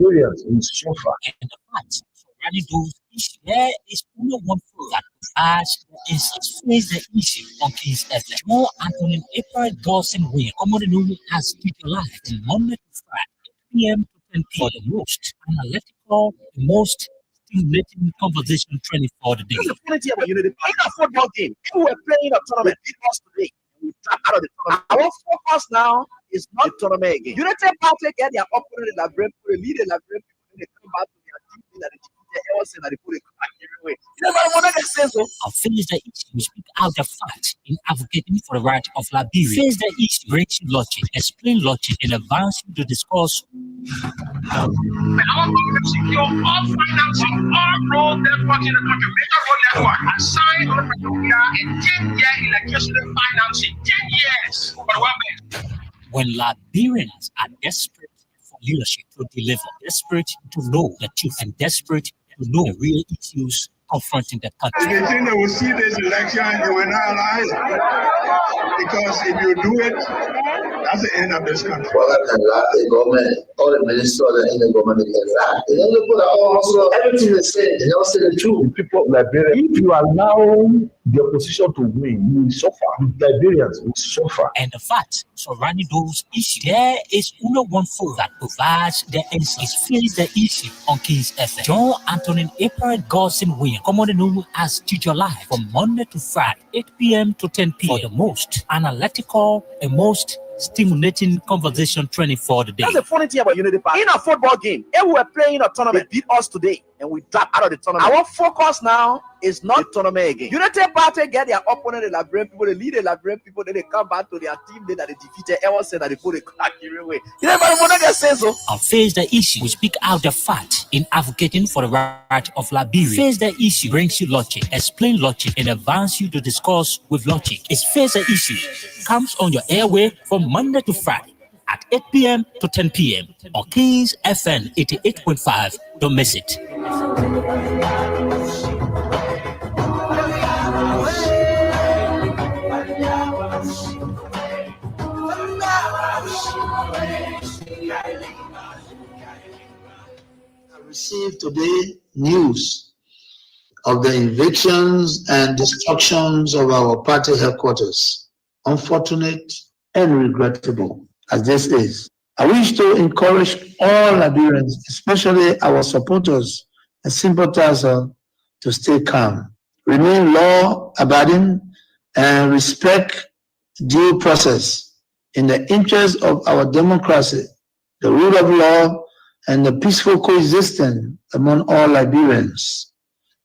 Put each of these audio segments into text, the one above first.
Liberians will suffer. And the fact surrounding those issues, there is only one food that provides the insights. Face the issue on King's FM. More Anthony April Dawson Wing, commonly known as Teacher Life, from Monday to Friday, 8 p.m. to 10 p.m. for the most analytical, the most stimulating conversation training for the day. There's a funny thing about Unity. In a football game, we were playing a tournament. Beat us today. We dropped out of the tournament. Our focus now is not the tournament again. United Party get their opponent in the brain, they lead in the brain, they come back to their team that they else and they put it back everywhere. You never want to sense so. I'll finish the issue. We speak out the fact in advocating for the right of Liberia. Face the issue, break logic, explain logic, and advance you to discuss. Our government secure all financing, all road networks in the country, major road network, and sign on a 10-year electricity financing. 10 years for the When Liberians are desperate for leadership to deliver, desperate to know the truth, and desperate to know the real issues confronting the country. They think they will see this election, you will not realize, because if you do it, that's the end of this country. Well, the government, all the ministers in the government can lie. They don't put also everything they say, they don't say the truth. People of Liberia, if you allow the opposition to win, you will suffer. Liberians will suffer. And the fact surrounding those issues, there is only one food that provides the answers. Face the issue on King's FM. John Anthony April Godson Williams, commonly known as Teacher Life, from Monday to Friday, 8 p.m. to 10 p.m. for the most analytical and most stimulating conversation training for the day. That's the funny thing about Unity Park. In a football game, if we were playing a tournament, they beat us today and we dropped out of the tournament. Our focus now is not the tournament again. United Party get their opponent in Liberian people, they lead the Liberian people, then they come back to their team, then they defeated else and they put it back everywhere. You never want to get sense so. I'll face the issue. We speak out the fact in advocating for the right of Liberia. Face the issue brings you logic, explain logic, and advance you to discuss with logic. It's Face the Issue. Comes on your airway from Monday to Friday at 8 p.m. to 10 p.m. on Kings FM 88.5. Don't miss it. I received today news of the evictions and destructions of our party headquarters. Unfortunate and regrettable as this is. I wish to encourage all Liberians, especially our supporters and sympathizers, to stay calm, remain law-abiding, and respect due process in the interest of our democracy, the rule of law, and the peaceful coexistence among all Liberians,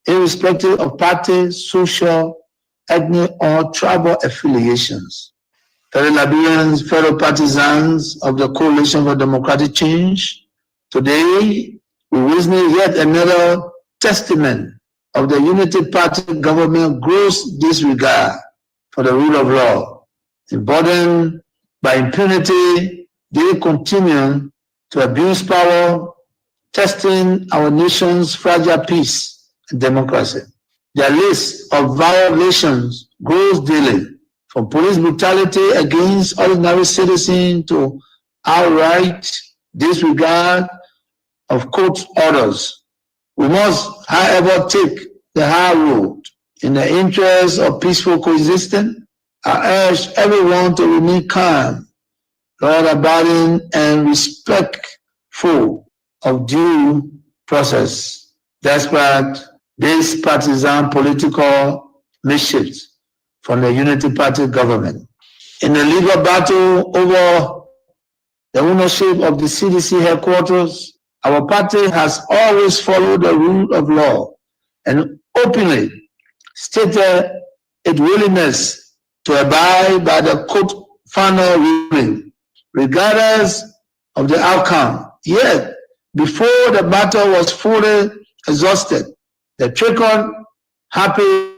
irrespective of party, social, ethnic, or tribal affiliations. Fellow Liberians, fellow partisans of the Coalition for Democratic Change, today we witness yet another testament of the Unity Party government gross disregard for the rule of law. Emboldened by impunity, they continue to abuse power, testing our nation's fragile peace and democracy. Their list of violations grows daily, from police brutality against ordinary citizens to outright disregard of court orders. We must, however, take the high road. In the interest of peaceful coexistence, I urge everyone to remain calm, law-abiding, and respectful of due process, despite this partisan political mischiefs from the Unity Party government. In the legal battle over the ownership of the CDC headquarters, our party has always followed the rule of law and openly stated its willingness to abide by the court final ruling, regardless of the outcome. Yet, before the battle was fully exhausted, the trigger-happy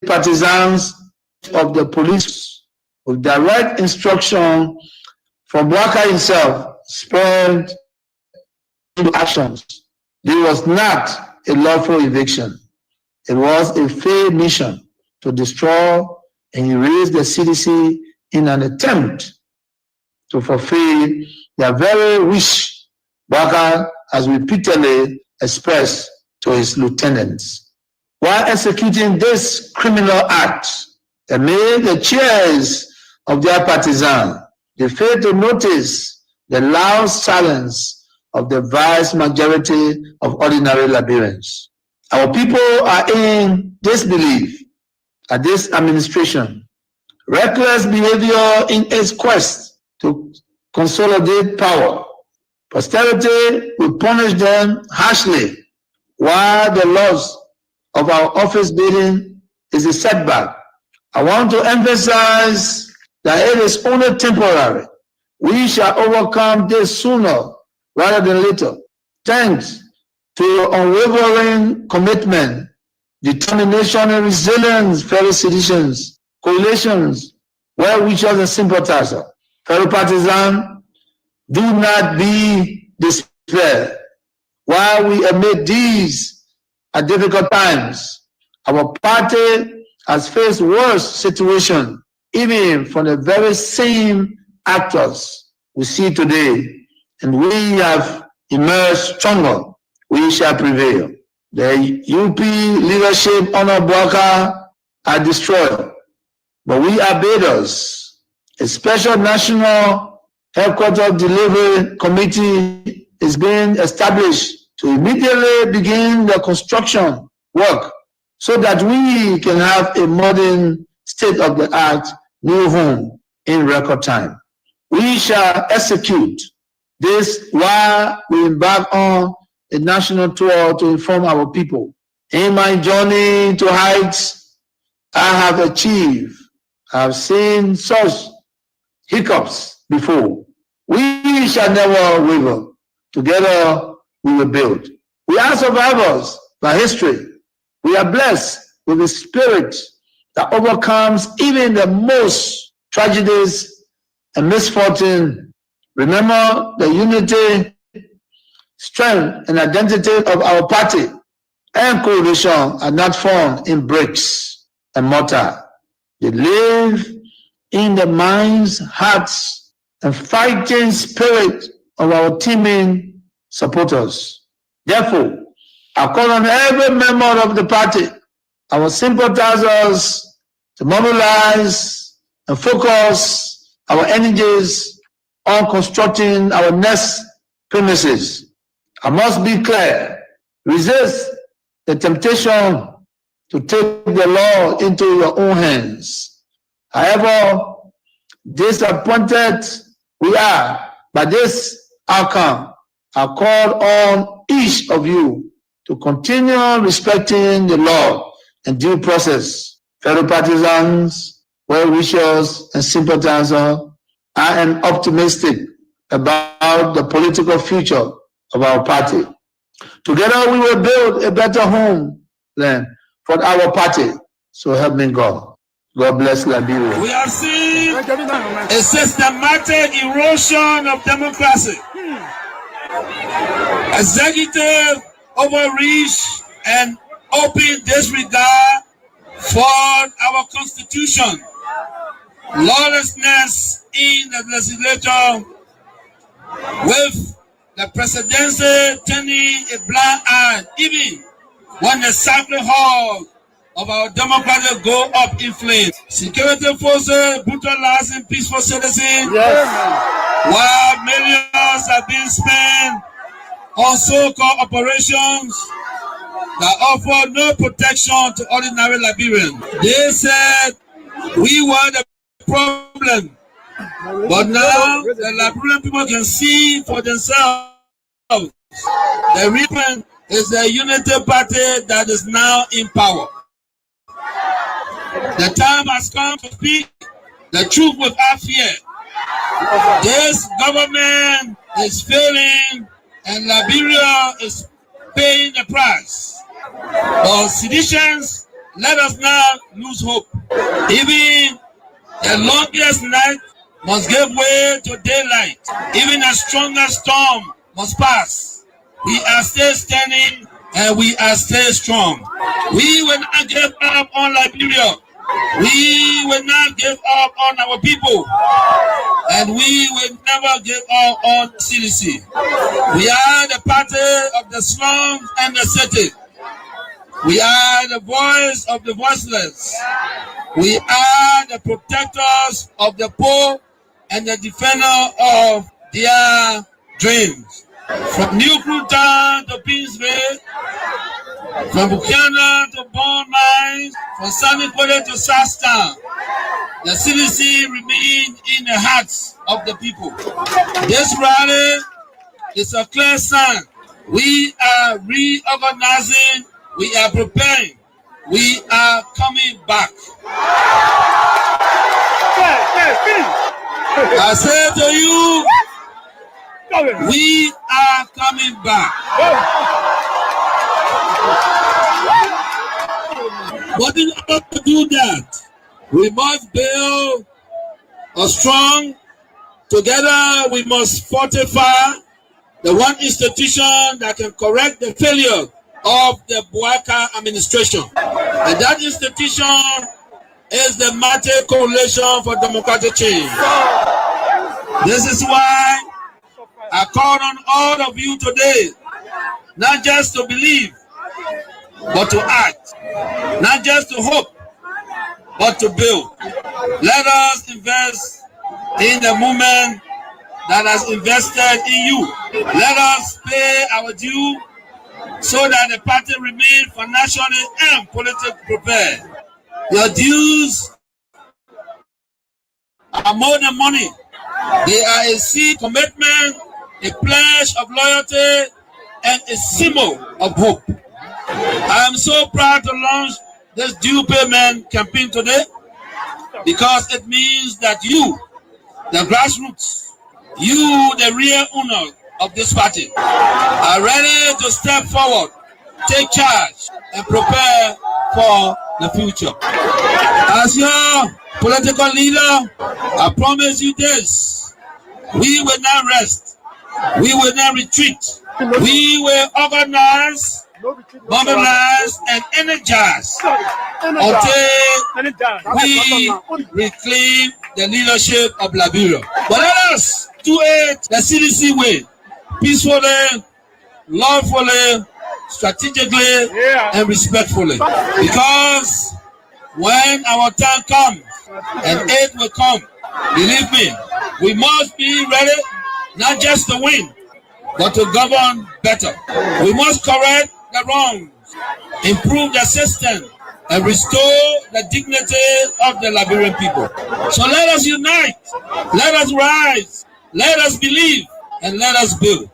partisans of the police, with direct instruction from Waka himself, spurred into actions. This was not a lawful eviction. It was a failed mission to destroy and erase the CDC in an attempt to fulfill their very wish Bouaka has repeatedly expressed to his lieutenants. While executing this criminal act, they made the cheers of their partisans. They failed to notice the loud silence of the vast majority of ordinary Liberians. Our people are in disbelief at this administration. Reckless behavior in its quest to consolidate power. Posterity will punish them harshly, while the loss of our office building is a setback. I want to emphasize that it is only temporary. We shall overcome this sooner rather than later. Thanks to your unwavering commitment, determination, and resilience, fellow citizens, coalitions, well-wishers, and sympathizers. Fellow partisans, do not be despaired. While we admit these are difficult times, our party has faced worse situations, even from the very same actors we see today, and we have emerged stronger. We shall prevail. The UP leadership under Bouaka are destroyed, but we are builders. A special national headquarters delivery committee is being established to immediately begin the construction work so that we can have a modern state-of-the-art new home in record time. We shall execute this while we embark on a national tour to inform our people. In my journey to heights I have achieved, I have seen such hiccups before. We shall never waver. Together we will build. We are survivors by history. We are blessed with a spirit that overcomes even the most tragedies and misfortune. Remember the unity, strength, and identity of our party and coalition are not formed in bricks and mortar. They live in the minds, hearts, and fighting spirit of our teaming supporters. Therefore, I call on every member of the party, our sympathizers, to mobilize and focus our energies on constructing our next premises. I must be clear, resist the temptation to take the law into your own hands. However disappointed we are by this outcome, I call on each of you to continue respecting the law and due process. Fellow partisans, well-wishers, and sympathizers, I am optimistic about the political future of our party. Together we will build a better homeland for our party. So help me God. God bless Liberia. We have seen a systematic erosion of democracy. Executive overreach and open disregard for our constitution. Lawlessness in the legislature, with the presidency turning a blind eye even when the sacred hall of our democracy go up in flames. Security forces brutalizing peaceful citizens, while millions are being spent on so-called operations that offer no protection to ordinary Liberians. They said we were the problem, but now the Liberian people can see for themselves. The reason is the unity party that is now in power. The time has come to speak the truth without fear. This government is failing and Liberia is paying the price. For citizens, let us not lose hope. Even the longest night must give way to daylight. Even the strongest storm must pass. We are still standing and we are still strong. We will not give up on Liberia. We will not give up on our people, and we will never give up on CDC. We are the party of the slums and the city. We are the voice of the voiceless. We are the protectors of the poor and the defender of their dreams. From New Cruton to Peaceville, from Buchanan to Bone Mines, from Sunny Quarter to Sastown, the CDC remains in the hearts of the people. This rally is a clear sign. We are reorganizing, we are preparing, we are coming back. I say to you, we are coming back. But in order to do that, we must build a strong, together we must fortify the one institution that can correct the failure of the Bouaka administration. And that institution is the Mate Coalition for Democratic Change. This is why I call on all of you today, not just to believe, but to act. Not just to hope, but to build. Let us invest in the movement that has invested in you. Let us pay our due so that the party remains financially and politically prepared. Your dues are more than money. They are a seed commitment, a pledge of loyalty, and a symbol of hope. I am so proud to launch this due payment campaign today because it means that you, the grassroots, you, the real owner of this party, are ready to step forward, take charge, and prepare for the future. As your political leader, I promise you this: we will not rest, we will not retreat, we will organize, mobilize, and energize until we reclaim the leadership of Liberia. But let us do it the CDC way, peacefully, lawfully, strategically, and respectfully. Because when our time comes, and it will come, believe me, we must be ready not just to win, but to govern better. We must correct the wrongs, improve the system, and restore the dignity of the Liberian people. So let us unite, let us rise, let us believe, and let us build.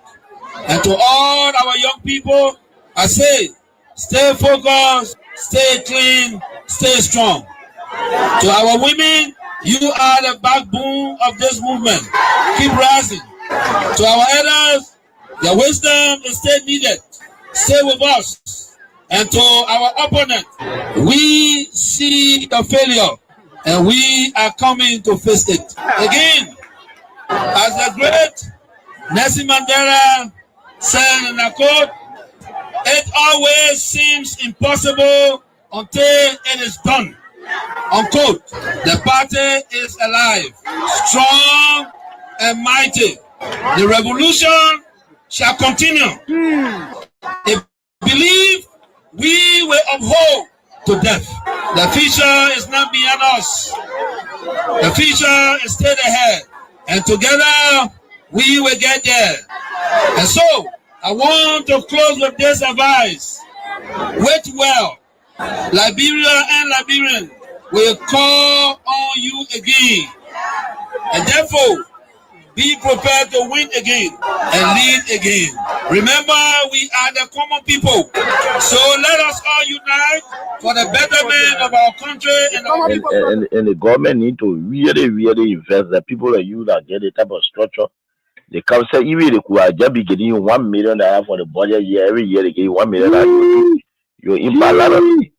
And to all our young people, I say, stay focused, stay clean, stay strong. To our women, you are the backbone of this movement. Keep rising. To our elders, your wisdom is still needed. Stay with us. And to our opponent, we see the failure and we are coming to face it. Again, as the great Nelson Mandela said in a quote, it always seems impossible until it is done. Unquote. The party is alive, strong and mighty. The revolution shall continue. If we believe, we will uphold to death. The future is not beyond us. The future is straight ahead. And together, we will get there. And so, I want to close with this advice. Wait well. Liberia and Liberians will call on you again. And therefore, be prepared to win again and lead again. Remember, we are the common people. So let us all unite for the betterment of our country and our people. And the government need to really invest. The people that you that get the type of structure. They come say even they could just be getting you $1 million for the budget year. Every year they give you $1 million. You're imbalance.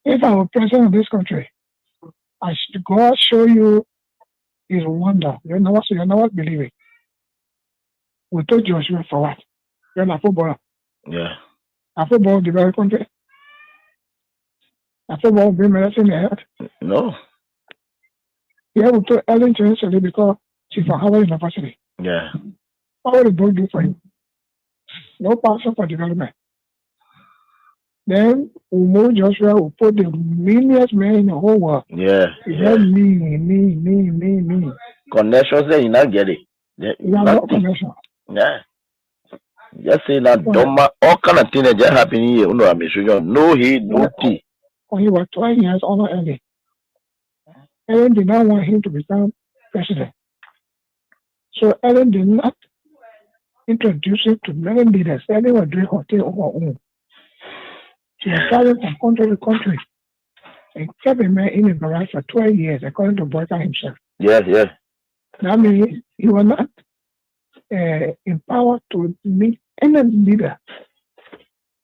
If I were president of this country, I should go show you his wonder. You're not believing. We told you for what? You're a footballer. Yeah. A football developed country. A football bring medicine in the head. No. Yeah, we told Ellen Johnson because she's from Harvard University. Yeah. What would the board do for you? No passion for development. Then Umo Joshua will put the meanest man in the whole world. Yeah. Yeah. Me. Connections there, you not get it. You have no connection. Yeah. Just say that Doma, all kind of things that just happening here. No heat, no tea. When he was 12 years older, Ellen did not want him to become president. So Ellen did not introduce him to many leaders. Ellen was doing her thing on her own. She was traveling from country to country and kept a man in a garage for 12 years, according to Boyka himself. Yes. That means he was not empowered to meet any leader.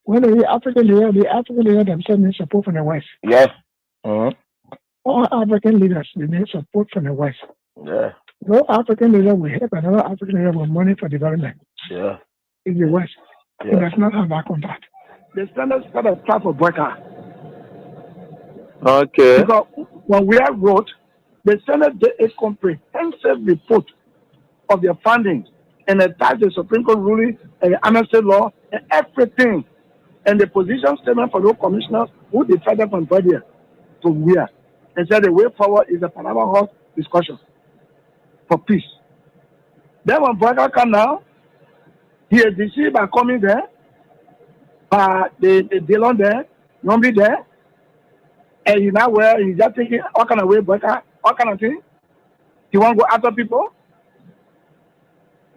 When the African leader themselves need support from the West. Yes. Uh-huh. All African leaders need support from the West. Yeah. No African leader will help another African leader with money for development. Yeah. In the West. Yeah. It does not have that contact. The standards got a start for Boyka. Okay. Because when we have wrote, the Senate did a comprehensive report of their findings and attached the Supreme Court ruling and the amnesty law and everything. And the position statement for those commissioners who decided from Badia to where. And said the way forward is a Panama House discussion for peace. Then when Boyka come now, he is deceived by coming there, the Dillon there, Nombi there, and he now where he's just thinking all kind of way Boyka, all kind of thing. He want to go after people.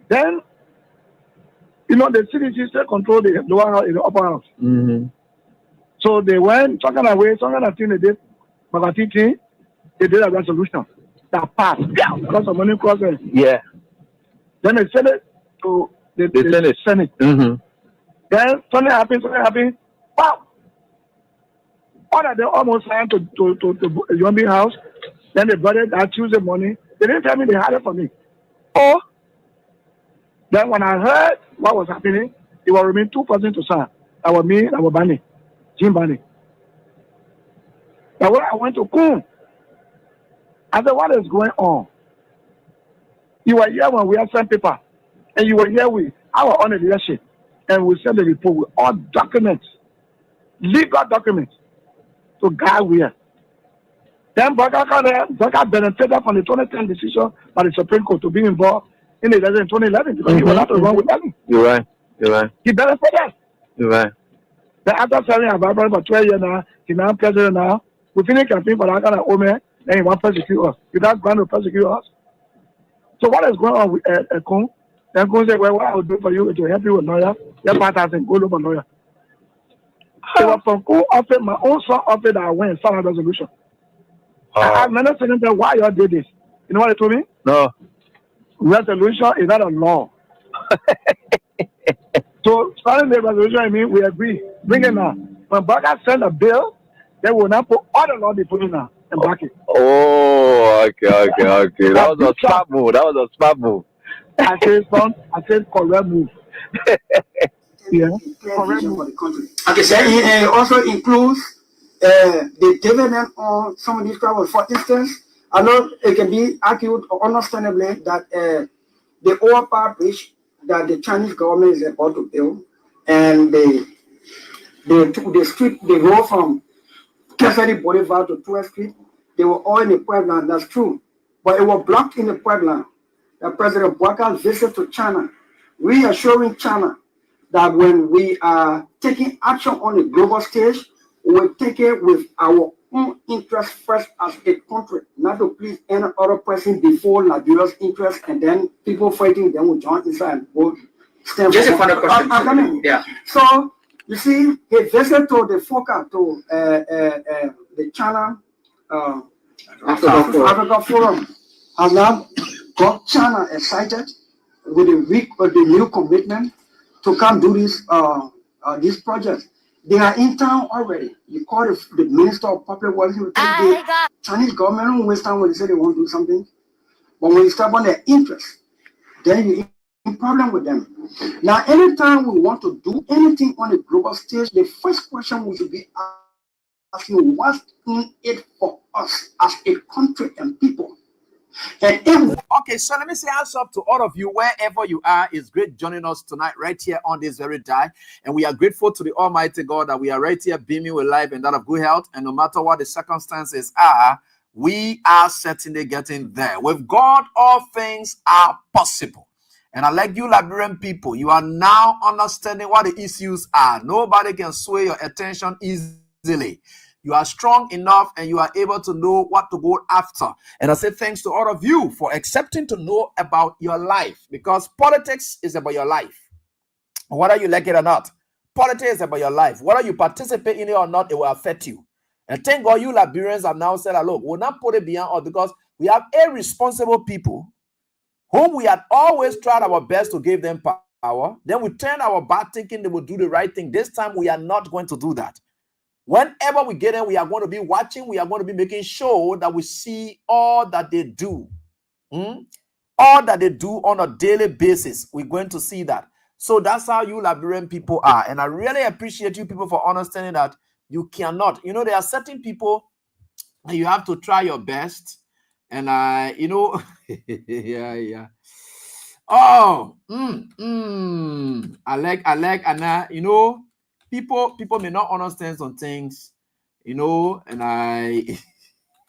Then, the CDC still control the lower house, the upper house. Mm-hmm. So they went, some kind of thing they did, Magatiti, they did a resolution that passed because of money crossing. Yeah. Then they sent it to the Senate. Mm-hmm. Then something happened. Wow! All of them almost signed to Yombi house. Then they brought it that Tuesday morning. They didn't tell me they had it for me. Oh! Then when I heard what was happening, it was remain 2 persons to sign. That was me, that was Bani, Jim Bani. But when I went to Kun, I said, what is going on? You were here when we had sent paper, and you were here with our own leadership, and we sent the report with all documents, legal documents, to guide where. Then Boyka benefited from the 2010 decision by the Supreme Court to be involved in the election in 2011 because he was not wrong with Ellen. You're right. He benefited. You're right. Then after serving about for 12 years now, he's now president now. We finished campaign for that kind of Ome, then he wants to persecute us. He's not going to persecute us. So what is going on with Kun? Then Kun said, well, what I will do for you is to help you with lawyer. Your part has been go look for lawyer. It was from Kun offered, my own son offered that I went and signed a resolution. I've never said to them, why you all did this? You know what they told me? No. Resolution is not a law. So starting the resolution, I mean, we agree. Bring it now. When Boyka send a bill, they will not put all the law they put in now and back it. Oh, okay. That was a smart move. I said correct move. Yeah. Correct move. Okay, so it also includes the dividend on some of these travels. For instance, I know it can be argued understandably that the overpass bridge that the Chinese government is about to build and the street, they go from Kennedy Boulevard to 12th Street, they were all in the Puebla. That's true. But it was blocked in the Puebla. The President Boyka's visit to China, reassuring China that when we are taking action on the global stage, we will take it with our own interest first as a country, not to please any other person before Liberia's interest, and then people fighting, then we join inside and go stand. Just a final question. Yeah. So, you see, he visited to the FOCA, to the China Africa Forum, has now got China excited with the new commitment to come do this project. They are in town already. You call the Minister of Public Works, the Chinese government don't waste time when they say they want to do something. But when you step on their interest, then you in problem with them. Now, anytime we want to do anything on a global stage, the first question we should be as you want it for us as a country and people. And if Okay, so let me say hands up to all of you wherever you are. It's great joining us tonight right here on this very day. And we are grateful to the Almighty God that we are right here beaming with life and that of good health. And no matter what the circumstances are, we are certainly getting there. With God, all things are possible. And I like you Liberian people, you are now understanding what the issues are. Nobody can sway your attention easily. You are strong enough and you are able to know what to go after. And I say thanks to all of you for accepting to know about your life, because politics is about your life. Whether you like it or not, politics is about your life. Whether you participate in it or not, it will affect you. And thank God you Liberians have now said, look, we'll not put it beyond us because we have irresponsible people whom we had always tried our best to give them power. Then we turn our back thinking they will do the right thing. This time we are not going to do that. Whenever we get in, we are going to be watching. We are going to be making sure that we see all that they do. All that they do on a daily basis. We're going to see that. So that's how you Liberian people are. And I really appreciate you people for understanding that you cannot. You know, there are certain people that you have to try your best. And you know, yeah. Oh, I like, and you know, people may not understand some things, you know, and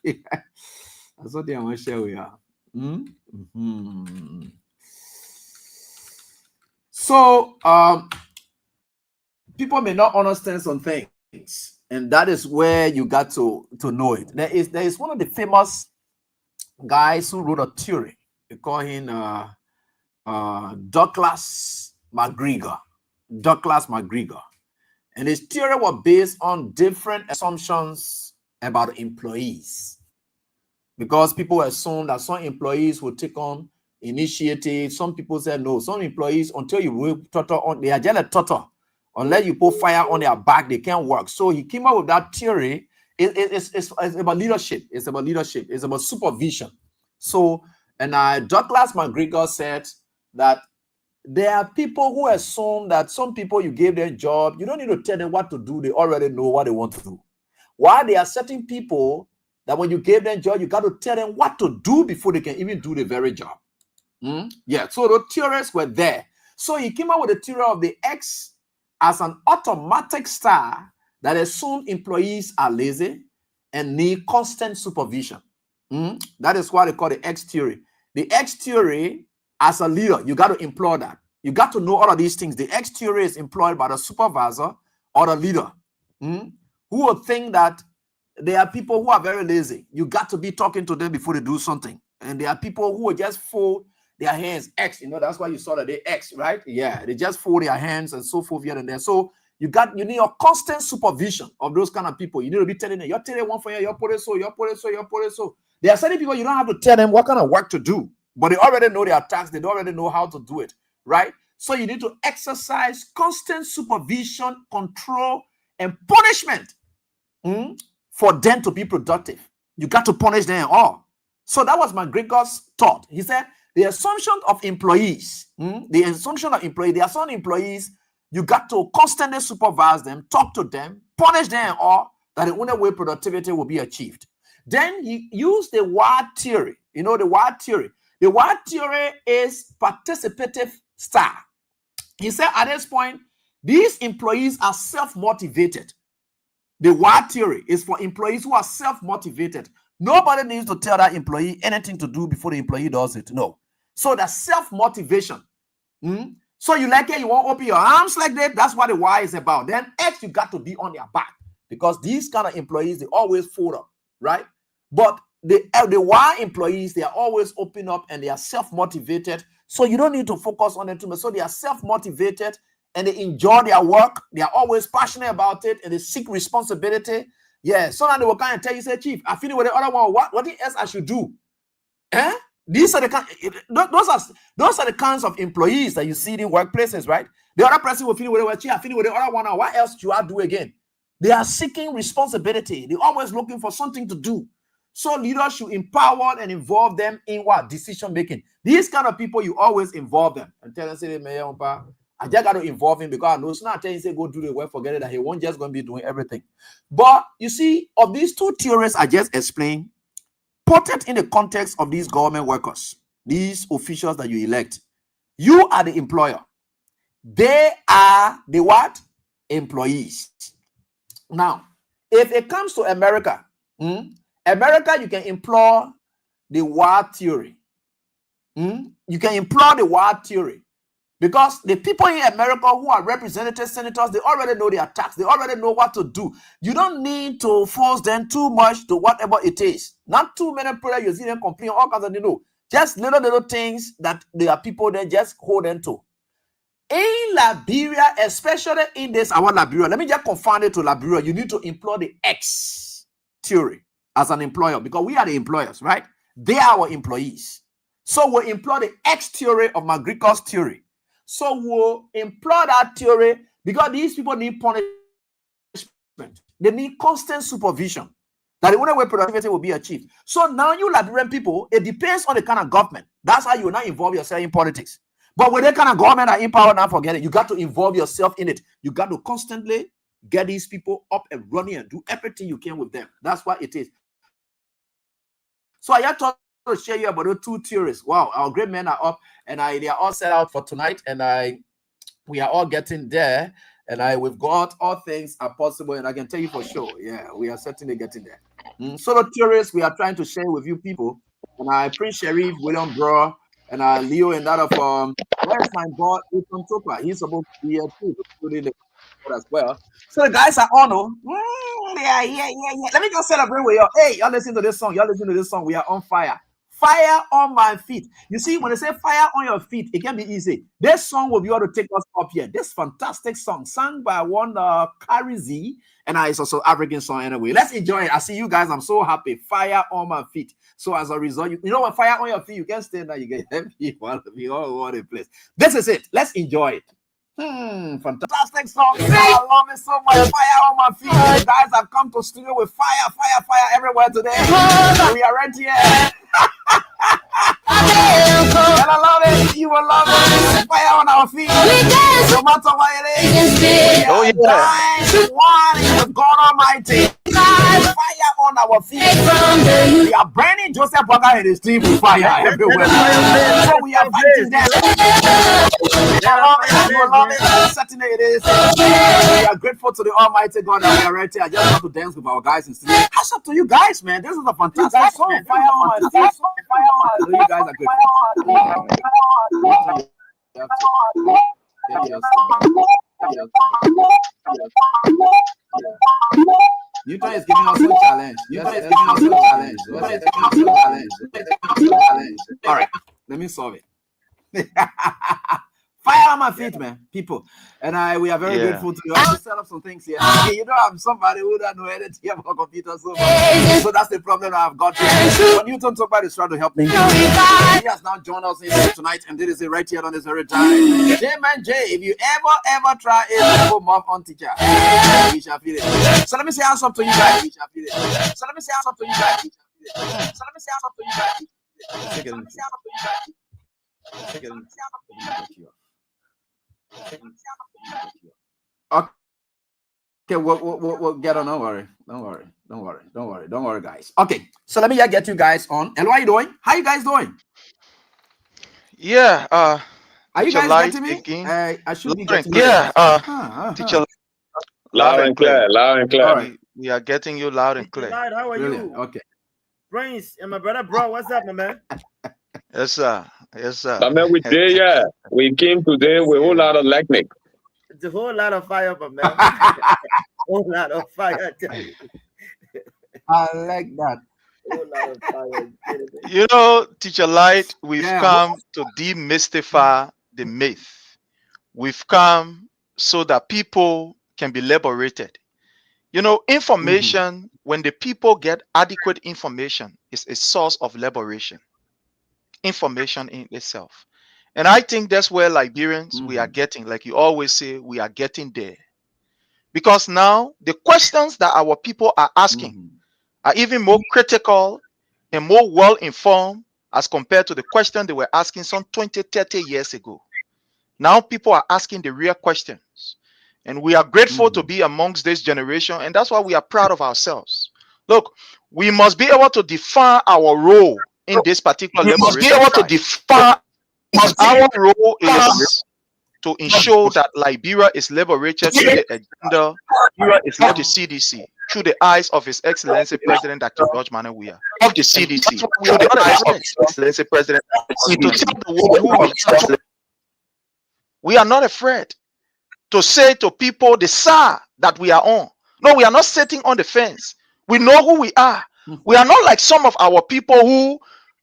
that's what I want to share with you. So, people may not understand some things, and that is where you got to know it. There is one of the famous guys who wrote a theory. We call him Douglas McGregor. And his theory was based on different assumptions about employees. Because people assume that some employees will take on initiative. Some people said no. Some employees, until you will on, they are just a turtle. Unless you put fire on their back, they can't work. So he came up with that theory. It's about leadership. It's about leadership. It's about supervision. So, and Douglas McGregor said that there are people who assume that some people you gave them a job, you don't need to tell them what to do. They already know what they want to do. While there are certain people that when you gave them a job, you got to tell them what to do before they can even do the very job. Yeah, so the theories were there. So he came up with the theory of the X as an automatic star that assumed employees are lazy and need constant supervision. That is what they call the X theory. The X theory, as a leader, you got to employ that. You got to know all of these things. The X theory is employed by the supervisor or the leader who will think that there are people who are very lazy. You got to be talking to them before they do something. And there are people who will just fold their hands. X, you know, that's why you saw that they X, right? Yeah, they just fold their hands and so forth here and there. So you need a constant supervision of those kind of people. You need to be telling them, you're telling one for you, you're putting so. There are certain people you don't have to tell them what kind of work to do, but they already know their tasks. They already know how to do it, right? So you need to exercise constant supervision, control, and punishment for them to be productive. You got to punish them all. So that was McGregor's thought. He said the assumption of employees, there are some employees, you got to constantly supervise them, talk to them, punish them all, that the only way productivity will be achieved. Then he used the wild theory. You know the wild theory. The wild theory is participative style. He said at this point, these employees are self-motivated. The wild theory is for employees who are self-motivated. Nobody needs to tell that employee anything to do before the employee does it. No. So that's self-motivation. So you like it, you won't open your arms like that. That's what the Y is about. Then X, you got to be on their back. Because these kind of employees, they always fold up, right? But the Y employees, they are always open up and they are self-motivated. So you don't need to focus on them too much. So they are self-motivated and they enjoy their work. They are always passionate about it and they seek responsibility. Yeah. So now they will kind of tell you, say, Chief, I feel with the other one. What else I should do? These are those are the kinds of employees that you see in workplaces, right? The other person will feel with the Chief, I feel with the other one. What else should I do again? They are seeking responsibility. They're always looking for something to do. So leaders should empower and involve them in what? Decision making. These kind of people, you always involve them. And tell them, say, I just got to involve him because I know it's not telling say go do the work, forget it, that he won't just going to be doing everything. But you see, of these two theories I just explained, put it in the context of these government workers, these officials that you elect. You are the employer. They are the what? Employees. Now, if it comes to America, America, you can employ the war theory. You can employ the war theory because the people in America who are representatives, senators, they already know their tax. They already know what to do. You don't need to force them too much to whatever it is. Not too many people you see them complain all kinds of just little things that there are people that just hold into. In Liberia, especially in this our Liberia, let me just confine it to Liberia. You need to employ the X theory as an employer because we are the employers, right? They are our employees. So we'll employ the X theory of McGregor's theory. So we'll employ that theory because these people need punishment. They need constant supervision. That the only way productivity will be achieved. So now you Liberian people, it depends on the kind of government. That's how you will not involve yourself in politics. But with that kind of government that in power, now forget it. You got to involve yourself in it. You got to constantly get these people up and running and do everything you can with them. That's what it is. So I just thought to share you about the two theories. Wow, our great men are up and they are all set out for tonight. And we are all getting there. And we've got all things are possible. And I can tell you for sure, yeah, we are certainly getting there. So the theories we are trying to share with you people. And I Prince Sharif, William Bro, and Leo and that of where's my boy Ethan Topa? He's supposed to be here too, including the as well. So the guys are on. Yeah. Let me just celebrate with you. Hey, y'all listen to this song. We are on fire. Fire on my feet. You see, when they say fire on your feet, it can be easy. This song will be able to take us up here. This fantastic song, sung by one Carrie Z, and it's also African song anyway. Let's enjoy it. I see you guys. I'm so happy. Fire on my feet. So as a result, you know when fire on your feet, you can't stand there. You get heavy. You want to be all over the place. This is it. Let's enjoy it. Fantastic song. I love it so much. Fire on my feet. You guys have come to studio with fire everywhere today. We are right here. And I love it. You will love it. Fire on our feet. No matter what it is. Oh yeah. One is God Almighty. Fire on our feet. We are burning Joseph Walker and his team with fire everywhere. So we are fighting them. I love it. Certainly it is. We are grateful to the Almighty God that we are right here. I just want to dance with our guys in studio. How's up to you guys, man? This is a fantastic song. Fire on my feet. You guys are good. Newton is giving us a challenge. All right, let me solve it. Fire on my feet, man, people. And we are very grateful to you. I have to set up some things here. You know, I'm somebody who doesn't know anything about computers so much. So that's the problem that I've got. But Newton Tokpa is trying to help me. He has now joined us in here tonight, and this is it right here on this very time. J-Man J, if you ever try a go mouth on teacher, we shall feel it. So let me say answer to you guys. We shall feel it. So let me say answer to you guys. So let me say answer to you guys. Take it in. Take it in. Okay, we'll get on. Don't worry, guys. Okay, so let me just get you guys on. Hello, how you doing? How you guys doing? Yeah. Are you guys getting me? Again? I should be getting you. Yeah. Teacher. Loud and clear. All right. We are getting you loud and clear. How are Brilliant. you? Okay. Prince and my brother, bro. What's up, my man? Yes, sir. Yes, sir. I mean, we came today with a whole lot of lightning. It's a whole lot of fire, my man. Whole lot of fire. I like that. Whole lot of fire. You know, Teacher Light, we've come to demystify the myth. We've come so that people can be liberated. You know, information, when the people get adequate information, is a source of liberation. Information in itself. And I think that's where Liberians, we are getting, like you always say, we are getting there. Because now the questions that our people are asking are even more critical and more well-informed as compared to the question they were asking some 20, 30 years ago. Now people are asking the real questions. And we are grateful to be amongst this generation. And that's why we are proud of ourselves. Look, we must be able to define our role in this particular liberation. We must be able to define our role is to ensure that Liberia is liberated through the agenda of the CDC, through the eyes of His Excellency President Dr. George Manneh Weah, of the CDC, through the eyes of His Excellency President. To tell the world who we are. We are not afraid to say to people the side that we are on. No, we are not sitting on the fence. We know who we are. We are not like some of our people who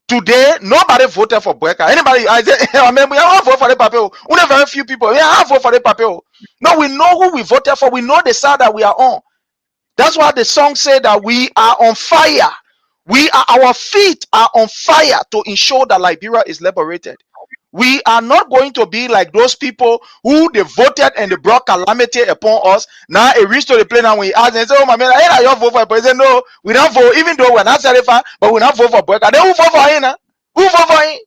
today nobody voted for Bweka. Anybody? I say, I mean, we have voted for the papel. Only very few people. We have voted for the papel. No, we know who we voted for. We know the side that we are on. That's why the song said that we are on fire. Our feet are on fire to ensure that Liberia is liberated. We are not going to be like those people who they voted and they brought calamity upon us. Now it reached to the plane and we asked and say, "Oh my man, I you vote for president." No, we don't vote, even though we're not certified, but we don't vote for Bweka. Then who vote for him? Who vote for him?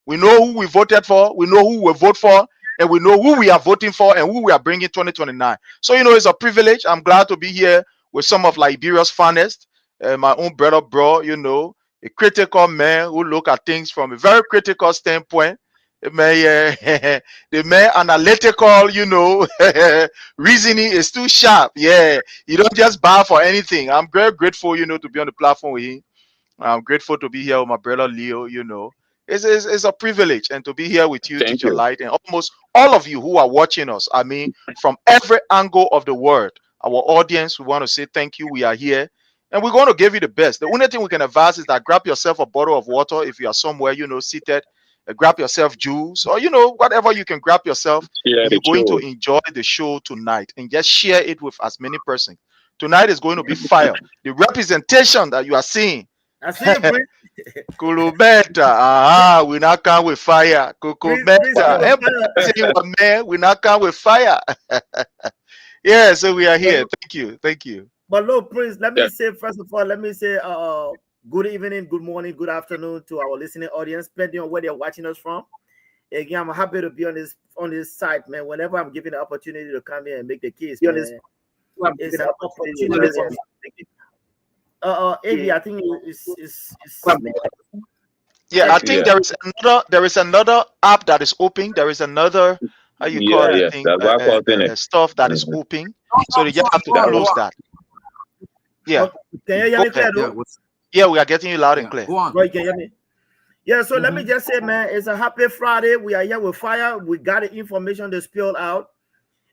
We know who we voted for, we know who we vote for, and we know who we are voting for and who we are bringing 2029. So it's a privilege. I'm glad to be here with some of Liberia's finest, my own brother, bro, a critical man who look at things from a very critical standpoint. The man analytical, reasoning is too sharp. Yeah, you don't just bow for anything. I'm very grateful, to be on the platform with him. I'm grateful to be here with my brother Leo. It's a privilege, and to be here with you, Teacher Light, and almost all of you who are watching us. I mean, from every angle of the world, our audience, we want to say thank you. We are here. And we're going to give you the best. The only thing we can advise is that grab yourself a bottle of water if you are somewhere, seated. Grab yourself juice or, whatever you can grab yourself. You're going to enjoy the show tonight and just share it with as many persons. Tonight is going to be fire. The representation that you are seeing. I see it, Kulubeta. We not come with fire. Kukumeta. We not come with fire. Yeah, so we are here. Thank you. Thank you. But look, Prince, let me say, first of all, good evening, good morning, good afternoon to our listening audience, depending on where they're watching us from. Again, I'm happy to be on this site, man. Whenever I'm given the opportunity to come here and make the case, man, it's an opportunity. Avi, I think it's yeah, I think there is another app that is open. There is another stuff that is open. So you just have to close that. Yeah. Can you hear me clear, though? Yeah, we are getting you loud and clear. Go on. Right, can you hear me? Yeah, so let me just say, man, it's a happy Friday. We are here with fire. We got the information to spill out.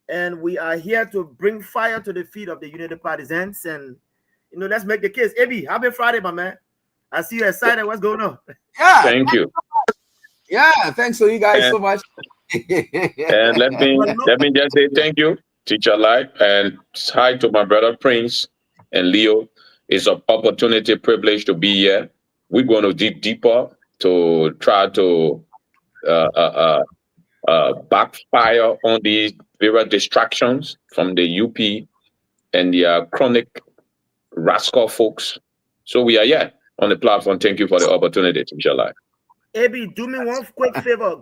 And we are here to bring fire to the feet of the United Partisans. And, let's make the case. Abi, happy Friday, my man. I see you excited. What's going on? Yeah. Thank you. Yeah, thanks for you guys so much. And let me just say thank you, Teacher Light, and hi to my brother Prince and Leo. It's an opportunity, privilege to be here. We're going to dig deeper to try to backfire on these various distractions from the UP and the chronic rascal folks. So we are here on the platform. Thank you for the opportunity, Teacher Light. Abi, do me one quick favor.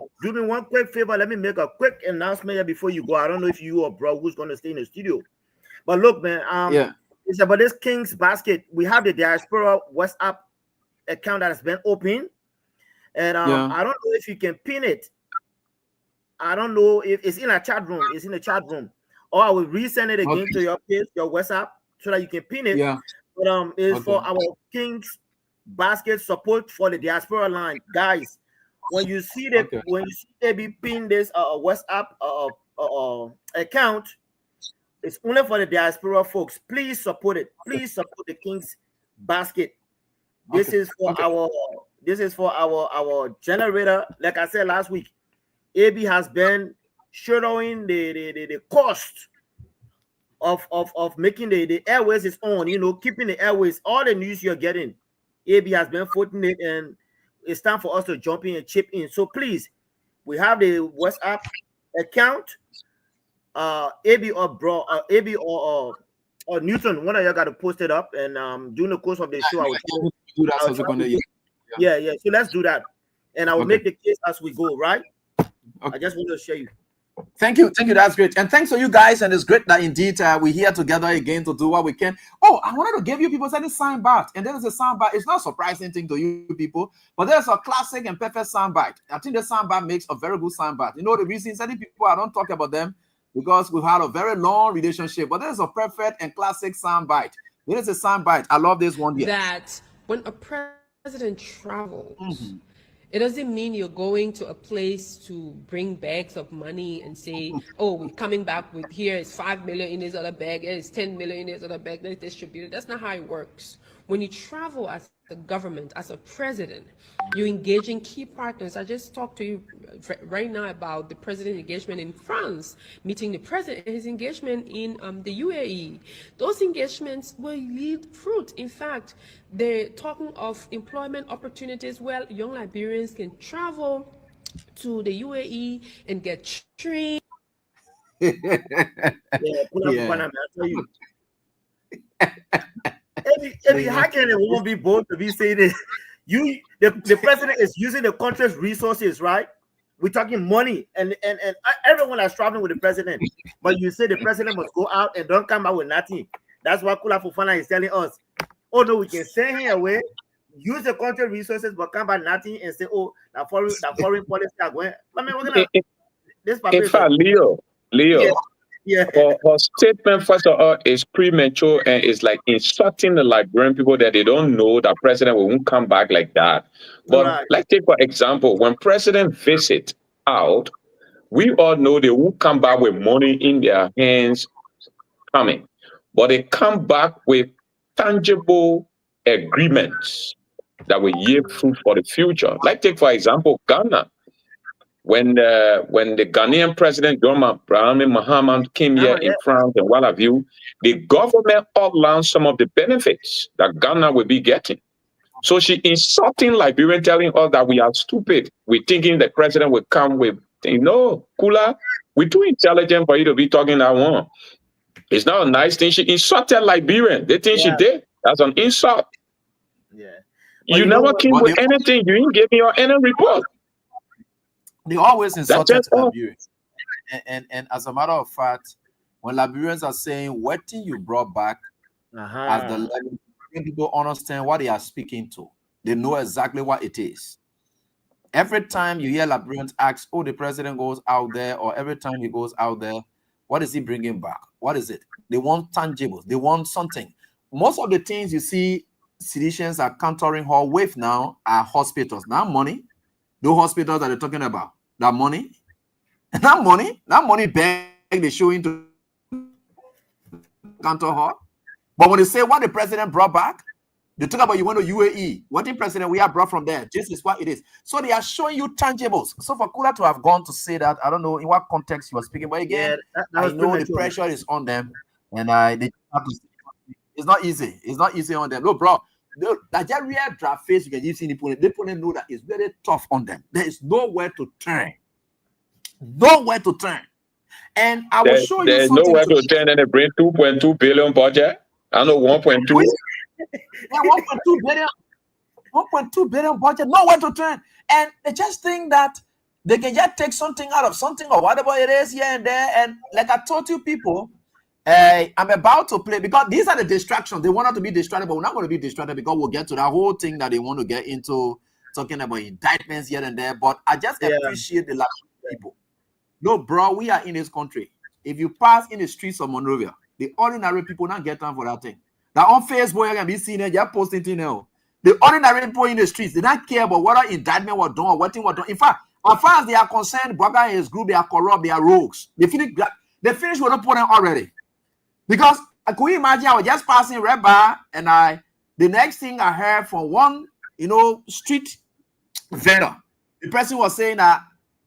Let me make a quick announcement here before you go. I don't know if you or bro who's going to stay in the studio. But look, man, it's about this King's Basket. We have the Diaspora WhatsApp account that has been open. And I don't know if you can pin it. I don't know if it's in a chat room. It's in the chat room. Or I will resend it again to your page, your WhatsApp, so that you can pin it. Yeah. But it's for our King's Basket support for the diaspora line, guys. When you see Abi pin this WhatsApp account, it's only for the diaspora folks. Please support it. Please support the King's Basket. This is for our generator. Like I said last week, Abi has been shadowing the cost of making the airways its own. Keeping the airways, all the news you're getting. Abi has been footing it, and it's time for us to jump in and chip in. So please, we have the WhatsApp account. Abi or Newton, one of you got to post it up, and during the course of the show, I will do that. Yeah. So let's do that, and I will make the case as we go. Right? I just want to share you. Thank you. That's great. And thanks to you guys. And it's great that indeed we're here together again to do what we can. Oh, I wanted to give you people said sound bite. And there is a sound bite. It's not a surprising thing to you people, but there's a classic and perfect sound bite. I think the sound bite makes a very good sound bite. You know the reason certain people I don't talk about them because we've had a very long relationship, but there's a perfect and classic sound bite. There is a sound bite. I love this one here. That when a president travels, it doesn't mean you're going to a place to bring bags of money and say, oh, we're coming back with here is 5 million in this other bag, it's 10 million in this other bag, let's distribute it. That's not how it works. When you travel as a government, as a president, you engage in key partners. I just talked to you right now about the president's engagement in France, meeting the president, his engagement in the UAE. Those engagements will yield fruit. In fact, they're talking of employment opportunities where young Liberians can travel to the UAE and get trained. Yeah. I tell you. Eddie, how can a woman be bold to be saying this? The president is using the country's resources, right? We're talking money, and everyone is traveling with the president. But you say the president must go out and don't come out with nothing. That's what Kula Fofana is telling us. Oh no, we can send him away, use the country resources, but come back nothing and say, oh, the foreign policy are going. I mean, we're gonna this. In fact, Leo. Yeah. Her statement, first of all, is premature and it's like insulting the Liberian people that they don't know that president won't come back like that. But let's take for example, when president visit out, we all know they won't come back with money in their hands coming, but they come back with tangible agreements that will yield fruit for the future. Like take for example, Ghana. When the Ghanaian president John Dramani Mahama came here in France and what have you, the government outlined some of the benefits that Ghana will be getting. So she insulting Liberian, telling us that we are stupid. We're thinking the president will come with, no, Kula, we're too intelligent for you to be talking that one. It's not a nice thing. She insulted Liberian. They think she did. That's an insult. Yeah. You never came with anything. You didn't give me your any report. They always insulted Liberians. And as a matter of fact, when Liberians are saying, what thing you brought back, as the level, people understand what they are speaking to. They know exactly what it is. Every time you hear Liberians ask, oh, the president goes out there, or every time he goes out there, what is he bringing back? What is it? They want tangibles. They want something. Most of the things you see citizens are countering her with now are hospitals. Not money. Those hospitals that they're talking about, that money bag they show into counter her. But when they say what the president brought back, they talk about you went to UAE. What the president we have brought from there? This is what it is. So they are showing you tangibles. So for Kula to have gone to say that, I don't know in what context you were speaking, but again, I know the pressure is on them, and they have to. It's not easy. It's not easy on them. No, bro. The Nigeria draft phase, you can see the opponent know that it's very tough on them. There is nowhere to turn. Nowhere to turn. And I will show you there's something. There's nowhere to turn, and they bring 2.2 billion budget. I know 1.2. Yeah, 1.2 billion. 1.2 billion budget, nowhere to turn. And they just think that they can just take something out of something or whatever it is here and there. And like I told you people, I'm about to play because these are the distractions. They want us to be distracted, but we're not going to be distracted because we'll get to that whole thing that they want to get into, talking about indictments here and there. But I just appreciate the people. No, bro, we are in this country. If you pass in the streets of Monrovia, the ordinary people not get time for that thing. Now on Facebook, you can be seeing it, you're posting things now. The ordinary people in the streets, they don't care about whether indictment was done or what thing was done. In fact, as far as they are concerned, Braga and his group, they are corrupt, they are rogues. They finished with the opponent already. Because could you imagine I was just passing Red Bar and the next thing I heard from one, street vendor, the person was saying that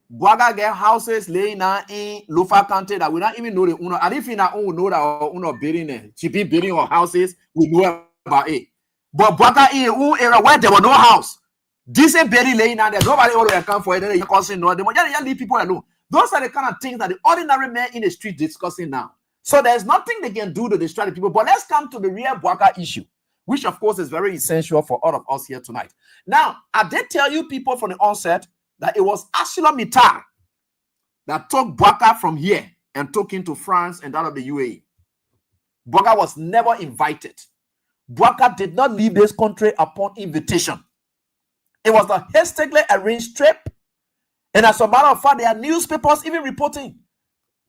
Braga get houses laying down in Lofa County that we don't even know the owner. And if you know that owner building it, she be building our houses, we know about it. But Braga in a area where there was no house, decent building laying down there, nobody will account for it. Then you causing no, they just leave people alone. Those are the kind of things that the ordinary man in the street discussing now. So there's nothing they can do to distract people. But let's come to the real Bwaka issue, which of course is very essential for all of us here tonight. Now, I did tell you people from the onset that it was ArcelorMittal that took Bouaka from here and took him to France and out of the UAE. Bouaka was never invited. Bouaka did not leave this country upon invitation. It was a hastily arranged trip. And as a matter of fact, there are newspapers even reporting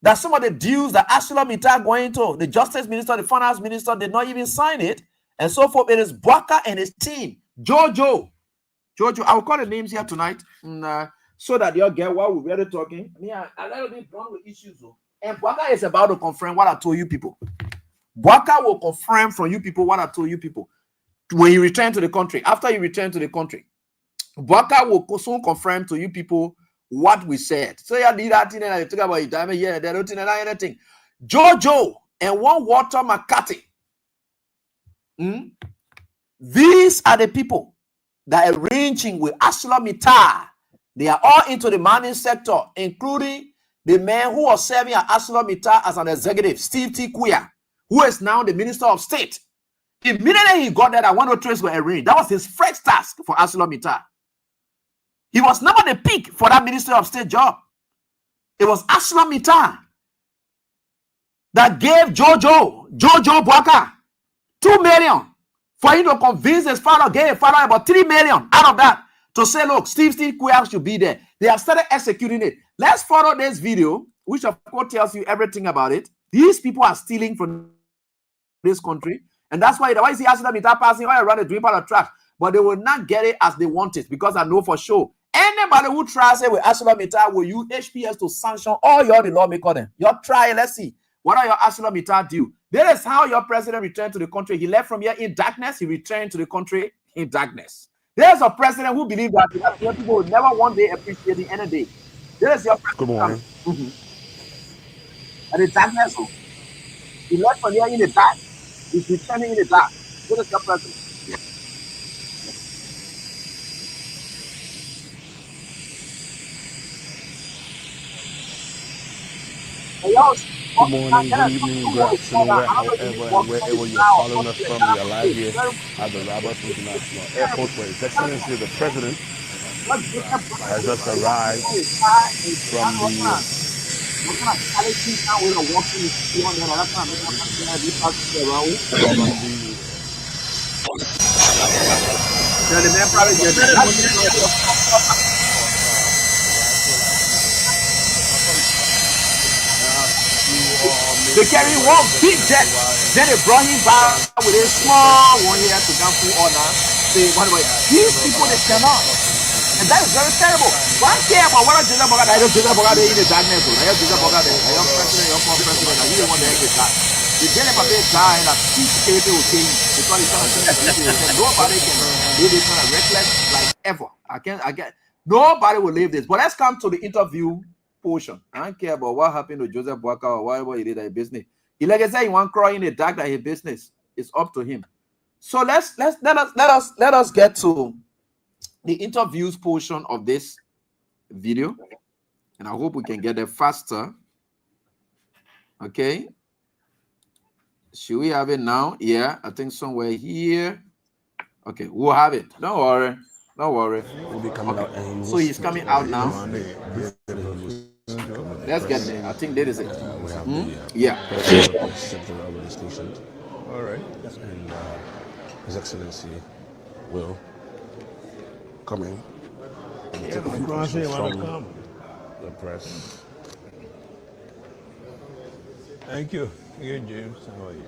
that some of the deals that ArcelorMittal are going to, the Justice Minister, the Finance Minister, did not even sign it, and so forth. It is Bouaka and his team. Jojo, I will call the names here tonight, so that you'll get what we're really talking. Yeah, a little bit wrong with issues, though. And Bouaka is about to confirm what I told you people. Bouaka will confirm from you people what I told you people when you return to the country. After you return to the country, Bouaka will soon confirm to you people what we said. So you did that thing and you talk about it. I mean, yeah, they don't know anything. Jojo and one Walter McCarthy. These are the people that are arranging with ArcelorMittal. They are all into the mining sector, including the man who was serving at ArcelorMittal as an executive, Steve T. Kuya, who is now the Minister of State. Immediately he got there, that 103s were arranged. That was his first task for ArcelorMittal. He was never the pick for that Minister of State job. It was ArcelorMittal that gave Jojo Bouaka 2 million for him to convince his father, gave his father about 3 million out of that to say, look, Steve Kuya should be there. They have started executing it. Let's follow this video, which of course tells you everything about it. These people are stealing from this country, and that's why you see ArcelorMittal passing all around the dream part of trash, but they will not get it as they want it, because I know for sure anybody who tries it with ArcelorMittal will use HPS to sanction all the lawmakers. Then you try. Let's see what are your ArcelorMittal do. This is how your president returned to the country. He left from here in darkness. He returned to the country in darkness. There's a president who believes that your people will never one day appreciate the end of the day. This is your president. Good morning. And the darkness. He left from here in the dark. He's returning in the dark. This is your president. Good morning, good evening, good afternoon, wherever and wherever you're following us from. We are live here at the Roberts International Airport, where His Excellency the President has just arrived from They carry one big jet, then they brought him back with a small one here to Ganfu Honor. These people, they cannot. And that is very terrible. Why care about what Joseph Boga? I don't Joseph Boga in the darkness. I have Joseph Boga there. I am president, your former president. I really want to exit that. The general guy that peace security will change because he's trying to say nobody can do this kind of reckless like ever. I can't. Nobody will leave this. But let's come to the interview portion. I don't care about what happened to Joseph Boaka or whatever he did at his business. He like I say, he want cry in the dark at his business. It's up to him. So let us get to the interviews portion of this video, and I hope we can get there faster. Okay. Should we have it now? Yeah, I think somewhere here. Okay, we'll have it. Don't worry. Don't worry. We'll be coming out. So he's coming out now. Let's get there. I think that is it. Yeah. All right. And His Excellency will come in and take from the press. Thank you. Here, James. How are you?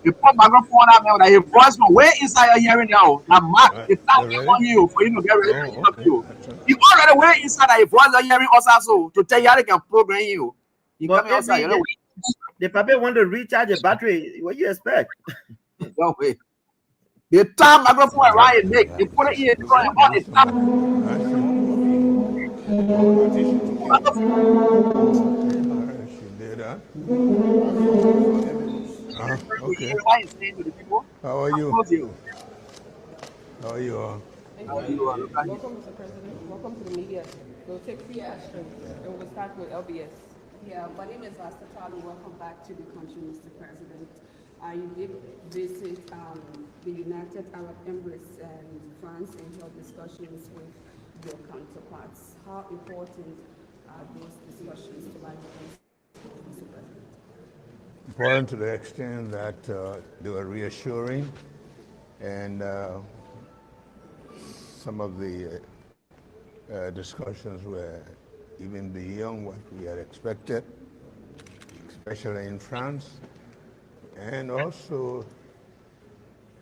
You put microphone out there, your voice from where inside your hearing now. Now, Mark, it's not on you for you to get ready to interview. You already way inside your voice are hearing us also to tell you how they can program you. You come outside, you know. The paper want to recharge the battery. What do you expect? Don't wait. The time microphone around your neck, you put it in on the top. Okay. How are you? How are you all? Welcome, Mr. President. Welcome to the media. We'll take free action, and we'll start with LBS. Yeah, my name is Asta Talu. Welcome back to the country, Mr. President. I did visit the United Arab Emirates and France and held discussions with your counterparts. How important are those discussions like this, Mr. President? Important to the extent that they were reassuring, and some of the discussions were even beyond what we had expected, especially in France, and also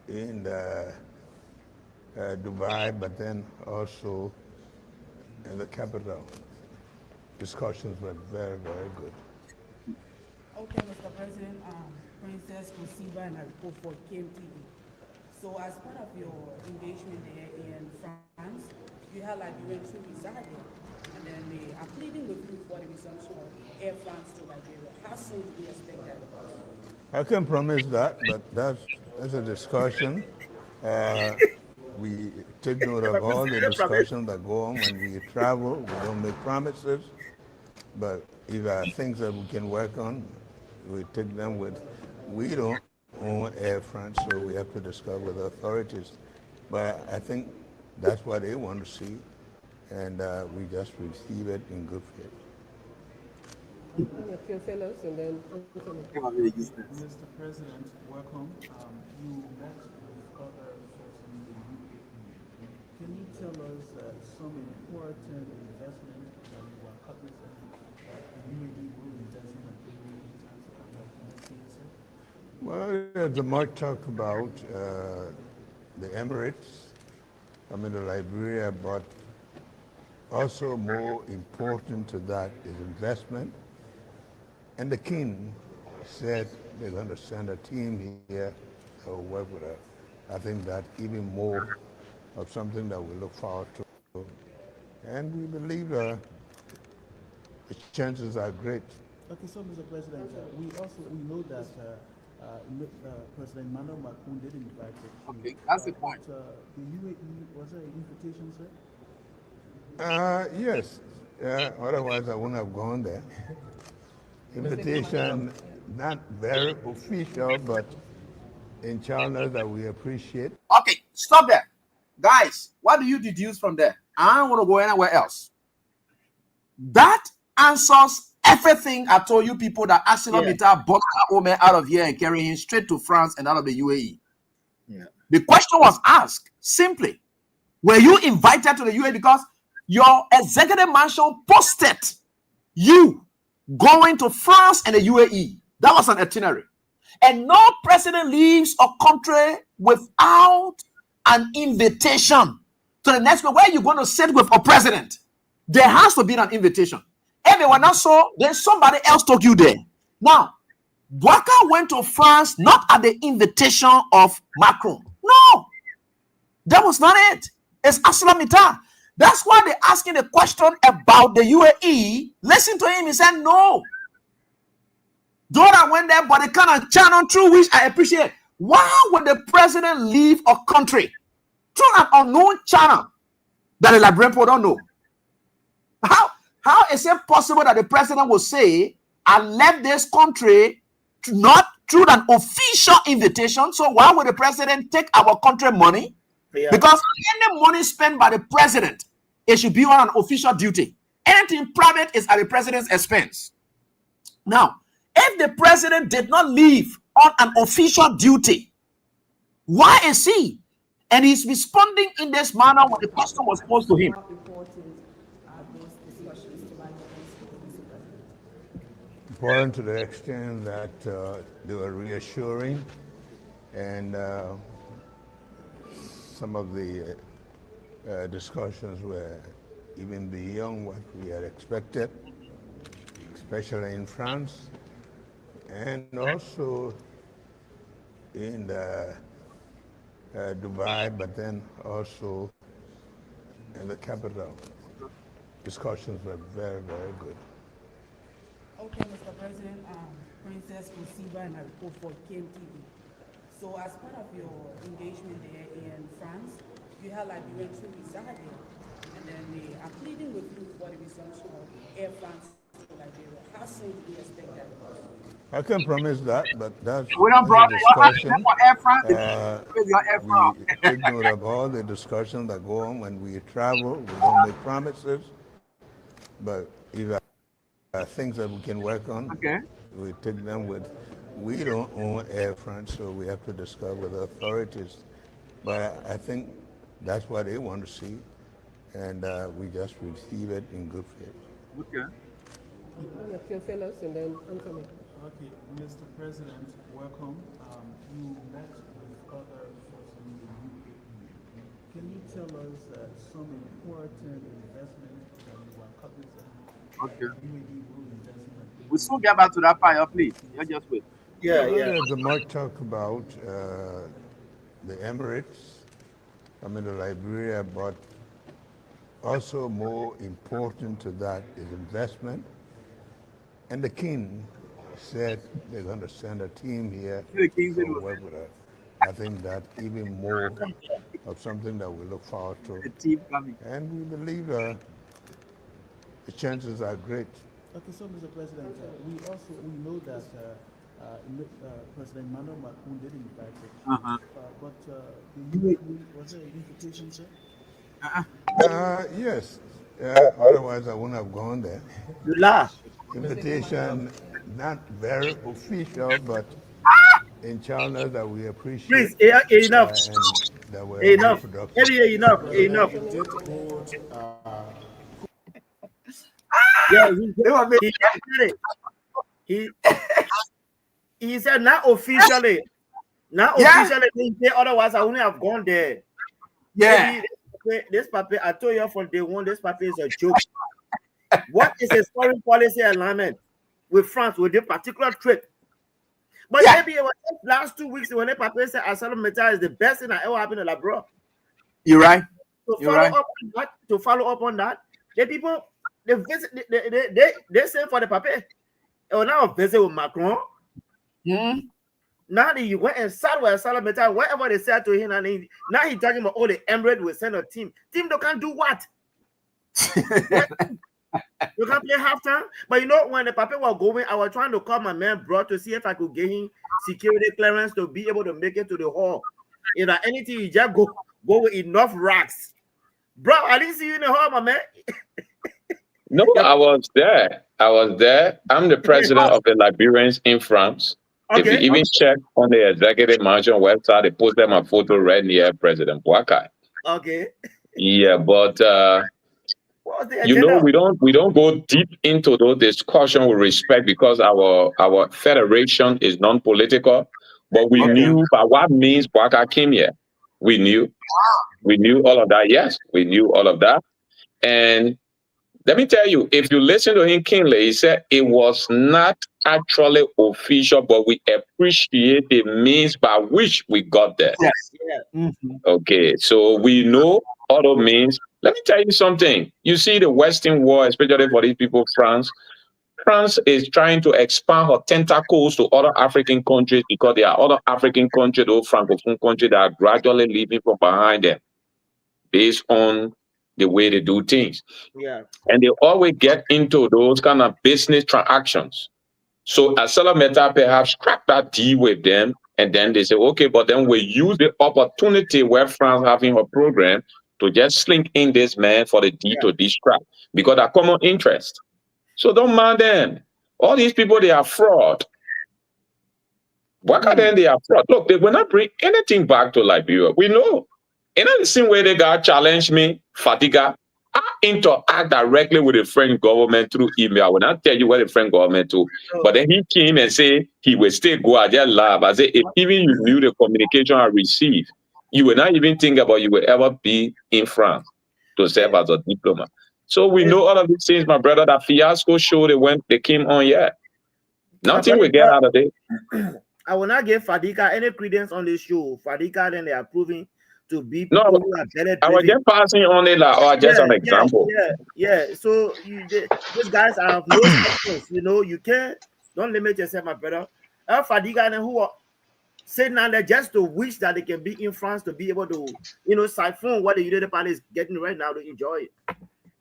in Dubai, but then also in the capital. Discussions were very, very good. Okay, Mr. President, Princess Kosiba and I report for KMTV. So as part of your engagement there in France, you had Liberians who resided, and then they are pleading with you for the resumption of Air France to Liberia. How soon do you expect that? I can promise that, but that's a discussion. We take note of all the discussions that go on when we travel. We don't make promises, but if there are things that we can work on, we take them with. We don't own Air France, so we have to discuss with the authorities. But I think that's what they want to see, and we just receive it in good faith. A few fellows and then. Mr. President, welcome. You met with other folks in the UK. Can you tell us some important investment that you are cognizant that the UAE will invest in terms of Well, the Mark talked about the Emirates, the Liberia, but also more important to that is investment. And the King said they're going to send a team here that will work with us. I think that even more of something that we look forward to. And we believe the chances are great. Okay, so Mr. President, we know that President Emmanuel Macron did invite you. Okay, that's the point. The UAE, was there an invitation, sir? Yes. Otherwise, I wouldn't have gone there. Invitation, not very official, but in channels that we appreciate. Okay, stop there. Guys, what do you deduce from there? I don't want to go anywhere else. That answers everything I told you people that ArcelorMittal bought Ome out of here and carrying him straight to France and out of the UAE. Yeah. The question was asked simply, were you invited to the UAE because your executive mansion posted you going to France and the UAE? That was an itinerary. And no president leaves a country without an invitation to the next one. Where are you going to sit with a president? There has to be an invitation. If they were not so, then somebody else took you there. Now, Bouaka went to France not at the invitation of Macron. No, that was not it. It's ArcelorMittal. That's why they're asking the question about the UAE. Listen to him. He said no. Jordan went there, but they kind of channel through, which I appreciate. Why would the president leave a country through an unknown channel that the Liberian people don't know? How is it possible that the president will say, I left this country not through an official invitation? So why would the president take our country money? Yeah. Because any money spent by the president, it should be on an official duty. Anything private is at the president's expense. Now, if the president did not leave on an official duty, why is he? And he's responding in this manner when the question was posed to him. Important to the extent that they were reassuring, and some of the discussions were even beyond what we had expected, especially in France, and also in Dubai, but then also in the capital. Discussions were very, very good. Okay, Mr. President, Princess Kosiba and I report for KMTV. So as part of your engagement there in France, you had Liberians who resided, and then they are pleading with you for the resumption of Air France to Liberia. How soon do you expect that? I can promise that, but that's we don't a discussion. Air France. We take note of all the discussions that go on when we travel. We don't make promises, but if things that we can work on. Okay. We take them with. We don't own Air France, so we have to discuss with the authorities. But I think that's what they want to see, and we just receive it in good faith. Okay. Few fellows and then I'm coming. Okay, Mr. President, welcome. You met with other folks in the UK. Can you tell us some important investments that you are cognizant of? Okay. UAE will invest in? We'll soon get back to that fire, please. You just wait. The Mark talked about the Emirates, the Liberia, but also more important to that is investment. And the King said they're going to send a team here to work with us. I think that even more of something that we look forward to. The team coming. And we believe the chances are great. Okay, so Mr. President, we know that President Emmanuel Macron did invite us. But the UAE, was there an invitation, sir? Yes. Otherwise, I wouldn't have gone there. You laugh. Invitation, not very official, but in China that we appreciate. Please, enough. And that we're Enough. productive. Enough. Yeah, he said not officially. Not officially. He said otherwise I wouldn't have gone there. Yeah. This paper, I told you from day one, this paper is a joke. What is a foreign policy alignment with France with this particular trip? But maybe it was last 2 weeks when the paper said ArcelorMittal is the best thing that ever happened in Labrador. You're right. To follow up on that, the people they visit they send for the paper. Oh, now visit with Macron. Now he went and sat with ArcelorMittal, whatever they said to him, and now he's talking about the Emirates will send a team. Team they can't do what? You can't play halftime. But you know, when the paper was going, I was trying to call my man bro to see if I could get him security clearance to be able to make it to the hall. You know, anything you just go with enough racks. Bro, I didn't see you in the hall, my man. No, I was there. I'm the president of the Liberians in France. If you even check on the executive mansion website, they posted my photo right near President Boakai. Okay. Yeah, but you know, we don't go deep into those discussions with respect because our federation is non-political. But we knew by what means Boakai came here. We knew all of that. Yes, we knew all of that. And let me tell you, if you listen to him keenly, he said it was not actually official, but we appreciate the means by which we got there. Yes. Okay, so we know other means. Let me tell you something. You see the Western world, especially for these people, France is trying to expand her tentacles to other African countries because there are other African countries, those Francophone countries that are gradually leaving from behind them based on the way they do things. Yeah. And they always get into those kind of business transactions. So ArcelorMittal perhaps crack that deal with them, and then they say, okay, but then we use the opportunity where France having her program to just slink in this man for the D to D scrap because of common interest. So don't mind them. All these people, they are fraud. Why can't they are fraud? Look, they will not bring anything back to Liberia. We know. In the same way they got challenged me, Fadiga, I interact directly with the French government through email. I will not tell you what the French government do. But then he came and said he will still go at their lab. I said, if even you knew the communication I received, you will not even think about you will ever be in France to serve as a diplomat. So we know all of these things, my brother. That fiasco show they came on yet. Nothing will get out of it. I will not give Fadiga any credence on this show. Fadiga, then they are proving to be no, people who are better. I was just passing on it or just an example. Yeah. So these guys have no questions. You know, you don't limit yourself, my brother. Fadiga and who are sitting down there just to wish that they can be in France to be able to, siphon what the United Party is getting right now to enjoy it.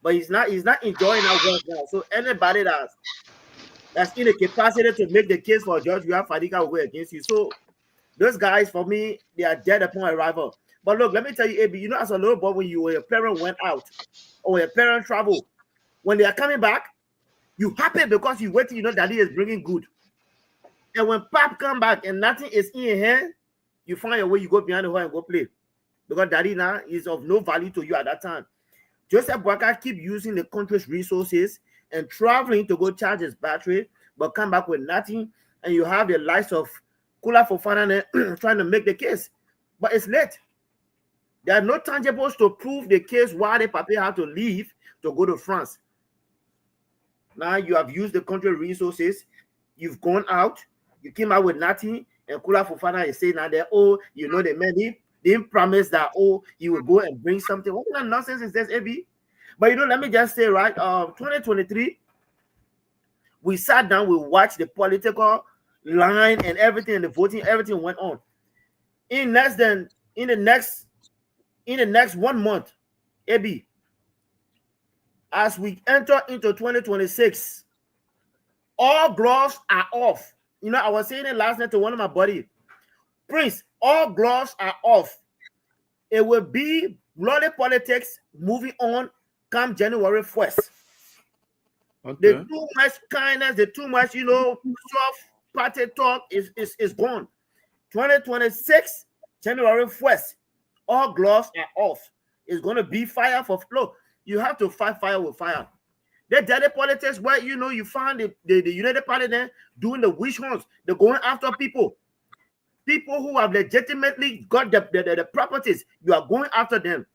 But he's not enjoying that work now. So anybody that's in the capacity to make the case for George Weah Fadiga will go against you. So those guys, for me, they are dead upon arrival. But look, let me tell you, AB, as a little boy, when your parent went out or your parent traveled, when they are coming back, You happy because you wait till you know Daddy is bringing good. And when Pap come back and nothing is in your hand, you find a way, you go behind the hall and go play. Because Daddy now is of no value to you at that time. Joseph Boakai keep using the country's resources and traveling to go charge his battery, but come back with nothing. And you have the likes of Kula Fofana trying to make the case. But it's late. There are no tangibles to prove the case why the Pape had to leave to go to France. Now you have used the country resources. You've gone out. You came out with nothing. And Kula Fofana is saying now that, oh, you know, the man didn't promise that, oh, you will go and bring something. What kind of nonsense is this, AB? But, you know, let me just say, right, 2023, we sat down, we watched the political line and everything, and the voting, everything went on. In the next 1 month, AB, as we enter into 2026, all gloves are off. You know, I was saying it last night to one of my buddies. Prince, all gloves are off. It will be bloody politics moving on come January 1st. Okay. The too much kindness, the too much, you know, soft party talk is gone. 2026, January 1st, all gloves are off. It's going to be fire for flow. You have to fight fire with fire. The dirty politics where, you know, you find the United Party there doing the witch hunts. They're going after people. People who have legitimately got the properties. You are going after them.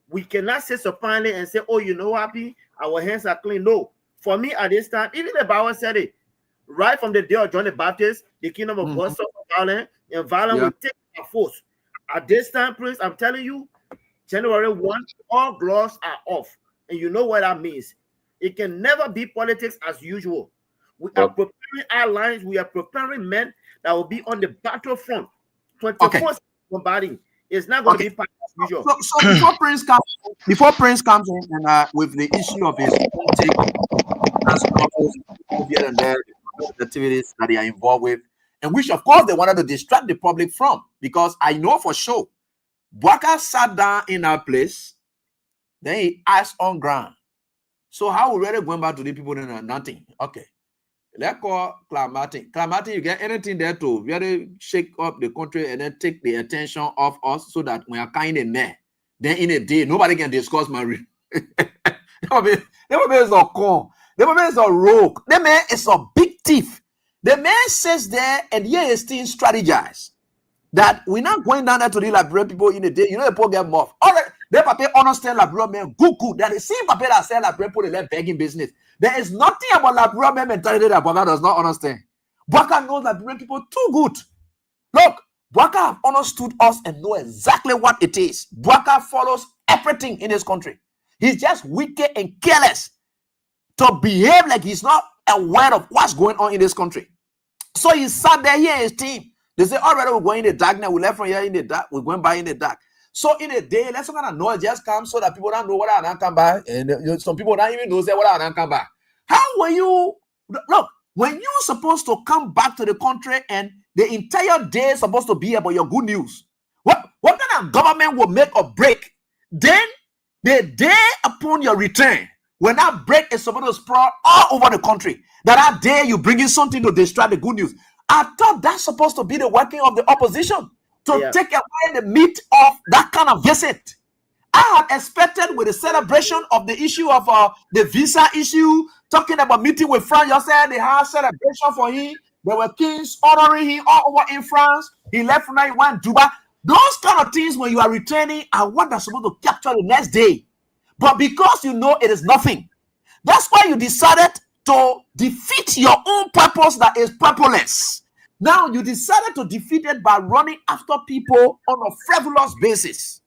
We cannot sit supinely and say, oh, you know, happy, our hands are clean. No. For me, at this time, even the Bible said it, right from the day of John the Baptist, the kingdom of God suffered violence, and violence will take by force. At this time, Prince, I'm telling you, January 1, all gloves are off. And you know what that means. It can never be politics as usual. We are preparing our lines. We are preparing men that will be on the battlefront 24/7 combating. It's not going to be politics as usual. So before Prince comes in and with the issue of his here and there, the activities that they are involved with, and which of course they wanted to distract the public from, because I know for sure Boakai sat down in our place, then he asked on ground. So how we really going back to the people in nothing? Okay. Let's call Clamati. Clamati, you get anything there to really shake up the country and then take the attention off us so that we are kind of there. Then in a day, nobody can discuss my real. The man is a con. The man is a rogue. The man is a big thief. The man says there, and here is still strategize that we're not going down there to the Liberia people in a day. You know, the people get more. All right. They paper understand Liberia men good. That the same paper that sell Liberia people they begging business. There is nothing about Liberia men mentality that Boakai does not understand. Boakai knows Liberian people too good. Look, Boakai have understood us and know exactly what it is. Boakai follows everything in this country. He's just wicked and careless to behave like he's not aware of what's going on in this country. So he sat there here, his team. They say, already we're going in the dark now. We left from here in the dark. We're going by in the dark. So in a day, let's kind of noise just come so that people don't know what I don't come by. And some people don't even know what I don't come by. How were you? Look, when you're supposed to come back to the country and the entire day is supposed to be about your good news, what kind of government will make or break? Then the day upon your return, when that break is supposed to sprawl all over the country, that day you bring in something to distract the good news. I thought that's supposed to be the working of the opposition, to take away the meat of that kind of visit. I had expected with the celebration of the issue of the visa issue, talking about meeting with France. You said they had celebration for him. There were kings honoring him all over in France. He left from there, he went to Dubai. Those kind of things when you are returning are what they're supposed to capture the next day. But because you know it is nothing, that's why you decided to defeat your own purpose that is purposeless. Now you decided to defeat it by running after people on a frivolous basis.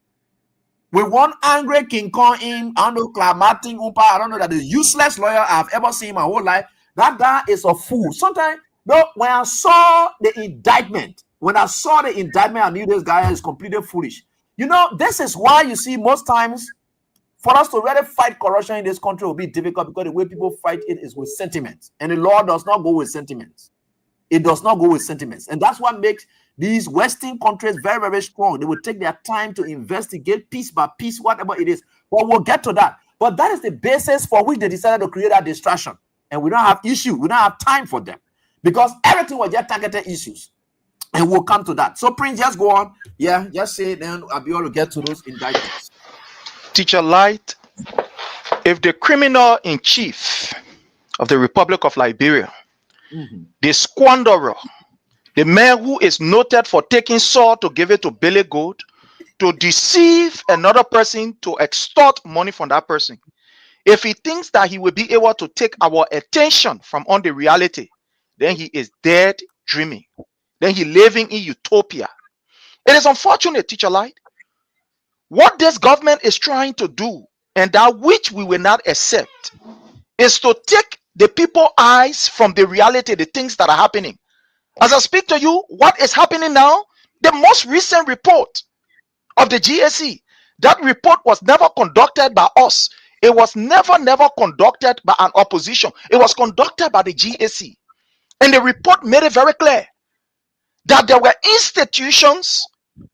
With one angry King Kong in, I don't know, Clamating Umpa, I don't know, that the useless lawyer I've ever seen in my whole life. That guy is a fool. Sometimes, when I saw the indictment, I knew this guy is completely foolish. You know, this is why you see most times for us to really fight corruption in this country will be difficult, because the way people fight it is with sentiments. And the law does not go with sentiments. It does not go with sentiments. And that's what makes these Western countries very, very strong. They will take their time to investigate piece by piece, whatever it is. But we'll get to that. But that is the basis for which they decided to create that distraction. and we don't have issue. We don't have time for them because everything was just targeted issues. And we'll come to that. So, Prince, just go on. Yeah, just say, then I'll be able to get to those indictments. Teacher Light, if the criminal in chief of the Republic of Liberia, the squanderer, the man who is noted for taking sword to give it to Billy Goat, to deceive another person, to extort money from that person, if he thinks that he will be able to take our attention from on the reality, then he is dead dreaming. Then he living in utopia. It is unfortunate, Teacher Light. What this government is trying to do, and that which we will not accept, is to take the people's eyes from the reality, the things that are happening. As I speak to you, what is happening now? The most recent report of the GSE, that report was never conducted by us. It was never conducted by an opposition. It was conducted by the GSE. And the report made it very clear that there were institutions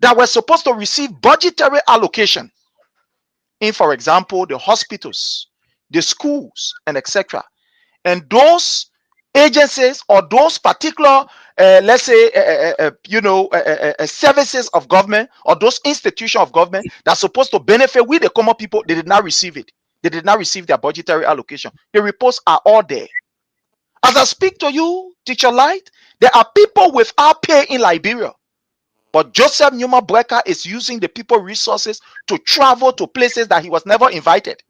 that were supposed to receive budgetary allocation in, for example, the hospitals, the schools, and etc. And those agencies or those particular, let's say, services of government or those institutions of government that are supposed to benefit with the common people, they did not receive it. They did not receive their budgetary allocation. The reports are all there. As I speak to you, Teacher Light, there are people without pay in Liberia. But Joseph Numa Breka is using the people resources to travel to places that he was never invited.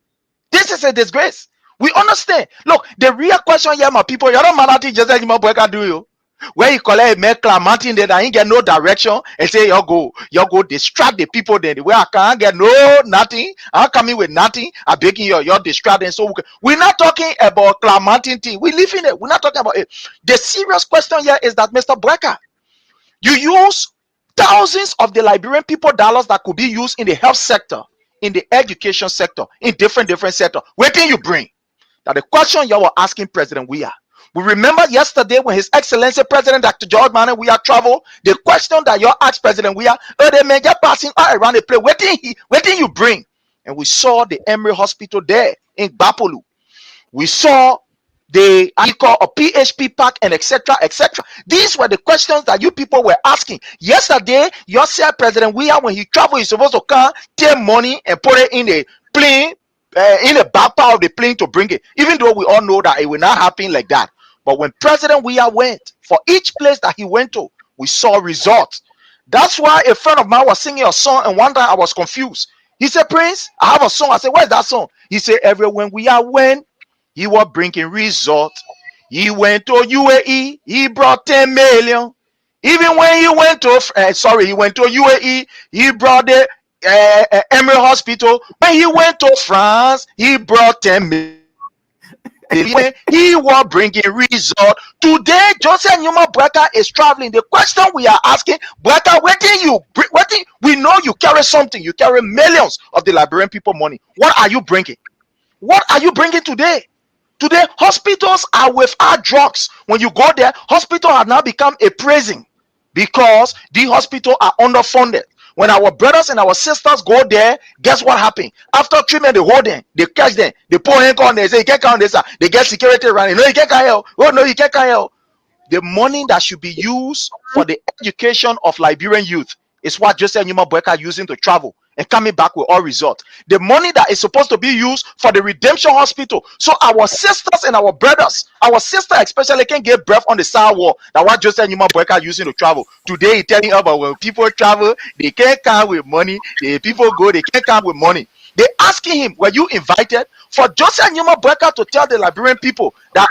This is a disgrace. We understand. Look, the real question here, my people, you don't matter Joseph Numa Breka do you? Where you collect a make mountain there, I ain't get no direction and say you go distract the people then. Where I can't get nothing. I'm coming with nothing. I'm begging you're distracting. So we're not talking about mountain thing. We live in it. We're not talking about it. The serious question here is that, Mr. Breka, you use thousands of the Liberian people dollars that could be used in the health sector, in the education sector, in different sectors. Where can you bring? Now the question you were asking President Weah. We remember yesterday when His Excellency President Dr. George Manneh Weah traveled, the question that you asked President Weah, they may just passing all around the place. Where did you bring? And we saw the Emory Hospital there in Bapolu. We saw the PHP Park and etc. These were the questions that you people were asking. Yesterday, you said President Weah, when he traveled, he's supposed to come, take money and put it in a plane, in the back part of the plane to bring it. Even though we all know that it will not happen like that. But when President Weah went, for each place that he went to, we saw results. That's why a friend of mine was singing a song, and one time I was confused. He said, Prince, I have a song. I said, where's that song? He said, everywhere Weah went, he was bringing results. He went to UAE, he brought 10 million. Even when he went to, UAE, he brought the Emory Hospital. When he went to France, he brought 10 million. He was bringing result. Today, Joseph Numa Breka is traveling. The question we are asking, Breka, we know you carry something. You carry millions of the Liberian people money. What are you bringing? What are you bringing today? Today, hospitals are without drugs. When you go there, hospitals have now become a prison because the hospitals are underfunded. When our brothers and our sisters go there, guess what happened? After treatment, they hold them, they catch them, they pour hands on them, say, you can't count this, they get security around. No, you can't help. Oh, no, you can't help. The money that should be used for the education of Liberian youth is what Joseph Numa Breka using to travel and coming back with all results. The money that is supposed to be used for the Redemption Hospital, so our sisters and our brothers, our sister especially, can get breath on the sidewalk. That's what Joseph Numa Breka using to travel. Today he's telling us about when people travel, they can't come with money. The people go, they can't come with money. They asking him, were you invited? For Joseph Numa Breka to tell the Liberian people that,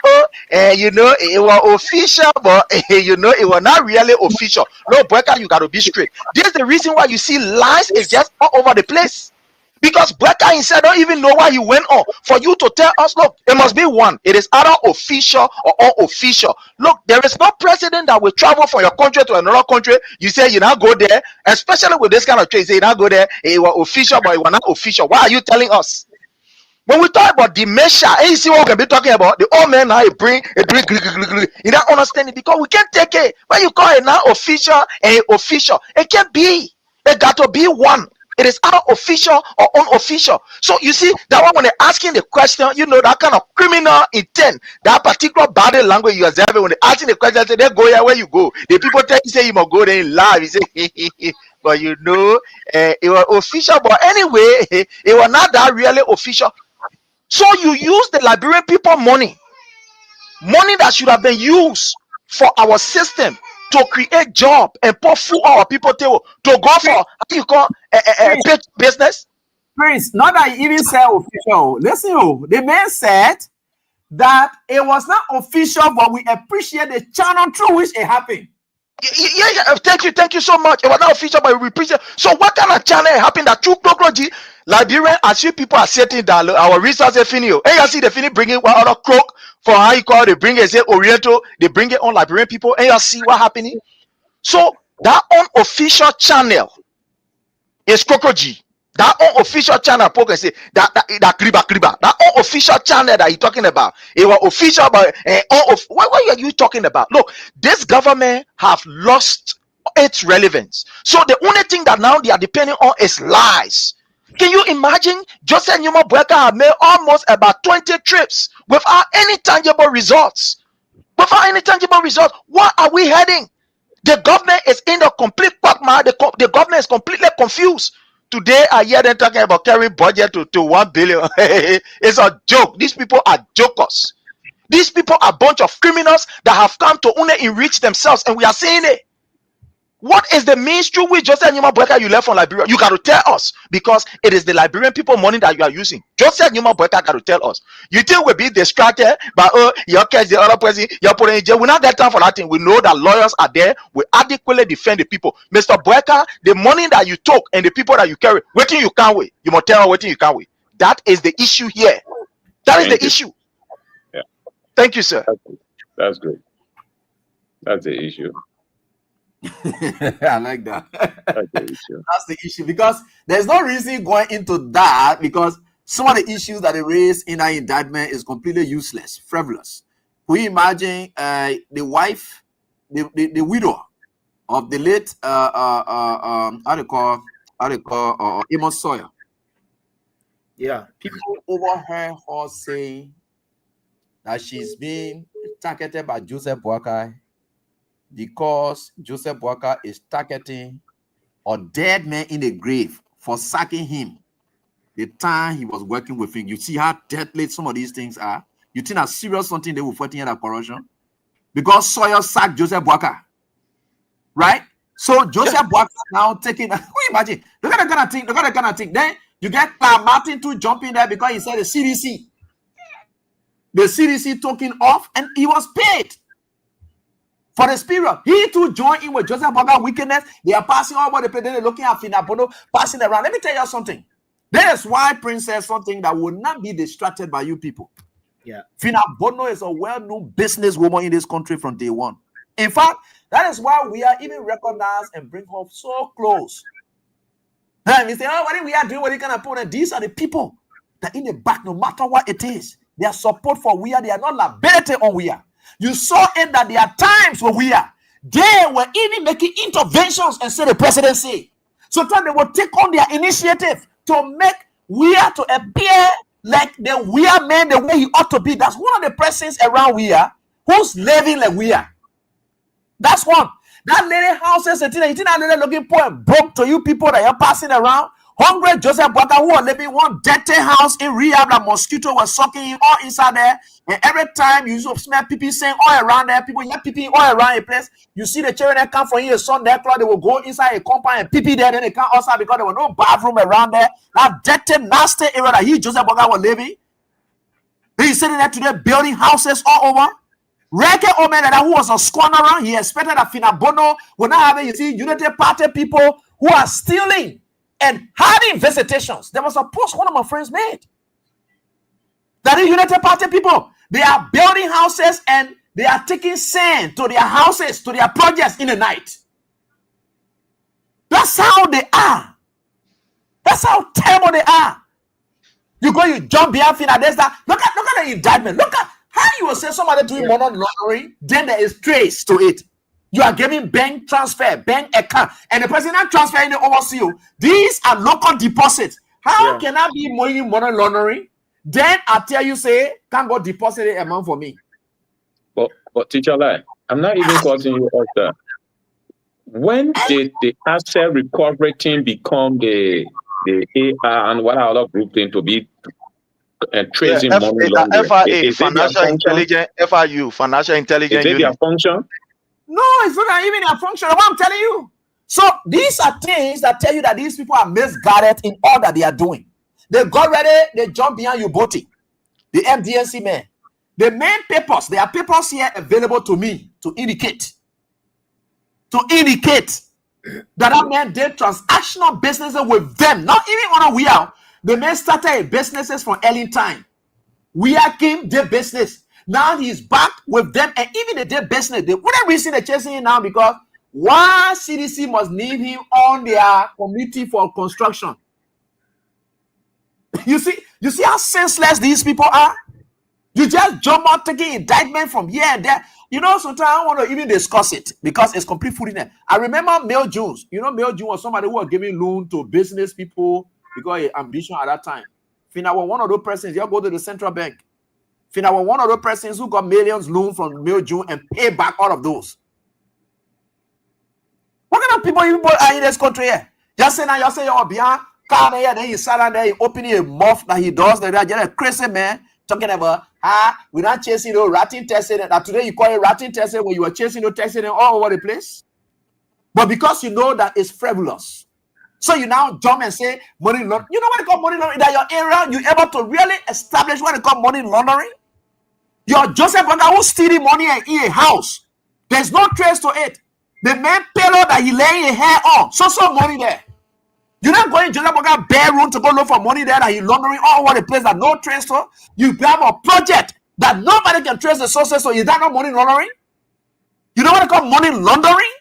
it was official, but it was not really official. No, Breka, you got to be straight. This is the reason why you see lies is just all over the place. Because Breka himself don't even know why he went on. For you to tell us, look, it must be one. It is either official or unofficial. Look, there is no president that will travel from your country to another country. You say you now go there, especially with this kind of trade. You say you now go there, it was official, but it was not official. Why are you telling us? When we talk about dementia, you see what we can be talking about? The old man now, you don't understand it because we can't take it. When you call it now official and official, it can't be. It got to be one. It is either official or unofficial. So you see that one when they're asking the question, you know that kind of criminal intent, that particular body language you observe when they're asking the question, say, they go here where you go. The people tell you say you must go there in live. You say, but you know, it was official. But anyway, it was not that really official. So you use the Liberian people money that should have been used for our system to create job and put food on our people table to go for how you call business. Prince, not that he even said official. Listen, the man said that it was not official, but we appreciate the channel through which it happened. Yeah. Thank you so much. It was not official, but we appreciate. So what kind of channel happened that through Clockrogy, Liberian, as you people are setting that our resources finish. And you see the finish bringing one other cloak for how you call it, they bring it, say Oriental, they bring it on Liberian people, and you see what happening. So that unofficial channel is Clockrogy. That unofficial channel, Poker say that kriba. That unofficial channel that you're talking about, it was official, but what are you talking about? Look, this government have lost its relevance. So the only thing that now they are depending on is lies. Can you imagine? Joseph Numa Boyaka have made almost about 20 trips without any tangible results. Where are we heading? The government is in the complete quagmire. The government is completely confused. Today, I hear them talking about carrying budget to 1 billion. It's a joke. These people are jokers. These people are a bunch of criminals that have come to only enrich themselves, and we are seeing it. What is the means through which Joseph Numa Boyaka you left from Liberia? You got to tell us, because it is the Liberian people money that you are using. Joseph Numa Boyaka got to tell us. You think we'll be distracted by your case, the other person, you're putting in jail? We not get time for that thing. We know that lawyers are there. We adequately defend the people. Mr. Boyaka, the money that you took and the people that you carry, waiting you can't wait. You must tell us waiting you can't wait. That is the issue here. That is the issue. Yeah. Thank you, sir. That's great. That's the issue. I like that. That's the issue, because there's no reason going into that, because some of the issues that they raise in our indictment is completely useless, frivolous. We imagine the wife, the widow of the late Amos Sawyer. Yeah, people overheard her saying that she's being targeted by Joseph Boakai, because Joseph Boakai is targeting a dead man in the grave for sacking him the time he was working with him. You see how deadly some of these things are? You think that's serious something they were fighting at corruption? Because Sawyer sacked Joseph Boakai, right? So Joseph Boakai now taking, who imagine? Look at the kind of thing. Then you get Martin to jump in there because he said the CDC took him off and he was paid for this period. He too joined in with Joseph Boakai wickedness. They are passing over the place. They're looking at Finabono passing around. Let me tell you something. That is why Prince says something that will not be distracted by you people. Yeah. Finabono is a well-known businesswoman in this country from day one. In fact, that is why we are even recognized and bring her so close. And we say, oh, what we are doing, what are you going to put? And these are the people that in the back, no matter what it is, their support for we are, they are not liability on we are. You saw it that there are times where they were even making interventions and say the presidency. Sometimes they will take on their initiative to make Weir to appear like the Weir man the way he ought to be. That's one of the persons around Weir who's living like Weir. That's one. That lady houses, you think that lady looking poor and broke to you people that are passing around. Hungry Joseph Boakai, who are living one dirty house in rehab, that mosquito was sucking him all inside there. And every time you smell people saying all around there, people hear people all around a place. You see the children that come from here, son, their cloth, they will go inside a compound and pee there, then they can't outside because there was no bathroom around there. That dirty, nasty area that Joseph Boakai was living. He's sitting there today building houses all over. Reke Omeda, who was a squanderer, he expected that Finabono will not have it. You see, United Party people who are stealing and having visitations. There was a post one of my friends made that the United Party people, they are building houses and they are taking sand to their houses, to their projects in the night. That's how they are. That's how terrible they are. You go, you jump behind Fina. There's that. Look at the indictment. Look at how you will say somebody doing money laundering, then there is trace to it. You are giving bank transfer, bank account, and the person that transferring the overseas. These are local deposits. How can I be money laundering? Then I tell you, say, can't go deposit the amount for me. But teacher, like, I'm not even causing you off that. When did the asset recovery team become the AR and what other group thing to be tracing money laundering? FIA, Financial Intelligence, FIU, Financial Intelligence Is it their function? No, it's not even their function. What I'm telling you. So these are things that tell you that these people are misguided in all that they are doing. They got ready, they jump behind Uboti, the FDNC man. The main papers, there are papers here available to me to indicate that man did transactional businesses with them, not even on a wheel. The man started businesses from early time. We are came did business. Now he's back with them, and even they did business. They wouldn't reason they're chasing him now because why CDC must need him on their committee for construction. You see how senseless these people are? You just jump out taking indictment from here and there. You know, sometimes I don't want to even discuss it because it's complete foolishness. I remember Mel Jones. You know, Mel Jones was somebody who was giving loan to business people because of ambition at that time. Fina was one of those persons. You go to the central bank. Fina was one of those persons who got millions loan from Mel Jones and pay back all of those. What kind of people you are in this country here? Just say now, you say you're behind. Then he sat down there, he opening a mouth that he does. That just a crazy man talking about we're not chasing no ratting testing. That today you call it ratting testing when you were chasing no testing all over the place. But because you know that it's frivolous, so you now jump and say money laundering. You know what they call money laundering? That your area you able to really establish what they call money laundering. Your Joseph Boga who stealing money in a house. There's no trace to it. The man payload that he laying a hair on, so money there. You're not going to Joseph Boga bare room to go look for money there that he's laundering all over the place that no trace to. You have a project that nobody can trace the sources, so is that not money laundering? You know what they call money laundering?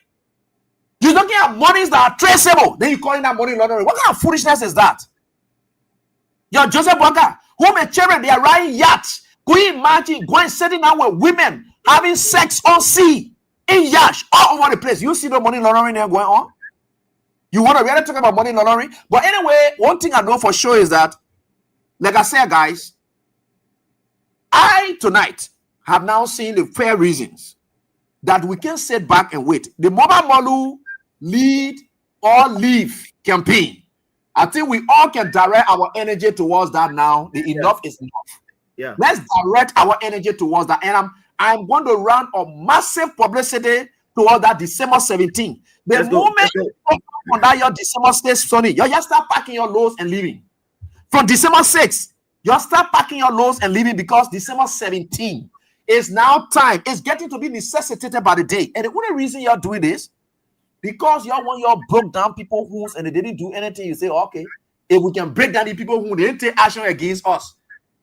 You're looking at monies that are traceable, then you're calling that money laundering. What kind of foolishness is that? You're Joseph Boga, who may children, they are riding yachts, going imagine going sitting down with women, having sex on sea, in yachts, all over the place. You see the money laundering there going on? You want to really talk about money laundering? But anyway, one thing I know for sure is that, like I said, guys, I tonight have now seen the fair reasons that we can sit back and wait. The Mobile Molu lead or leave campaign. I think we all can direct our energy towards that now. The enough is enough. Yeah. Let's direct our energy towards that. And I'm going to run a massive publicity towards that December 17th. The moment you on that your December 6th, Sonny, you just start packing your loads and leaving. From December 6th, you start packing your loads and leaving because December 17th is now time. It's getting to be necessitated by the day. And the only reason you're doing this, because you want your broke down people who and they didn't do anything, you say, okay, if we can break down the people who didn't take action against us,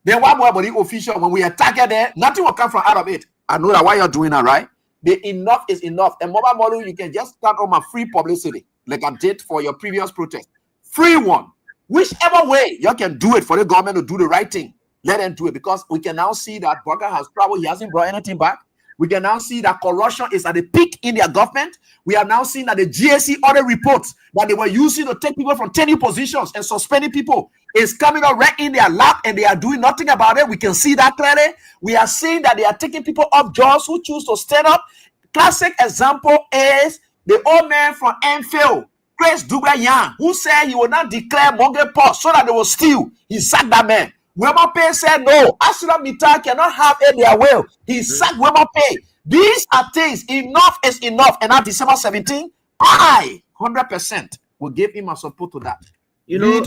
then why more about the official when we attack it there, nothing will come from out of it. I know that why you're doing that, right? The enough is enough. And Mobile Model, you can just start on my free publicity, like I did for your previous protest. Free one. Whichever way you can do it for the government to do the right thing, let them do it, because we can now see that Boga has traveled, he hasn't brought anything back. We can now see that corruption is at the peak in their government. We are now seeing that the GSC audit reports that they were using to take people from tenure positions and suspending people is coming up right in their lap, and they are doing nothing about it. We can see that clearly. We are seeing that they are taking people off jobs who choose to stand up. Classic example is the old man from Enfield, Chris Dugayan, who said he would not declare Monge Post so that they will steal. He sacked that man. Wema Pay said no. Asura Mita cannot have it their will. He sacked Wema Pay. These are things. Enough is enough. And on December 17th, I 100% will give him a support to that. You know,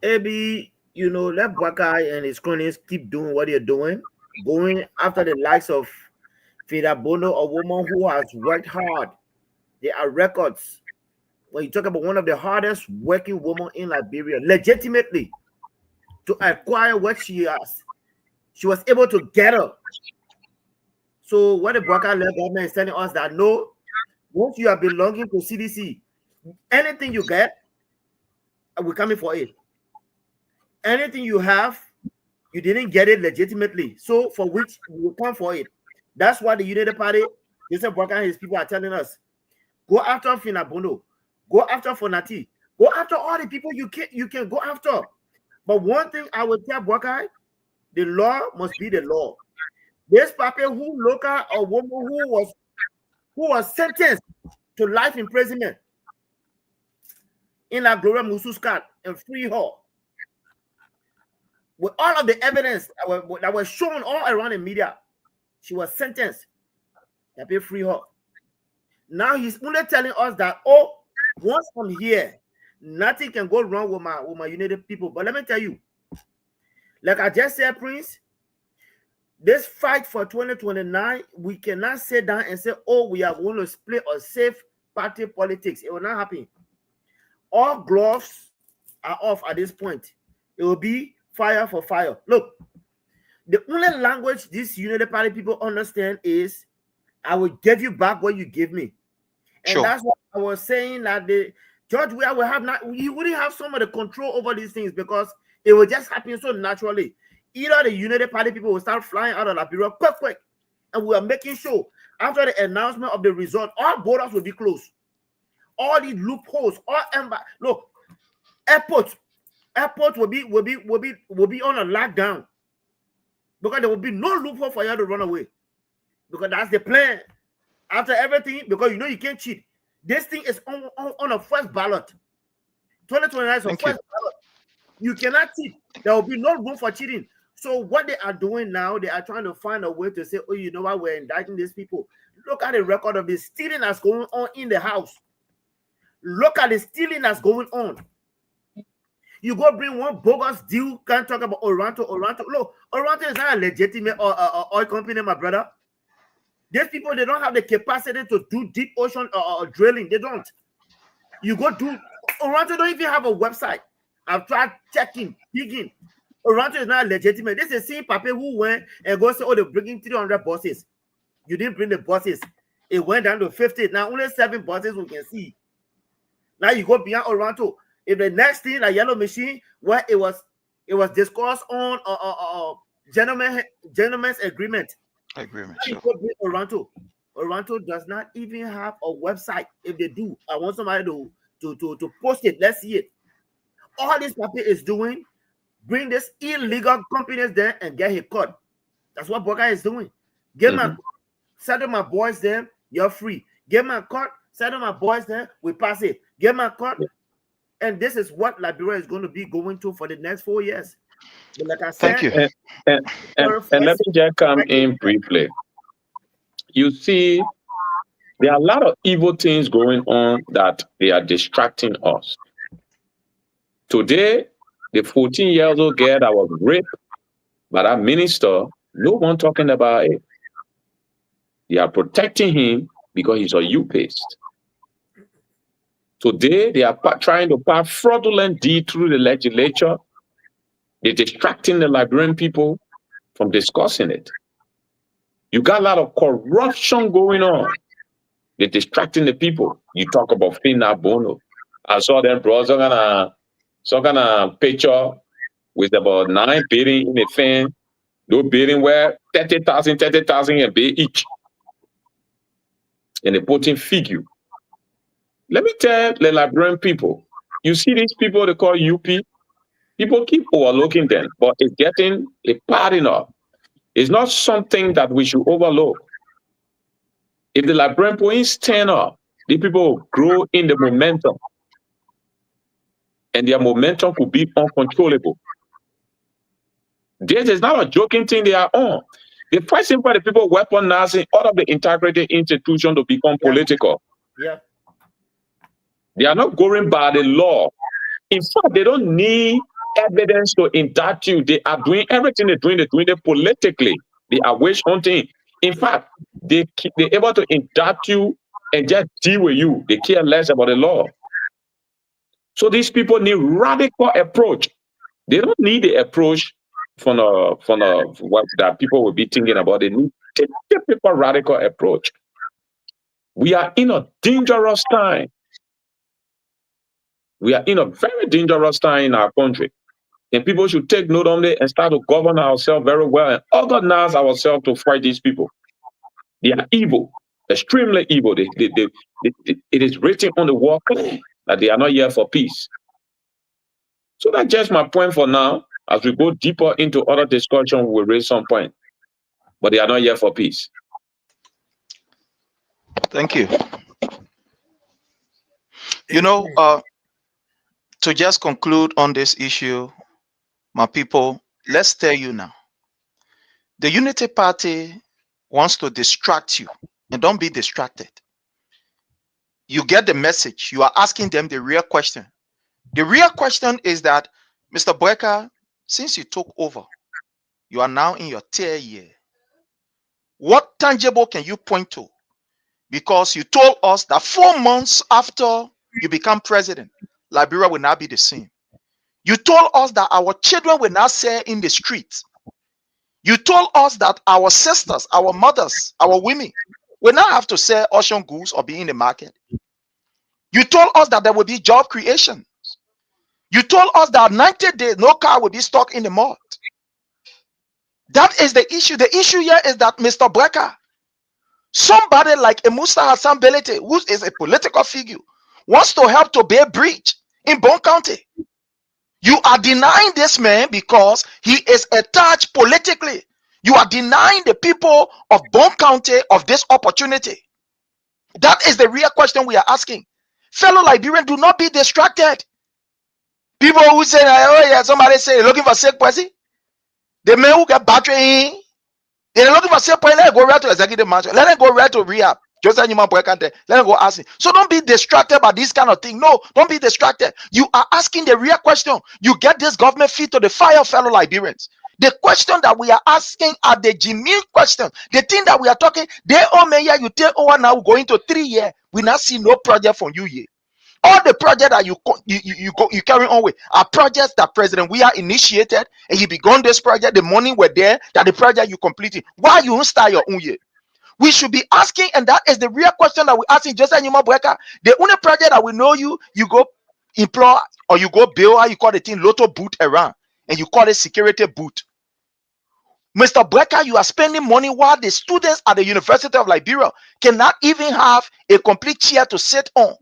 AB, you know, let Boakai and his cronies keep doing what they're doing, going after the likes of Fida Bono, a woman who has worked hard. There are records. When you talk about one of the hardest working women in Liberia, legitimately, to acquire what she has, she was able to get her. So what the Boakai left government is telling us that no, once you are belonging to CDC, anything you get, we're coming for it. Anything you have, you didn't get it legitimately, so for which we will come for it. That's why the United Party Joseph Boakai and his people are telling us, go after Finabono, go after Fonati, go after all the people you can go after. But one thing I will tell Boakai, the law must be the law. This papa who local a woman who was sentenced to life imprisonment in La Gloria Mususcat and free her. With all of the evidence that was shown all around the media, she was sentenced. They free her. Now he's only telling us that, oh, once I'm here, nothing can go wrong with my United people. But let me tell you, like I just said, Prince, this fight for 2029, we cannot sit down and say, oh, we are going to split or save party politics. It will not happen. All gloves are off at this point. It will be fire for fire. Look, the only language these United Party people understand is, I will give you back what you give me. And that's what I was saying, that the George Weah will have not, he wouldn't have some of the control over these things because it will just happen so naturally. Either the United Party people will start flying out of Liberia quick, and we are making sure after the announcement of the result, all borders will be closed. All these loopholes, look, airports will be on a lockdown because there will be no loophole for you to run away. Because that's the plan. After everything, because you know you can't cheat. This thing is on a first ballot. 2029 is a first ballot. You cannot cheat. There will be no room for cheating. So what they are doing now, they are trying to find a way to say, oh, you know what, we're indicting these people. Look at the record of the stealing that's going on in the house. Look at the stealing that's going on. You go bring one bogus deal, can't talk about Oranto. Look, Oranto is not a legitimate oil company, my brother. These people, they don't have the capacity to do deep ocean drilling. They don't. You go do, Oranto don't even have a website. I've tried checking, digging. Oranto is not legitimate. This is the same Pape who went and go say, oh, they're bringing 300 buses. You didn't bring the buses. It went down to 50. Now only 7 buses we can see. Now you go beyond Oranto. If the next thing, like Yellow Machine, where it was discussed on gentleman's agreement. Sure. Oranto does not even have a website. If they do, I want somebody to post it. Let's see it. All this Pape is doing, bring this illegal companies there and get him caught. That's what Boakai is doing. Get my settle my boys there, you're free. Get my cut, settle my boys there, we pass it. Get my cut. And this is what Liberia is going to be going to for the next 4 years. But like I said, thank you. And let me just come in briefly. You see, there are a lot of evil things going on that they are distracting us. Today, the 14-year-old girl that was raped by that minister, no one talking about it. They are protecting him because he's a U-paste. Today, they are trying to pass fraudulent deed through the legislature. They're distracting the Liberian people from discussing it. You got a lot of corruption going on. They're distracting the people. You talk about Finabono. I saw them bro, some kind of picture with about 9 bidding in the fan. No bidding where 30,000 and pay each. And they put in figure. Let me tell the Liberian people, you see these people they call UP, people keep overlooking them, but it's getting a pattern up. It's not something that we should overlook. If the Liberian people stand up, the people will grow in the momentum. And their momentum could be uncontrollable. This is not a joking thing they are on. They're fighting for the people weaponizing all of the integrated institutions to become political. Yeah. They are not going by the law. In fact, they don't need evidence to indict you. They are doing everything they're doing it politically. They are witch hunting. In fact, they're able to indict you and just deal with you. They care less about the law. So these people need radical approach. They don't need the approach from what that people will be thinking about. They need a typical radical approach. We are in a dangerous time. We are in a very dangerous time in our country. And people should take note on it and start to govern ourselves very well and organize ourselves to fight these people. They are evil. Extremely evil. It is written on the wall clear that they are not here for peace. So that's just my point for now. As we go deeper into other discussion, we will raise some point. But they are not here for peace. Thank you. You know, to just conclude on this issue, my people, let's tell you now. The Unity Party wants to distract you, and don't be distracted. You get the message. You are asking them the real question. The real question is that, Mr. Boyka, since you took over, you are now in your 3rd year. What tangible can you point to? Because you told us that 4 months after you become president, Liberia will not be the same. You told us that our children will not sell in the streets. You told us that our sisters, our mothers, our women will not have to sell auction goods or be in the market. You told us that there will be job creation. You told us that 90 days, no car will be stuck in the mud. That is the issue. The issue here is that, Mr. Boyka, somebody like Musa Hassan Belete, who is a political figure, wants to help to build a bridge in Bone County. You are denying this man because he is attached politically. You are denying the people of Bone County of this opportunity. That is the real question we are asking. Fellow Liberians, do not be distracted. People who say, oh yeah, somebody say, looking for sick person. The men who get battery, they're looking for sick person, let them go right to executive mansion. Let them go right to rehab. Joseph Newman Boyka, let them go ask him. So don't be distracted by this kind of thing. No, don't be distracted. You are asking the real question. You get this government feet to the fire, fellow Liberians. The question that we are asking are the genuine question. The thing that we are talking, they all may you take over now going to 3 years. We not see no project from you here. All the projects that you carry on with are projects that President we are initiated, and he begun this project. The money were there that the project you completed. Why you don't start your own year? We should be asking, and that is the real question that we're asking. Joseph Newman Boyka, the only project that we know you go employ or you go build, how you call the thing, Lotto boot around, and you call it security boot. Mr. Boyka, you are spending money while the students at the University of Liberia cannot even have a complete chair to sit on.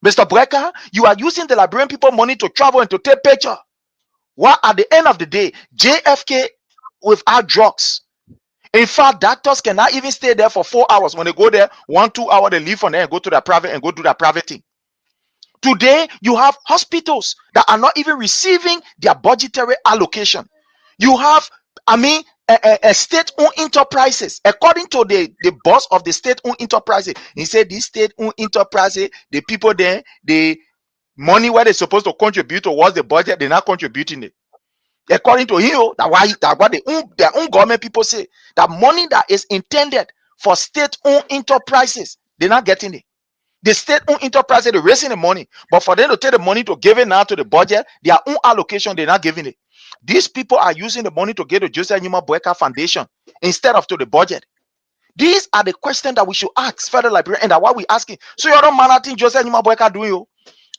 Mr. Boyka, you are using the Liberian people money to travel and to take picture. While at the end of the day, JFK without drugs. In fact, doctors cannot even stay there for 4 hours. When they go there, 1-2 hours, they leave from there and go to their private and go do their private thing. Today, you have hospitals that are not even receiving their budgetary allocation. You have, a state-owned enterprises. According to the boss of the state-owned enterprises, he said these state-owned enterprises, the people there, the money where they're supposed to contribute towards the budget, they're not contributing it. According to him, that what their own government people say, that money that is intended for state-owned enterprises, they're not getting it. The state-owned enterprises, they're raising the money, but for them to take the money to give it now to the budget, their own allocation, they're not giving it. These people are using the money to get the Joseph Newman Boyka Foundation instead of to the budget. These are the questions that we should ask Federal Librarian, and that's why we're asking. So you don't mind nothing Joseph Newman Boyka doing you.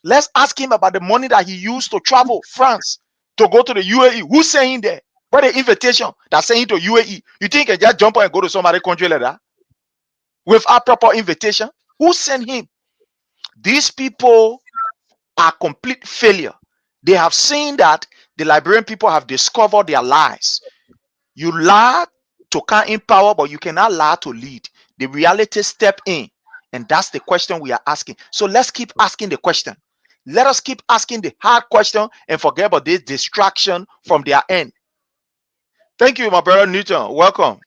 Let's ask him about the money that he used to travel France to go to the UAE. Who's saying there? What the invitation that's saying to UAE? You think he can just jump on and go to some other country like that? Without proper invitation? Who sent him? These people are complete failure. They have seen that the Liberian people have discovered their lies. You lie to come in power, but you cannot lie to lead. The reality step in, and that's the question we are asking. So let's keep asking the question. Let us keep asking the hard question and forget about this distraction from their end. Thank you, my brother Newton. Welcome.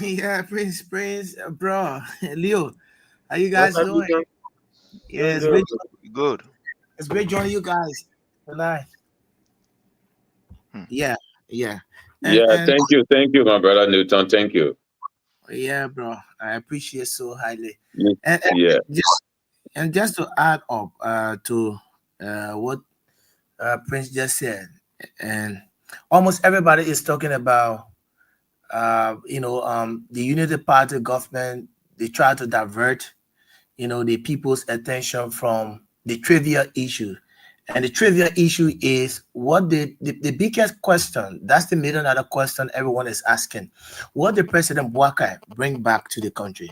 Yeah, Prince, bro, Leo, how you guys doing? Yeah, it's great. Good. It's great joining you guys tonight. Yeah. Thank you, my brother Newton. Thank you. Yeah, bro, I appreciate so highly. Yeah. Just to add up to what Prince just said, and almost everybody is talking about, the Unity Party government. They try to divert, the people's attention from the trivial issue. And the trivial issue is what the biggest question, that's the $1 million question everyone is asking. What did President Boyka bring back to the country?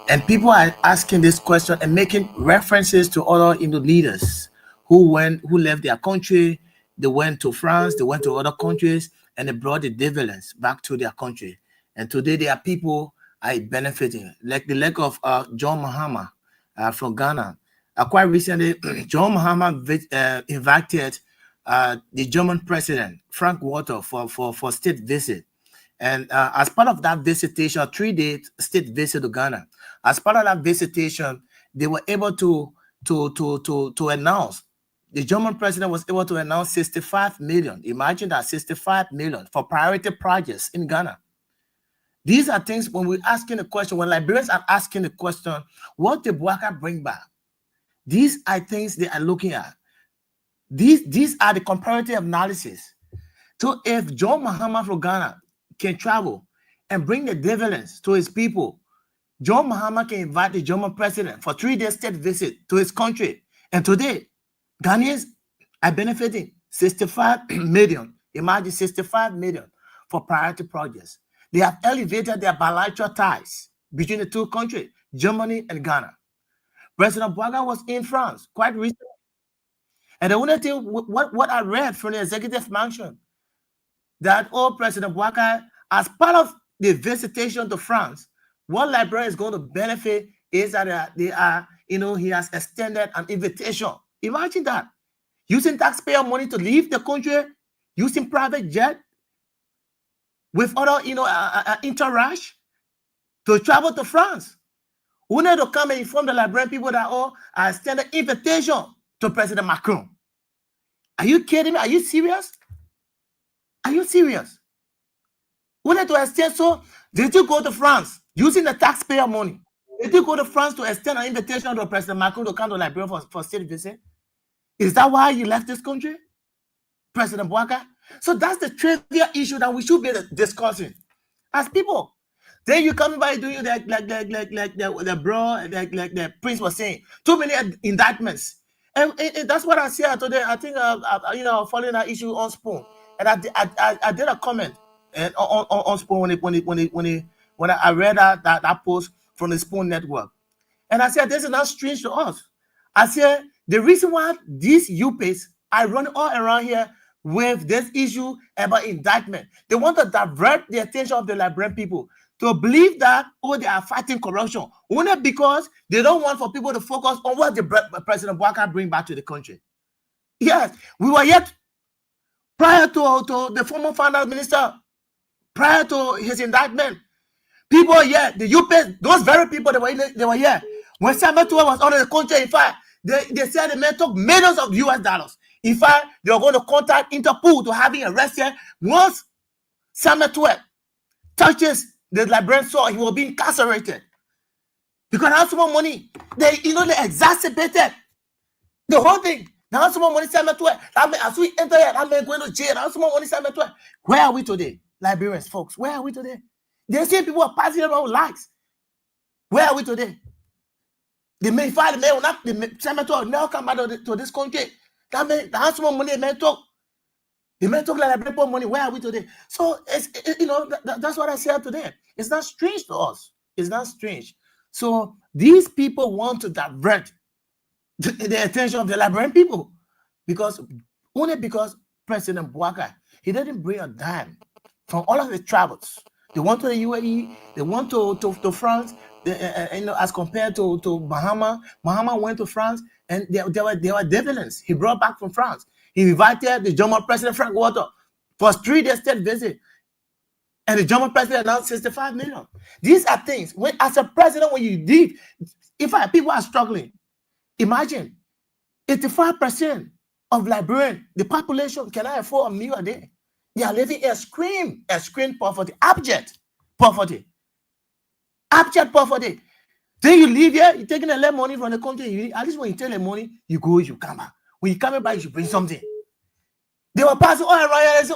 And people are asking this question and making references to other leaders who left their country. They went to France, they went to other countries, and they brought the dividends back to their country. And today there are people are benefiting, like the leg of John Mahama from Ghana. Quite recently, John Mahama invited the German president, Frank Walter, for state visit. And as part of that visitation, a 3-day state visit to Ghana, as part of that visitation, they were able to announce, the German president was able to announce 65 million. Imagine that, 65 million for priority projects in Ghana. These are things when we're asking the question, when Liberians are asking the question, what did Bouaka bring back? These are things they are looking at. These are the comparative analysis. So if John Mahama from Ghana can travel and bring the dividends to his people, John Mahama can invite the German president for 3-day state visit to his country. And today, Ghanaians are benefiting 65 million. Imagine 65 million for priority projects. They have elevated their bilateral ties between the two countries, Germany and Ghana. President Bouaka was in France quite recently. And the only thing, what I read from the executive mansion, that President Bouaka, as part of the visitation to France, what Liberia is going to benefit is that he has extended an invitation. Imagine that. Using taxpayer money to leave the country, using private jet, with other, entourage, to travel to France. We need to come and inform the Liberian people that I extended invitation to President Macron. Are you kidding me? Are you serious? Are you serious? We need to extend. So, did you go to France using the taxpayer money? Did you go to France to extend an invitation to President Macron to come to Liberia for state visit? Is that why you left this country, President Bouaka? So that's the trivial issue that we should be discussing as people. Then you come by doing like the Prince was saying, too many indictments, and that's what I said today. I think following that issue on Spoon, and I did a comment on Spoon when I read that post from the Spoon Network, and I said this is not strange to us. I said the reason why these UPs are running all around here with this issue about indictment, they want to divert the attention of the Liberian people to believe that they are fighting corruption, only because they don't want for people to focus on what the President Bouaka bring back to the country. Yes, we were yet prior to the former finance minister, prior to his indictment, people here, the UP, those very people they were here when Samuel Tuwe was under the country. In fact, they said the man took millions of US dollars. In fact, they were going to contact Interpol to have him arrested. Once Samuel Tuwe touches the Liberian soil, he will be incarcerated. Because they have so much money. They exacerbated the whole thing. They have so much money, Samuel Tuwe. As we enter here, that man going to jail. They have so much money, Samuel Tuwe. Where are we today, Liberians, folks? Where are we today? They say people are passing around lives. Where are we today? The man will not, the Samuel Tuwe will now come back to this country. That man, they have so much money, the man talk. The man talk like Liberian money. Where are we today? So, that's what I said today. It's not strange to us. It's not strange. So, these people want to divert the attention of the Liberian people only because President Bouaka, he didn't bring a dime from all of the travels. They went to the UAE, they went to France, as compared to Bahama. Bahama went to France, and there were dividends he brought back from France. He invited the German president, Frank Walter, for a 3-day state visit. And the German president announced 65 million. These are things, as a president, when you leave, people are struggling. Imagine, 85% of Liberian, the population cannot afford a meal a day. They are living in extreme poverty, abject poverty. Abject poverty. Then you leave here, you're taking a little money from the country. At least when you take the money, you go, you come back. When you come back, you should bring something. They were passing all around and say,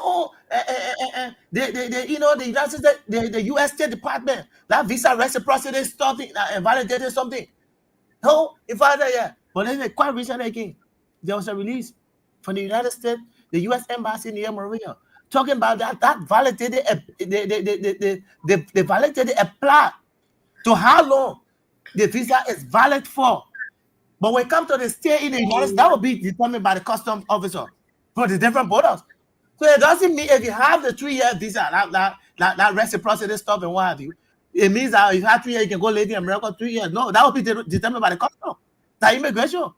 the U.S. State Department, that visa reciprocity something, validated something. No, if I say, yeah. But then quite recently again, there was a release from the United States, the U.S. Embassy in Maria, talking about that validated, they validated a plan to how long the visa is valid for. But when it comes to the stay in the United States, that will be determined by the customs officer for the different borders. So it doesn't mean if you have the 3-year visa, that reciprocity stuff and what have you, it means that if you have 3 years, you can go live in America 3 years. No, that will be determined by the customs, the immigration.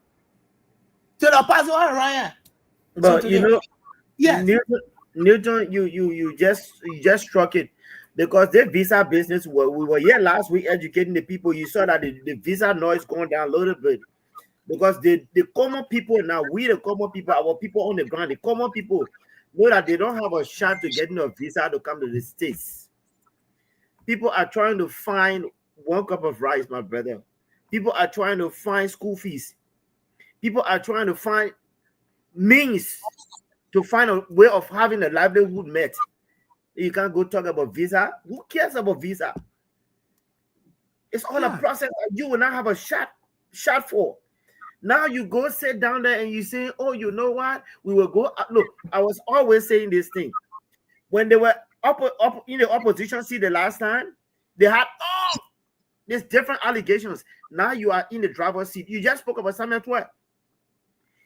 So the passport Ryan. But so you know, yes. Newton, you just struck it. Because the visa business, we were here last week educating the people. You saw that the visa noise going down a little bit. Because the common people now, the common people, our people on the ground, the common people know that they don't have a shot to getting a visa to come to the States. People are trying to find one cup of rice, my brother. People are trying to find school fees. People are trying to find means to find a way of having a livelihood met. You can't go talk about visa. Who cares about visa? It's all a process that you will not have a shot for. Now you go sit down there and you say, oh, you know what? We will go. Look, I was always saying this thing. When they were up in the opposition seat the last time, they had all these different allegations. Now you are in the driver's seat. You just spoke about Samuel 12.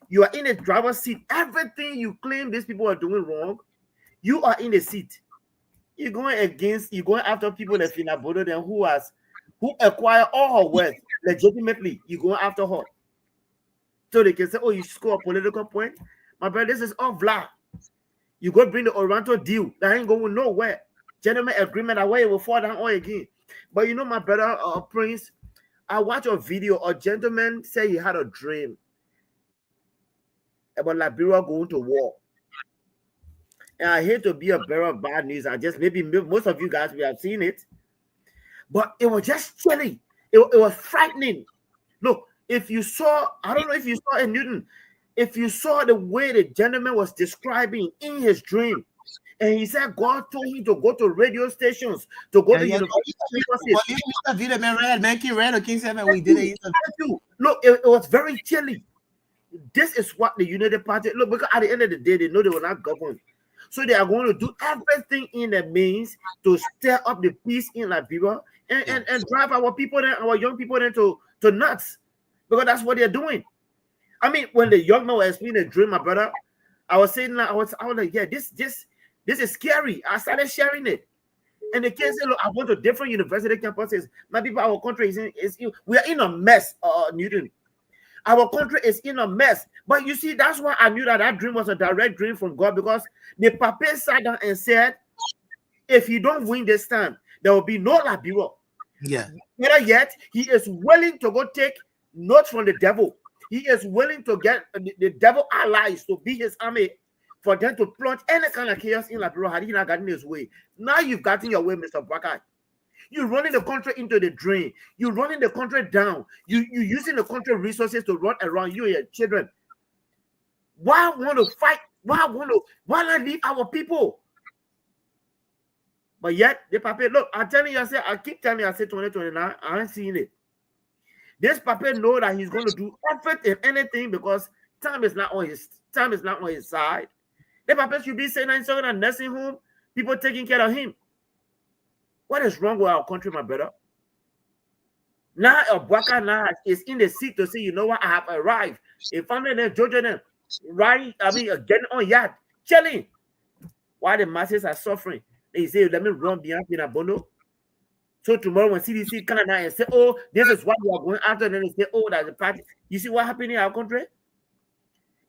You are in the driver's seat. Everything you claim these people are doing wrong, you are in the seat. You're going after people that Fina Bodo then who acquire all her wealth legitimately. You're going after her. So they can say, oh, you score a political point. My brother, this is all blah. You go bring the Oranto deal. That ain't going nowhere. Gentleman agreement, that way it will fall down all again. But you know, my brother, Prince, I watched a video. A gentleman said he had a dream about Liberia going to war. And I hate to be a bearer of bad news. Maybe most of you guys will have seen it. But it was just chilling. It was frightening. Look, if you saw, I don't know if you saw in Newton, if you saw the way the gentleman was describing in his dream, and he said God told him to go to radio stations, to go to university. Look, it was very chilly. This is what the United Party, look, because at the end of the day, they know they will not govern. So they are going to do everything in their means to stir up the peace in Liberia and drive our people there, our young people there to nuts. Because that's what they're doing. I mean, when the young man was explaining the dream, my brother, I was saying, I was like, yeah, this is scary. I started sharing it. And the kids said, look, I went to different university campuses. My people, our country we are in a mess, Newton. Our country is in a mess. But you see, that's why I knew that dream was a direct dream from God, because the Papa sat down and said, if you don't win this time, there will be no Liberia. Yeah. Better yet, he is willing to go take notes from the devil. He is willing to get the devil allies to be his army for them to plunge any kind of chaos in Liberia had he not gotten his way. Now you've gotten your way, Mr. Bwaka. You're running the country into the drain. You're running the country down. You're using the country resources to run around you and your children. Why want to fight? Why not leave our people? But yet, the Papa, look, I keep telling you, I say 2029, I ain't seeing it. This Papa know that he's going to do everything, anything, because time is not on his side. The Papa should be saying that in a nursing home, people taking care of him. What is wrong with our country, my brother? Now Bwaka now is in the seat to say, you know what, I have arrived. If I'm in there, Georgia, then getting on yard, chilling. While the masses are suffering, they say, let me run behind Pinabono. So tomorrow when CDC come out and say, oh, this is what we are going after, and then they say, oh, that's a party. You see what happened in our country?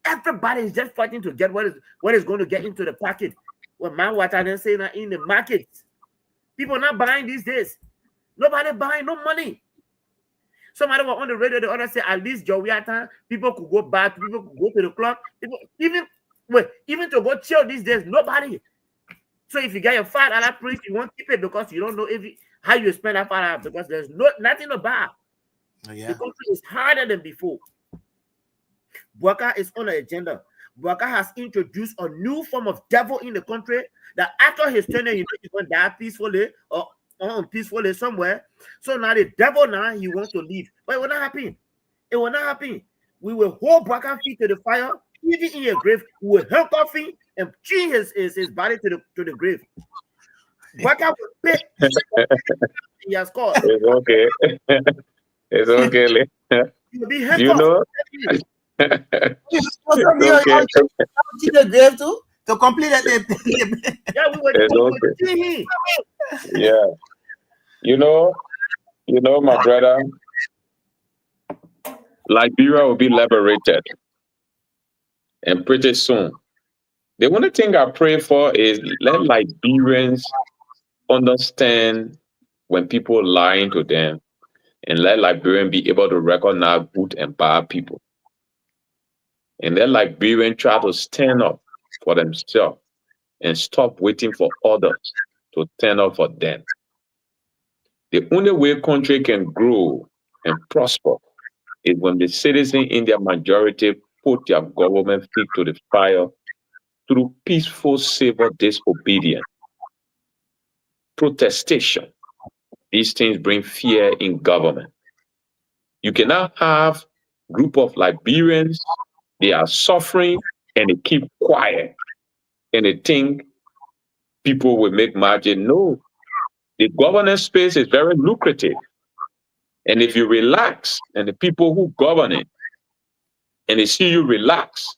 Everybody is just fighting to get what is going to get into the pocket. When man what I didn't say that in the market. People not buying these days. Nobody buying, no money. Somebody was on the radio, the other say at least Jowiata, people could go back, people could go to the club, even to go chill these days, nobody. So if you get your $5 price, you won't keep it because you don't know how you spend that $5 because there's nothing to buy. Oh, yeah. The country is harder than before. Bwaka is on the agenda. Bwaka has introduced a new form of devil in the country that after his tenure, he's going to die peacefully or unpeacefully somewhere. So now the devil he wants to leave. But it will not happen. It will not happen. We will hold Bwaka feet to the fire, even in your grave. We will handcuff him and chain his body to the grave. Bwaka will pay. He has called. It's okay. It's okay. You know. It's okay. The grave too to complete it. Yeah, we were It's okay. Yeah. You know, my brother, Liberia will be liberated. And pretty soon. The only thing I pray for is let Liberians understand when people lying to them, and let Liberians be able to recognize good and bad people. And let Liberians try to stand up for themselves and stop waiting for others to stand up for them. The only way country can grow and prosper is when the citizens in their majority put their government feet to the fire through peaceful civil disobedience, protestation. These things bring fear in government. You cannot have a group of Liberians, they are suffering and they keep quiet and they think people will make margin. No, the governance space is very lucrative. And if you relax, and the people who govern it, and they see you relax,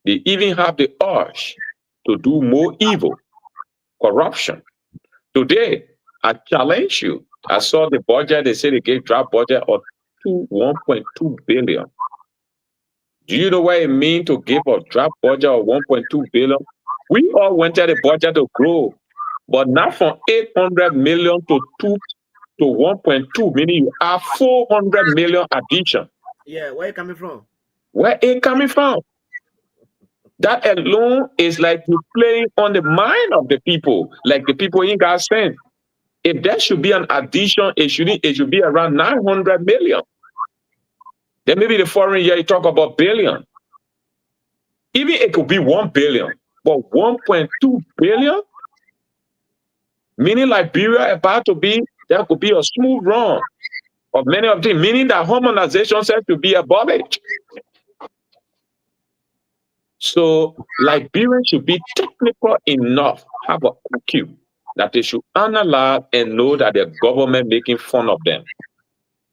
they even have the urge to do more evil, corruption. Today, I challenge you. I saw the budget, they say they gave draft budget of 1.2 billion. Do you know what it means to give a draft budget of 1.2 billion? We all wanted the budget to grow, but not from 800 million to 1.2, meaning you have 400 million addition. Yeah, where it coming from? Where it coming from? That alone is like you playing on the mind of the people, like the people in God's saying. If there should be an addition, it should be around 900 million. Then maybe the following year you talk about billion. Even it could be 1 billion, but 1.2 billion, meaning Liberia about to be, there could be a smooth run of many of them, meaning that harmonization has to be abolished. So Liberians should be technical enough, have an IQ, that they should analyze and know that the government making fun of them.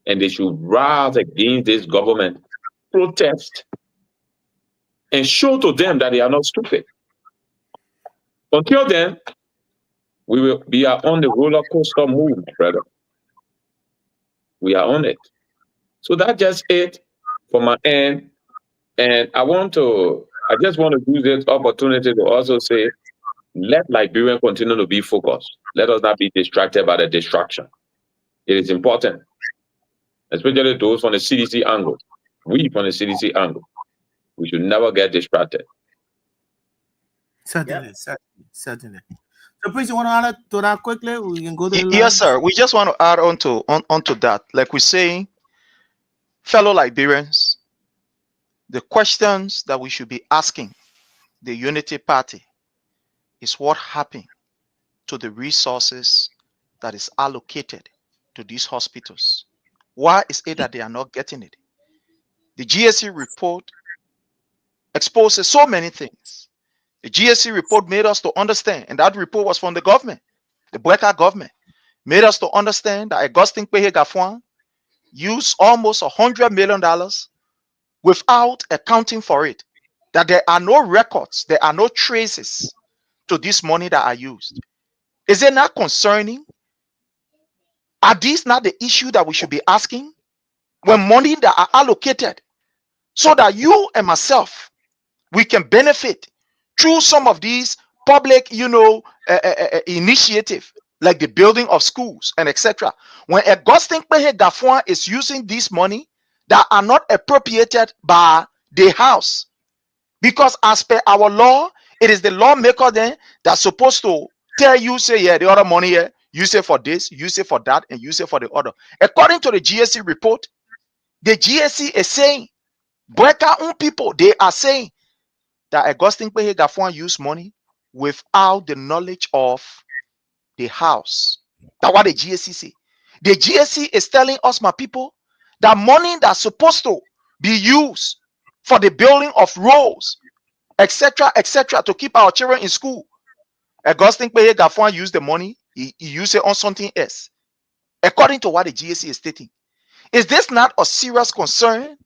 And they should rise against this government, protest, and show to them that they are not stupid. Until then, we are on the roller coaster move, brother. We are on it. So that's just it for my end. And I just want to use this opportunity to also say, let Liberians continue to be focused. Let us not be distracted by the distraction. It is important, especially those from the CDC angle. We from the CDC angle, we should never get distracted. Certainly. So, please, you want to add to that quickly? We can go to the yes, sir. We just want to add on to that. Like we're saying, fellow Liberians, the questions that we should be asking the Unity Party is what happened to the resources that is allocated to these hospitals. Why is it that they are not getting it? The GSC report exposes so many things. The GSC report made us to understand, and that report was from the government, the Bweka government, made us to understand that Augustine Kpehe Gafuan used almost $100 million without accounting for it, that there are no records, there are no traces to this money that are used. Is it not concerning? Are these not the issue that we should be asking? When money that are allocated so that you and myself, we can benefit through some of these public, initiative, like the building of schools and etc. When Augustine Kpehe Gafuan is using this money that are not appropriated by the House, because as per our law, it is the lawmaker then that's supposed to tell you, say, yeah, the other money here, use it for this, use it for that, and use it for the other. According to the GSC report, the GSC is saying, Bweka people, they are saying that Augustine Kpehe Gafuan used money without the knowledge of the House. That's what the GSC say. The GSC is telling us, my people, that money that's supposed to be used for the building of roads, etc., to keep our children in school, Augustine Kpehe Gafuan used the money, he used it on something else. According to what the GSC is stating, Is this not a serious concern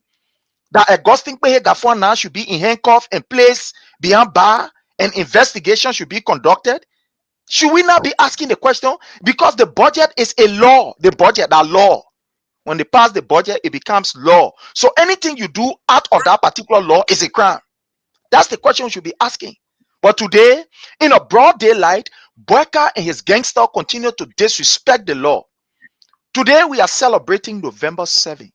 that Augustine Pehe Gafon now should be in handcuff and placed behind bar and investigation should be conducted? Should we not be asking the question? Because the budget is a law. The budget, that law. When they pass the budget, it becomes law. So anything you do out of that particular law is a crime. That's the question we should be asking. But today, in a broad daylight, Boyka and his gangster continue to disrespect the law. Today, we are celebrating November 7th.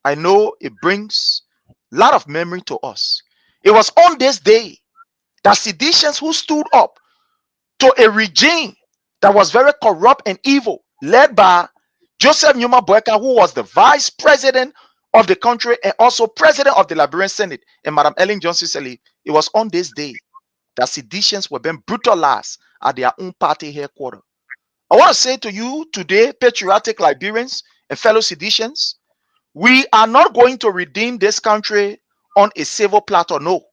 I know it brings a lot of memory to us. It was on this day that seditionists who stood up to a regime that was very corrupt and evil, led by Joseph Numa Boyka, who was the vice president of the country and also president of the Liberian Senate, and Madam Ellen Johnson Sirleaf. It was on this day that seditionists were being brutalized at their own party headquarters. I want to say to you today, patriotic Liberians and fellow seditionists, we are not going to redeem this country on a civil platter. No.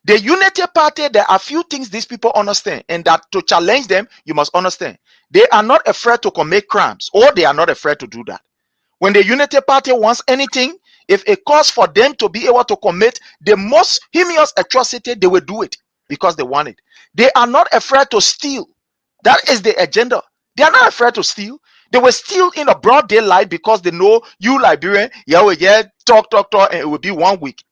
The Unity Party, there are few things these people understand, and that to challenge them, you must understand. They are not afraid to commit crimes, or they are not afraid to do that. When the Unity Party wants anything, if it calls for them to be able to commit the most heinous atrocity, they will do it because they want it. They are not afraid to steal. That is the agenda. They are not afraid to steal. They will steal in a broad daylight because they know you, Liberian, talk, and it will be 1 week.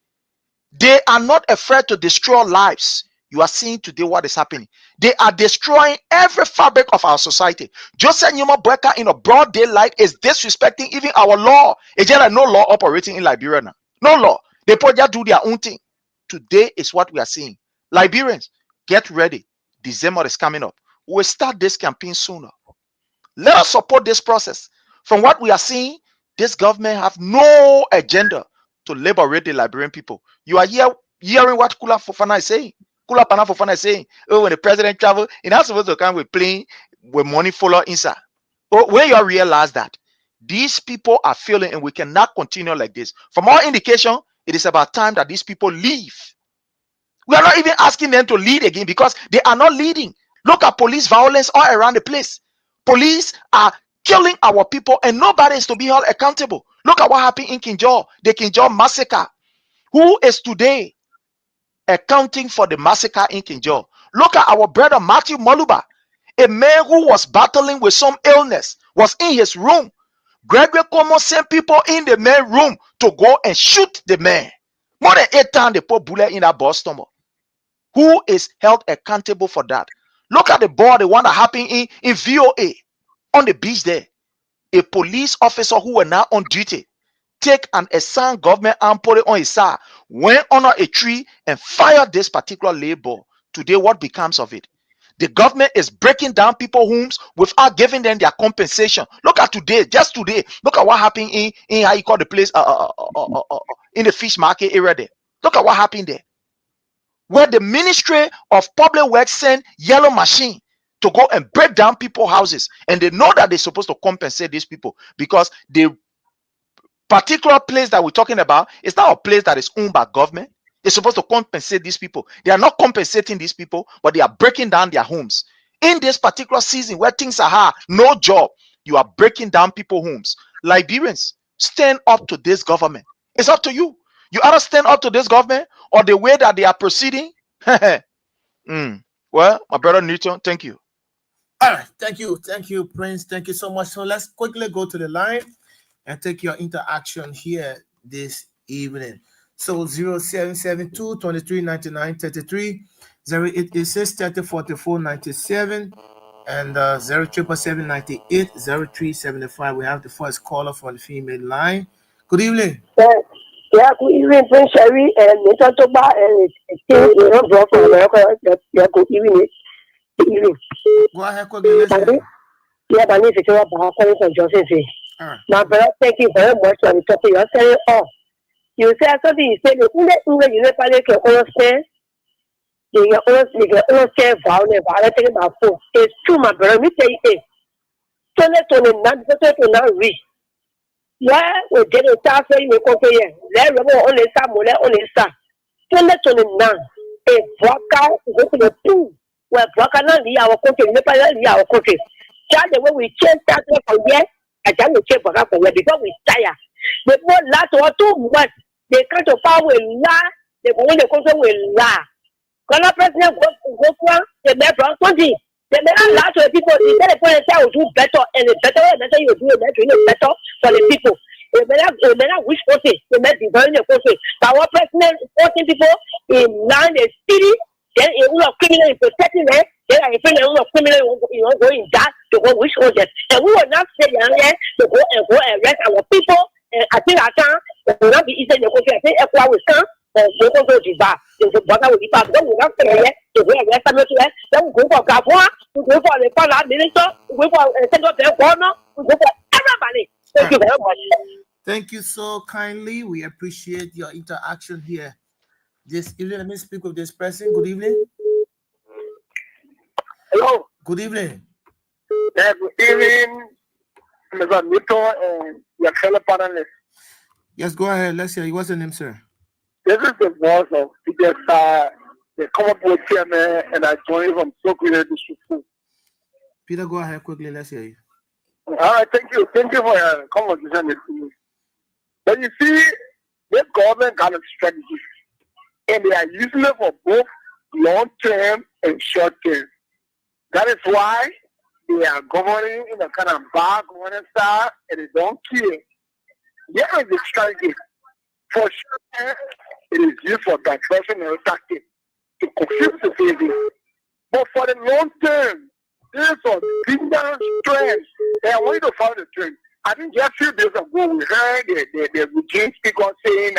They are not afraid to destroy lives. You are seeing today what is happening. They are destroying every fabric of our society. Joseph Numa Boyka in a broad daylight is disrespecting even our law. It's just like no law operating in Liberia now. No law. They just do their own thing. Today is what we are seeing. Liberians, get ready. December is coming up. We'll start this campaign sooner. Let us support this process. From what we are seeing, this government have no agenda to liberate the Liberian people. You are here hearing what Kula Fofana is saying. Kula Pana Fofana is saying, oh, when the president travel, he's not supposed to come with plane with money follow inside. But when you realize that these people are failing and we cannot continue like this. From our indication, it is about time that these people leave. We are not even asking them to lead again because they are not leading. Look at police violence all around the place. Police are killing our people and nobody is to be held accountable. Look at what happened in Kinjor, the Kinjor massacre. Who is today accounting for the massacre in Kinjor? Look at our brother Matthew Moluba, a man who was battling with some illness, was in his room. Gregory Como sent people in the man's room to go and shoot the man. More than 8 times they put bullet in that bus stomach. Who is held accountable for that? Look at the boy, the one that happened in VOA on the beach there. A police officer who were now on duty take an assigned government arm, put it on his side, went under a tree and fired this particular labor. Today, what becomes of it? The government is breaking down people's homes without giving them their compensation. Look at today, just today. Look at what happened in how you call the place in the fish market area there. Look at what happened there. Where the Ministry of Public Works sent yellow machine to go and break down people's houses. And they know that they're supposed to compensate these people because the particular place that we're talking about is not a place that is owned by government. They're supposed to compensate these people. They are not compensating these people, but they are breaking down their homes. In this particular season where things are hard, no job, you are breaking down people's homes. Liberians, stand up to this government. It's up to you. You either stand up to this government or the way that they are proceeding. Well, my brother Newton, thank you. All right, thank you, Prince. Thank you so much. So let's quickly go to the line and take your interaction here this evening. So 0772 2399 33, 0886 3044 97, and 0777 98 0375. We have the first caller for the female line. Good evening. Yeah, good evening, Prince Sherry, and Mr. Toba, and good evening. Go ahead, quickly. Yeah, my name is from Joseph. My brother, thank you very much for the topic you're saying. Oh, you said something, you said, you can understand. You can understand violence, taking my phone. It's true, my brother. Let me tell you, it's not reach. Yeah, we did a task in the country. Let me only some, only some. 2029, a broker go to the pool where broker not leave our country, never leave our country. Just the way we change that from here, I can't check for that because we tire. But more last or 2 months, they come to power with lie, they go in the country with lie. Color president go for the member 20. The men last of people, the president will do better and better you do better for the people. The men wish for it, the men design the country. But our president 14 people in line the city, then a rule of criminal is protecting them. Then I feel a rule of criminal going that to go wish for them. And we will not say to go and arrest our people. And I think I can. It will not be easy in the country. I think everyone will come. They go to the bar. They go to the bar. They will not say it. They will arrest them. Then we go for Gabon. We go for the Prime Minister. We go for Central Governor. We go for everybody. Thank you very much. Thank you so kindly. We appreciate your interaction here. This evening, let me speak with this person. Good evening. Hello. Good evening. Yeah, good evening, Mr. Newton and your fellow panelists. Yes, go ahead. Let's hear you. What's your name, sir? This is the voice of Peter, the common board chairman, and I join from Sokwe District. Peter, go ahead quickly. Let's hear you. All right, thank you. Thank you for your conversation with me. But you see, this government got a strategy, and they are using it for both long-term and short-term. That is why they are governing in a kind of bad governance style, and they don't care. There is a strategy. For sure, it is used for diversionary tactics to confuse the citizens. But for the long term, this was kingdom strength. They are going to follow the trend. I think just a few days ago, we heard the regime speaker saying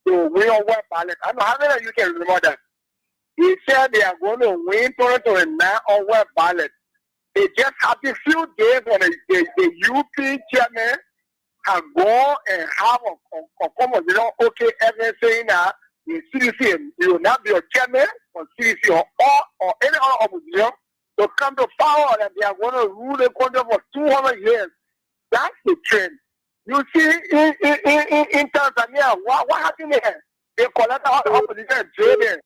they will win on web ballot. I don't know how many of you can remember that. He said they are going to win 2029 on web ballot. They just had a few days when the UP chairman have gone and have a conversation, okay, everything saying that the CDC, you will not be a chairman or CDC or any other opposition to come to power that they are going to rule the country for 200 years. That's the trend. You see, in Tanzania, what happened there? They collected all the opposition and jailed them.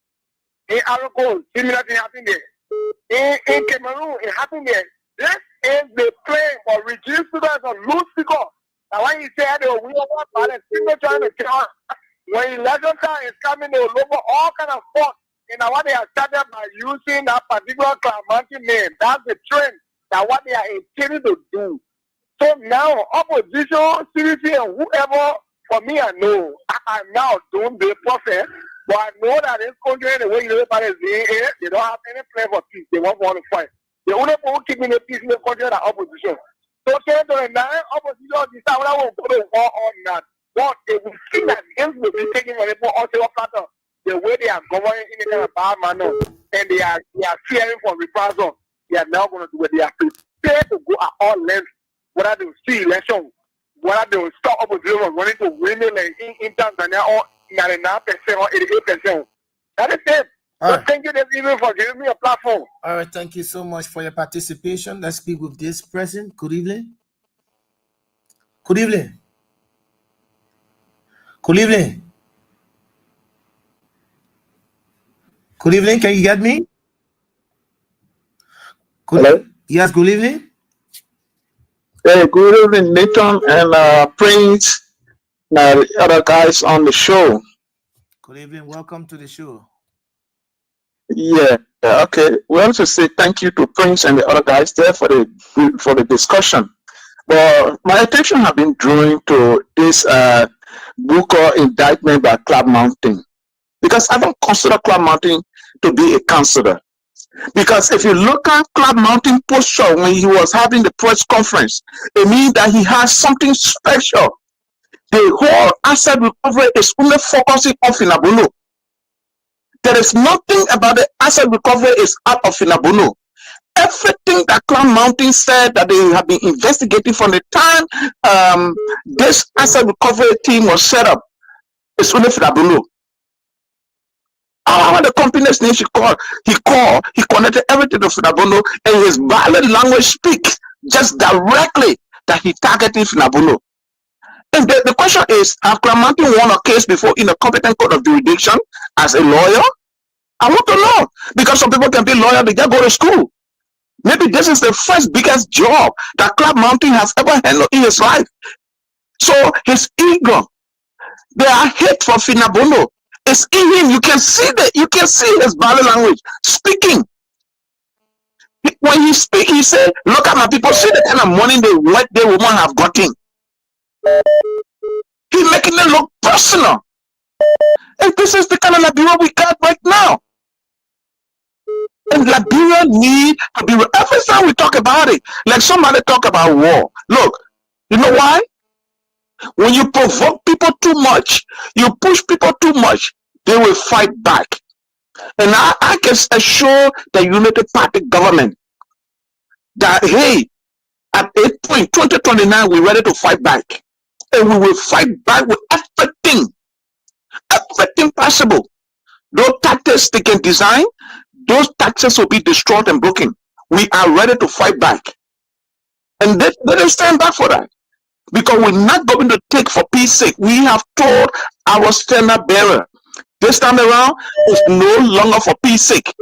In Arago, similar thing happened there. In Cameroon, it happened there. This is the plan for regime students or loose speaker. Now, when you say they will win one balance, people trying to count. When election time is coming, they will look for all kind of fault. And now what they are started by using that particular Clamanti name. That's the trend. That's what they are intending to do. So now, opposition, CDC, and whoever, for me, I know, I'm now doing the prophet, but I know that this country, the way everybody is doing it, they don't have any plan for peace. They want to fight. The only people keeping the peace in the country are opposition. So, opposition decide whether we go to war or not. But they will see that this will be taken when people also platter the way they are governing in a kind of bad manner, and they are fearing for reprisal. They are now going to do what they are prepared to go at all lengths, whether they will see election, whether they will stop opposition from running to win in Tanzania or 99% or 88%. That is it. So thank you this evening for giving me a platform. All right, thank you so much for your participation. Let's speak with this person. Good evening. Good evening. Good evening. Good evening. Can you get me? Hello? Yes, good evening. Hey, good evening, Nathan and Prince, and the other guys on the show. Good evening. Welcome to the show. Yeah, okay. We want to say thank you to Prince and the other guys there for the discussion. But my attention has been drawn to this Booker indictment by Club Mountain, because I don't consider Club Mountain to be a counselor. Because if you look at Club Mountain posture when he was having the press conference, it means that he has something special. The whole asset recovery is only focusing on Finabuno. There is nothing about the asset recovery is out of Finabuno. Everything that Club Mountain said that they have been investigating from the time this asset recovery team was set up is only Finabuno. All the company's name he connected everything to Finabuno, and his violent language speaks just directly that he targeted Finabuno. And the question is, have Club Mountain won a case before in a competent court of jurisdiction as a lawyer? I want to know, because some people can be lawyers, they just go to school. Maybe this is the first biggest job that Club Mountain has ever handled in his life. So his ego, they are hate for Finabono. It's in him. You can see his body language speaking. When he speak, he say, "Look at my people. See the kind of money the woman have gotten." He making it look personal. And this is the kind of Liberia we got right now. And Liberia need to be, every time we talk about it, like somebody talk about war. Look, you know why? When you provoke people too much, you push people too much, they will fight back. And I can assure the United Party government that, hey, at 2029, we're ready to fight back. And we will fight back with everything possible. Those tactics they can design, those tactics will be destroyed and broken. We are ready to fight back. And they don't stand back for that. Because we're not going to take for peace sake. We have told our standard bearer, this time around, it's no longer for peace sake.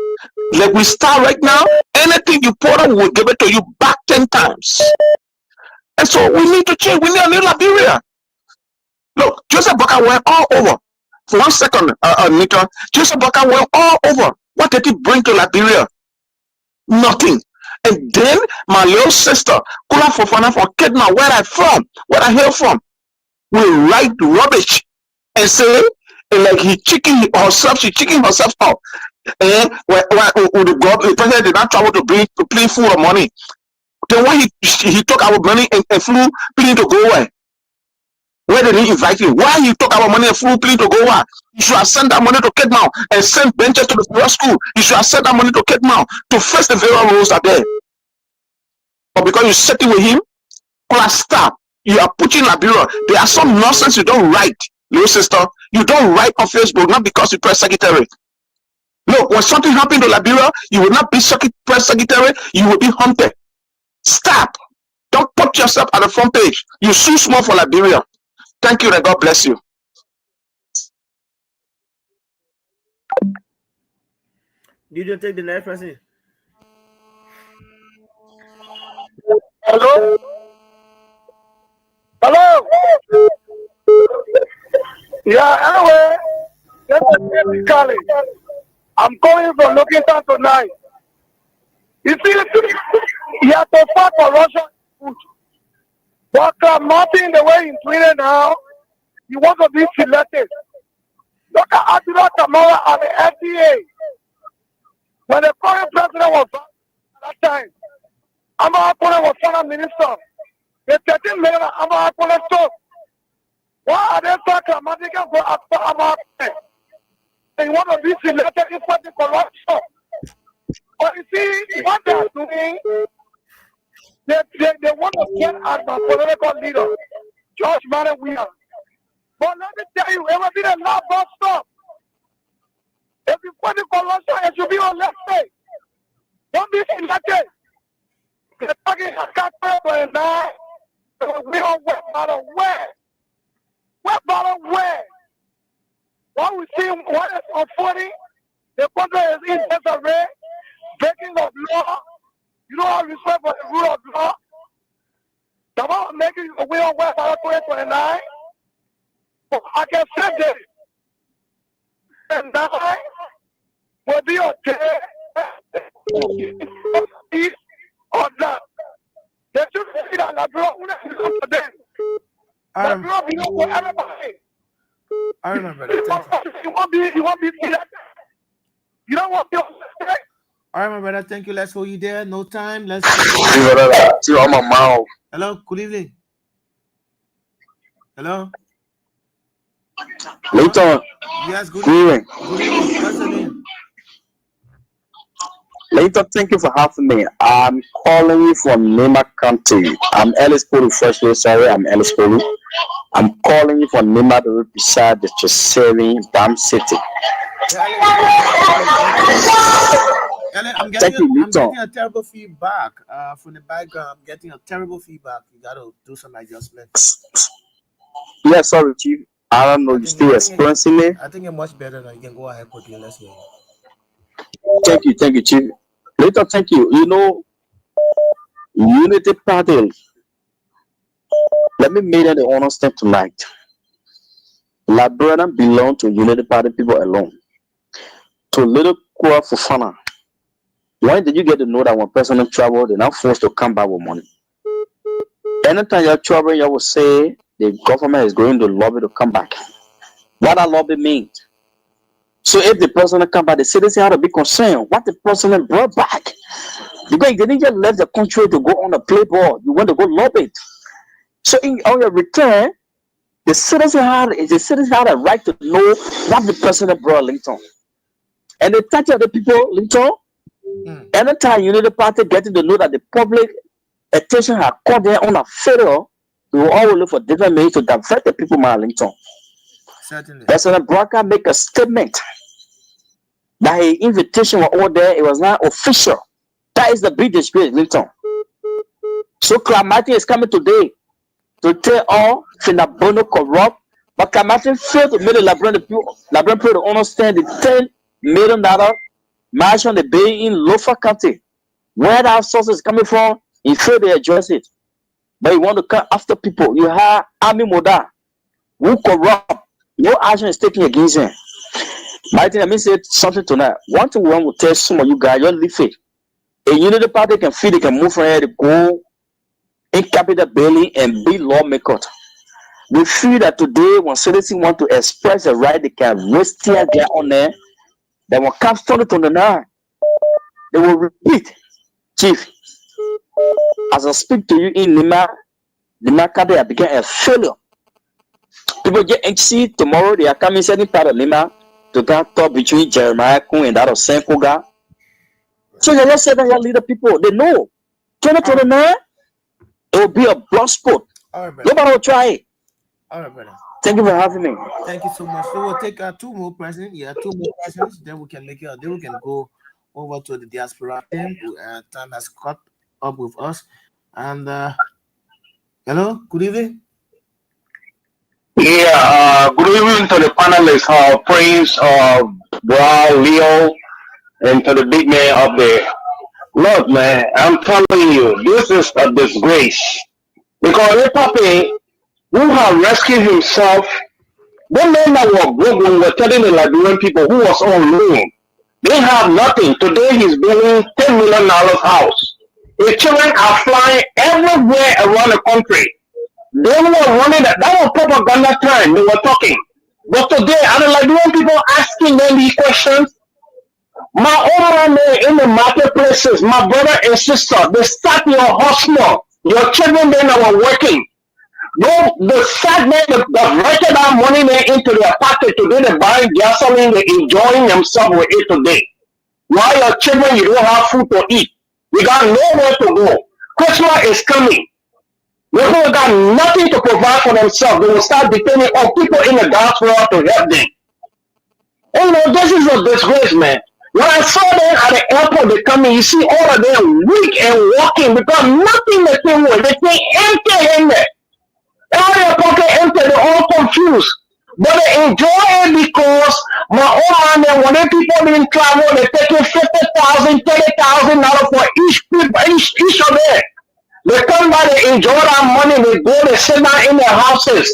Like we start right now, anything you put on, we'll give it to you back 10 times. And so we need to change. We need a new Liberia. Look, Joseph Boakai went all over. For 1 second, Nita, Joseph Boakai went all over. What did he bring to Liberia? Nothing. And then my little sister, Kula Fofana from Kidman, where I hail from, will write rubbish and say, like she checking herself out. And when the president did not travel to play food or money. Then when he took our money and flew plane to go where? Where did he invite him? Why he took our money and flew plane to go where? You should have sent that money to Kidman and sent benches to the Federal school. You should have sent that money to Kidman to face the very rules are there. But because you're sitting with him, stop. You are putting Liberia. There are some nonsense you don't write, little sister. You don't write on Facebook, not because you press secretary. Look, when something happened to Liberia, you will not be press secretary, you will be hunted. Stop. Don't put yourself at the front page. You're too small for Liberia. Thank you, and God bless you. Did you take the next person? Hello? Hello? Yeah, anyway, basically, I'm calling from location tonight. You see, you have to fight for Russia. But Martin, the way he's doing it now, you want to be selected. Look at Abdullah Kamara at the FDA. When the current president was at that time, Amara Akpone was foreign minister. The 13 million Amara Akpone took. Why are they talking about for Amara Akpone? They want to be selected in the corruption. But you see, what they are doing, they want to get as a political leader, George Manuel Weah. But let me tell you, it will be the last bus stop. If you put the corruption, it should be on left side. Don't be selected. They're talking about now. We don't work matter where. What matter where? What we see, what is unfolding, the country is in disarray, breaking of law. You don't have respect for the rule of law. The one making we don't work matter 2029. But I can say this. And I will be okay. Or not. They should see that Liberia will to them. Liberia belongs to everybody. I remember that. You won't be selected. You don't want to be selected. All right, my brother. Thank you. Let's hold you there. No time. Let's. Hello. Good evening. Hello. Later. Yes. Good evening. Good evening. What's your name? Later, thank you for having me. I'm calling you from Nema County. I'm Ellis Polu. Firstly, sorry, I'm Ellis Polu. I'm calling you from Nema, the road beside the Cheseri Dam City. I'm getting a terrible feedback from the background. I'm getting a terrible feedback. You got to do some adjustments. Yeah, sorry, Chief. I don't know. You still experiencing it? I think you're much better now. You can go ahead quickly. Let's hear. Thank you, Chief. Later, thank you. You know, Unity Party. Let me make it the honest step tonight. Liberia belong to Unity Party people alone. To Little Kura Fufana. When did you get to know that when person in trouble, they're not forced to come back with money? Anytime you're traveling, you will say the government is going to lobby to come back. What that lobby means. So if the person come back, the citizens have to be concerned. What the person brought back? Because you didn't just left the country to go on a playboard. You want to go lobby it. So on your return, the citizen had a right to know what the president brought Lincoln. And the touch of the people, Lincoln, anytime Unity Party getting to know that the public attention had caught them on a failure, we will always look for different means to divert the people from Lincoln. Certainly. President Barker make a statement that his invitation was over there, it was not official. That is the big disgrace, Lincoln. So Clamati is coming today to tell all Finabono corrupt, but Clamati failed to make the Liberian people to understand the $10 million march on the bay in Lofa County. Where that source is coming from, he failed to address it. But you want to come after people. You have Army Moda, who corrupt. No action is taken against him. I think I mean say something tonight. One thing we will tell some of you guys, you leave it. A Unity Party can feel they can move from here to go in capital building and be lawmakers. We feel that today when citizens want to express the right, they can waste their on there. They will come started on the night. They will repeat, Chief. As I speak to you in Lima County has become a failure. People get anxious. Tomorrow they are coming certain part of Lima to talk between Jeremiah Kun and that of Senkoga. So you just say that you lead the people. They know. 2029, it will be a blood sport. All right, brother. Nobody will try it. All right, brother. Thank you for having me. Thank you so much. So we'll take two more presidents. Yeah, two more presidents. Then we can make it. Then we can go over to the diaspora. Time has caught up with us. And hello, good evening. Yeah, good evening to the panelists, Prince, Brown, Leo, and to the big man up there. Look, man, I'm telling you, this is a disgrace. Because the puppy who have rescued himself, the men that were broken were telling the Liberian people who was on loan. They have nothing. Today he's building $10 million house. His children are flying everywhere around the country. They were running that was propaganda time. They were talking. But today, I don't like when people asking them these questions. My own man in the marketplaces, my brother and sister, they start your hustle. Your children then are working. The sad men that write that money into their pocket today, they buying gasoline, they enjoying themselves with it today. While your children, you don't have food to eat. You got nowhere to go. Christmas is coming. People got nothing to provide for themselves. They will start depending on people in the diaspora to help them. And this is a disgrace, man. When I saw them at the airport, they come in, you see all of them weak and walking because nothing they can wear. They stay empty in there. All their pocket empty, they're all confused. But they enjoy it because my own man, when the people didn't travel, they're taking $50,000, $30,000 for each of them. They come by, they enjoy that money, they go, they sit down in their houses.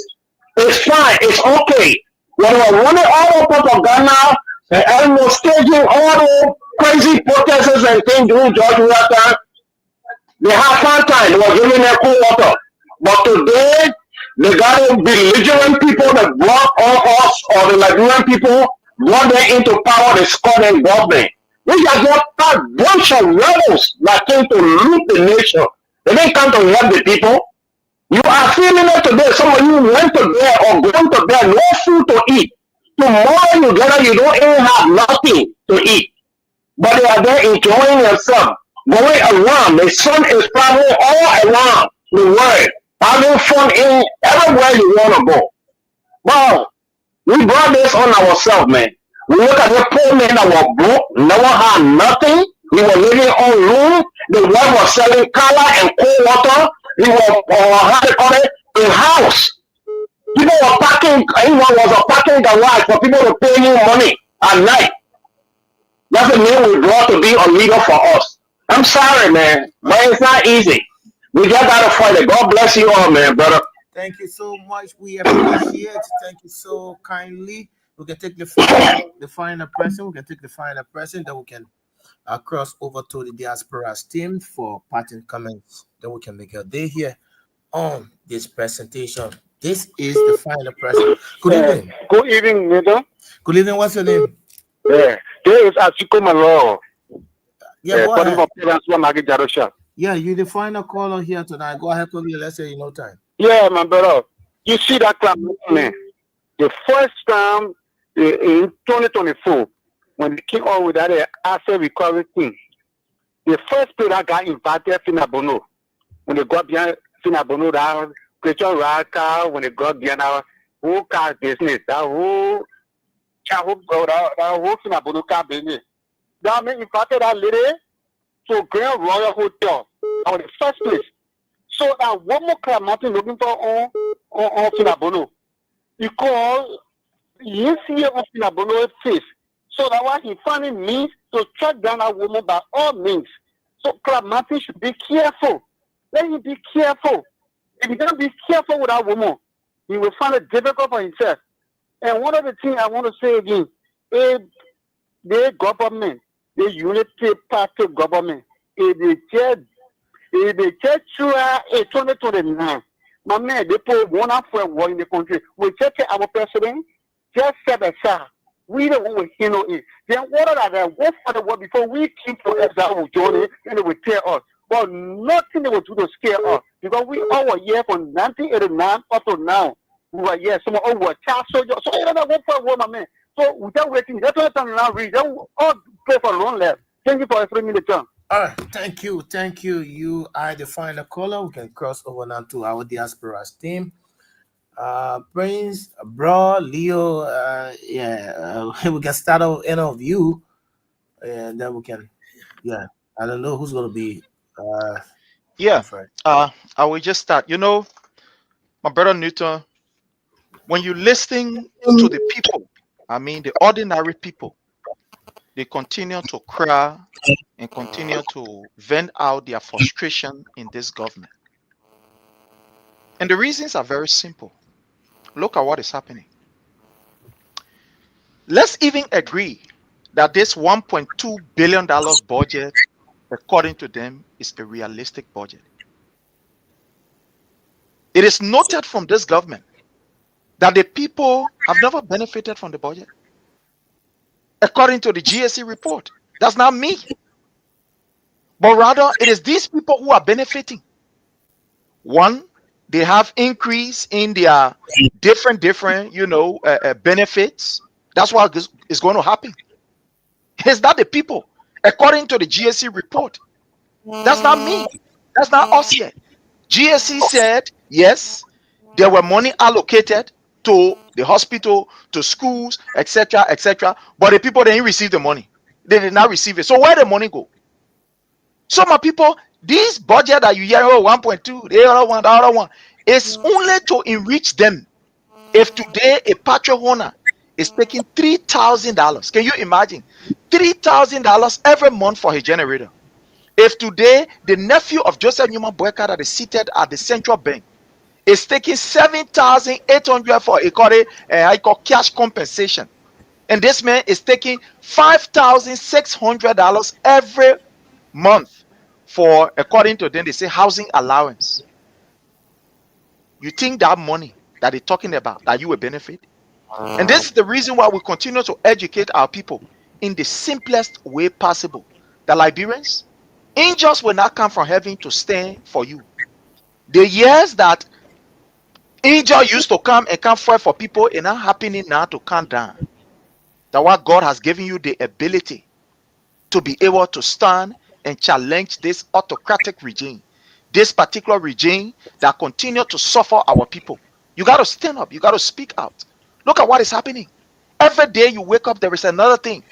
It's fine, it's okay. When we're running all over propaganda, and we're staging all the crazy protests and things during George Water, they have fun time, they were giving their cool water. But today, they got to belligerent people that brought all us, or the Liberian people, brought them into power, they scored and government. These are just a bunch of rebels that came to loot the nation. They didn't come to help the people. You are feeling it today. Some of you went to bed or going to bed, no food to eat. Tomorrow you gather, you don't even have nothing to eat. But they are there enjoying themselves, going around. The sun is traveling all around the world, having fun in everywhere you want to go. Well, we brought this on ourselves, man. We look at the poor men that were broke, never had nothing. We were living on room. The wife was selling color and cold water. We were in house. People were packing. Anyone was packing garage for people to pay you money at night. That's the name we brought to be a leader for us. I'm sorry, man, but it's not easy. We just gotta fight it. God bless you all, man, brother. Thank you so much. We appreciate. Thank you so kindly. We can take the final person. We can take the final person. Then we can cross over to the diaspora's team for parting comments. Then we can make a day here on this presentation. This is the final person. Good evening. Good evening, Nathan. Good evening. What's your name? Yeah, this is Achiko Malo. Yeah, go calling ahead. from Parents One Nagi Jarosha. Yeah, you're the final caller here tonight. Go ahead, call me. Let's say you know time. Yeah, my brother. You see that club, man. The first time in 2024, when they came out with that asset recovery thing, the first player that got invited Finabono. When they got behind Finabono, that Christian Raka, when they got behind our whole car business, that whole Finabono car business. That meant invited that lady to Grand Royal Hotel. That was the first place. So that one more club mountain looking for on Finabono. Because you see on Finabono's face. So that why he finally means to track down that woman by all means. So Club Martin should be careful. Let him be careful. If he don't be careful with that woman, he will find it difficult for himself. And one of the things I want to say again, if the government, the unity party government, if they check through 2029, my man, they put one up for a war in the country. We check our president, just said aside. We don't want to handle it. Then what are they? What for the war before we came to exile with Johnny and they will tear us. But nothing they will do to scare us. Because we all were here from 1989 up to now. We were here. Some of us were child soldiers. So you know that one for a war, my man. So without waiting, that's what I'm now reading. They all play for long left. Thank you for a 3 minute term. All right, thank you. You are the final caller. We can cross over now to our diaspora's team. Prince, bro, Leo, we can start off any of you, and then we can, I don't know who's gonna be. I will just start. You know, my brother Newton, when you listen to the people, I mean the ordinary people, they continue to cry and continue to vent out their frustration in this government. And the reasons are very simple. Look at what is happening. Let's even agree that this $1.2 billion budget, according to them, is a realistic budget. It is noted from this government that the people have never benefited from the budget. According to the GSE report, that's not me. But rather, it is these people who are benefiting. One, they have increase in their different, benefits. That's what is going to happen. Is that the people? According to the GSE report. That's not me. That's not us yet. GSE said, yes, there were money allocated to the hospital, to schools, etc., etc. But the people didn't receive the money. They did not receive it. So where did the money go? So my people, this budget that you hear, 1.2, the other one, is only to enrich them. If today a petrol owner is taking $3,000, can you imagine? $3,000 every month for his generator. If today the nephew of Joseph Newman Boyka that is seated at the central bank is taking $7,800 for I call cash compensation, and this man is taking $5,600 every month for, according to them, they say housing allowance. You think that money that they're talking about, that you will benefit? And this is the reason why we continue to educate our people in the simplest way possible. The Liberians, angels will not come from heaven to stand for you. The years that angels used to come and come fight for people are not happening now to come down. That what God has given you the ability to be able to stand and challenge this autocratic regime, this particular regime that continue to suffer our people. You got to stand up. You got to speak out. Look at what is happening. Every day you wake up, there is another thing.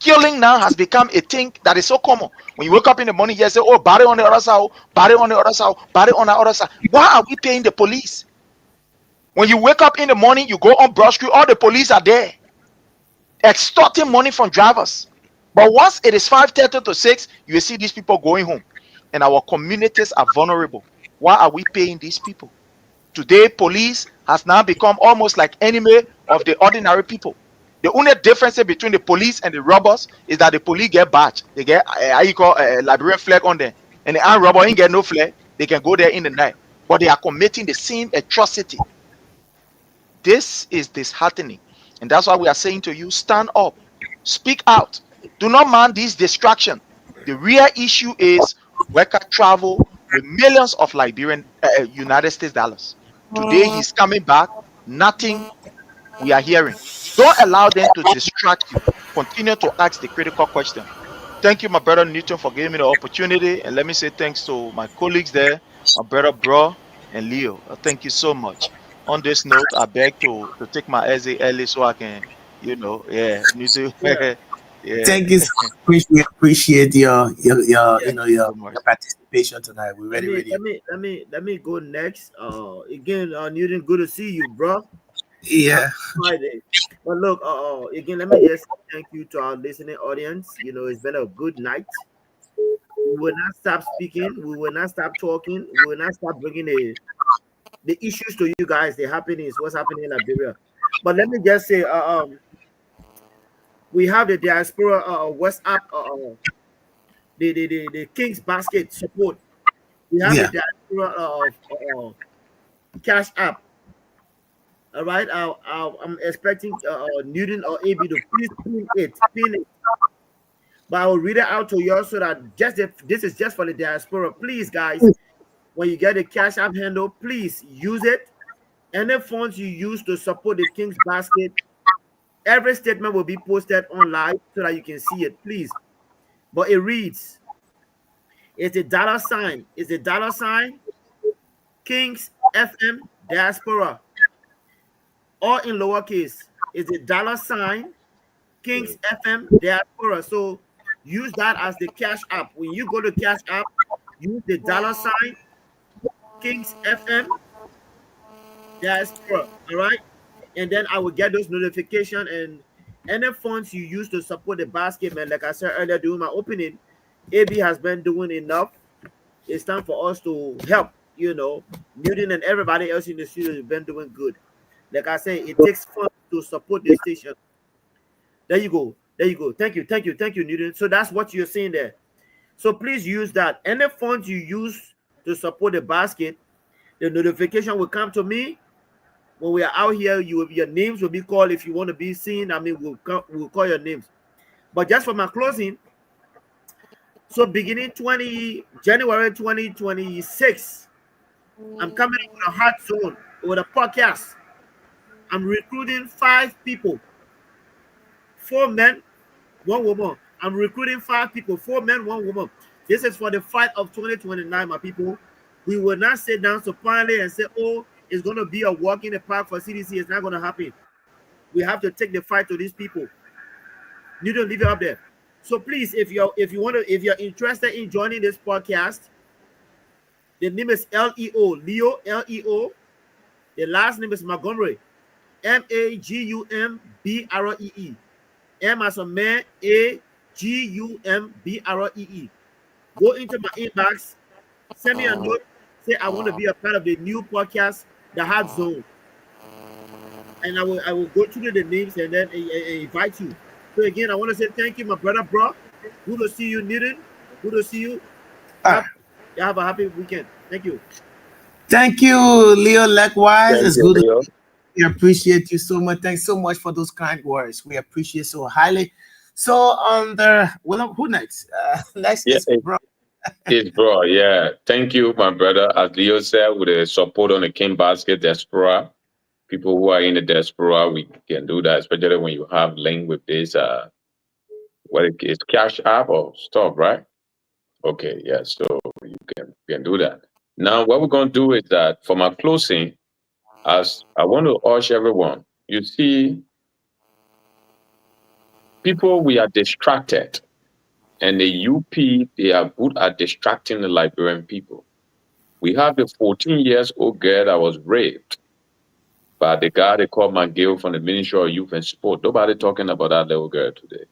Killing now has become a thing that is so common. When you wake up in the morning, you say, oh, body on the other side, body on the other side, body on the other side. Why are we paying the police? When you wake up in the morning, you go on Broad Street, all the police are there, extorting money from drivers. But once it is 5:30 to 6, you will see these people going home. and our communities are vulnerable. Why are we paying these people? Today, police has now become almost like enemy of the ordinary people. The only difference between the police and the robbers is that the police get badge. They get Liberian flag on them. And the armed robber ain't get no flag. They can go there in the night. But they are committing the same atrocity. This is disheartening. And that's why we are saying to you, stand up. Speak out. Do not mind this distraction. The real issue is worker travel with millions of Liberian United States dollars. Today he's coming back. Nothing we are hearing. Don't allow them to distract you. Continue to ask the critical question. Thank you, my brother Newton, for giving me the opportunity. And let me say thanks to my colleagues there, my brother Bro and Leo. Thank you so much. On this note, I beg to take my essay early so I can, need to. Yeah. Thank you so much. We appreciate your participation tonight. We Let me go next. Again, Newton, good to see you, bro. Yeah. Friday. But look, again, let me just thank you to our listening audience. It's been a good night. We will not stop speaking. We will not stop talking. We will not stop bringing the issues to you guys, the happenings, what's happening in Liberia. But let me just say, we have the diaspora WhatsApp, the King's Basket support. We have the diaspora Cash App. All right, I'm expecting Newton or AB to please pin it. But I will read it out to you so that this is just for the diaspora. Please, guys, when you get the Cash App handle, please use it. Any funds you use to support the King's Basket, every statement will be posted online so that you can see it, please. But it reads, it's a $sign. It's a $sign, King's FM Diaspora. All in lowercase. It's a $sign, King's FM Diaspora. So use that as the Cash App. When you go to Cash App, use the $sign, King's FM Diaspora. All right? And then I will get those notifications, and any funds you use to support the basket, man. Like I said earlier during my opening, AB has been doing enough. It's time for us to help, Newton and everybody else in the studio has been doing good. Like I said, it takes funds to support the station. There you go. Thank you, Newton. So that's what you're saying there. So please use that. Any funds you use to support the basket, the notification will come to me. When we are out here, your names will be called if you want to be seen. I mean, we'll call your names. But just for my closing, so beginning January 2026, I'm coming with a hot zone with a podcast. I'm recruiting 5 people, 4 men, 1 woman. I'm recruiting 5 people, 4 men, 1 woman. This is for the fight of 2029, my people. We will not sit down supinely and say, oh, it's going to be a walk in the park for CDC. It's not going to happen. We have to take the fight to these people. You don't leave it up there. So please, if you're interested in joining this podcast, the name is Leo, Leo. The last name is Montgomery, Magumbree. M as a man, Agumbree. Go into my inbox, send me a note, say I want to be a part of the new podcast, The Hot Zone, and I will go through the names and then invite you. So again, I want to say thank you, my brother, bro. Good to see you, Newton. Good to see you. Have a happy weekend. Thank you. Thank you, Leo. Likewise, it's good. Leo. We appreciate you so much. Thanks so much for those kind words. We appreciate so highly. So who next? Next is bro. It's bro, yeah. Thank you, my brother. As Leo said, with the support on the King Basket Diaspora, people who are in the diaspora, we can do that, especially when you have link with this what it is, Cash App or stuff, right? Okay, yeah, so you can do that. Now what we're gonna do is that for my closing, as I want to urge everyone, you see, people, we are distracted. And the UP, they are good at distracting the Liberian people. We have a 14-year-old girl that was raped by the guy they call McGill from the Ministry of Youth and Sport. Nobody talking about that little girl today.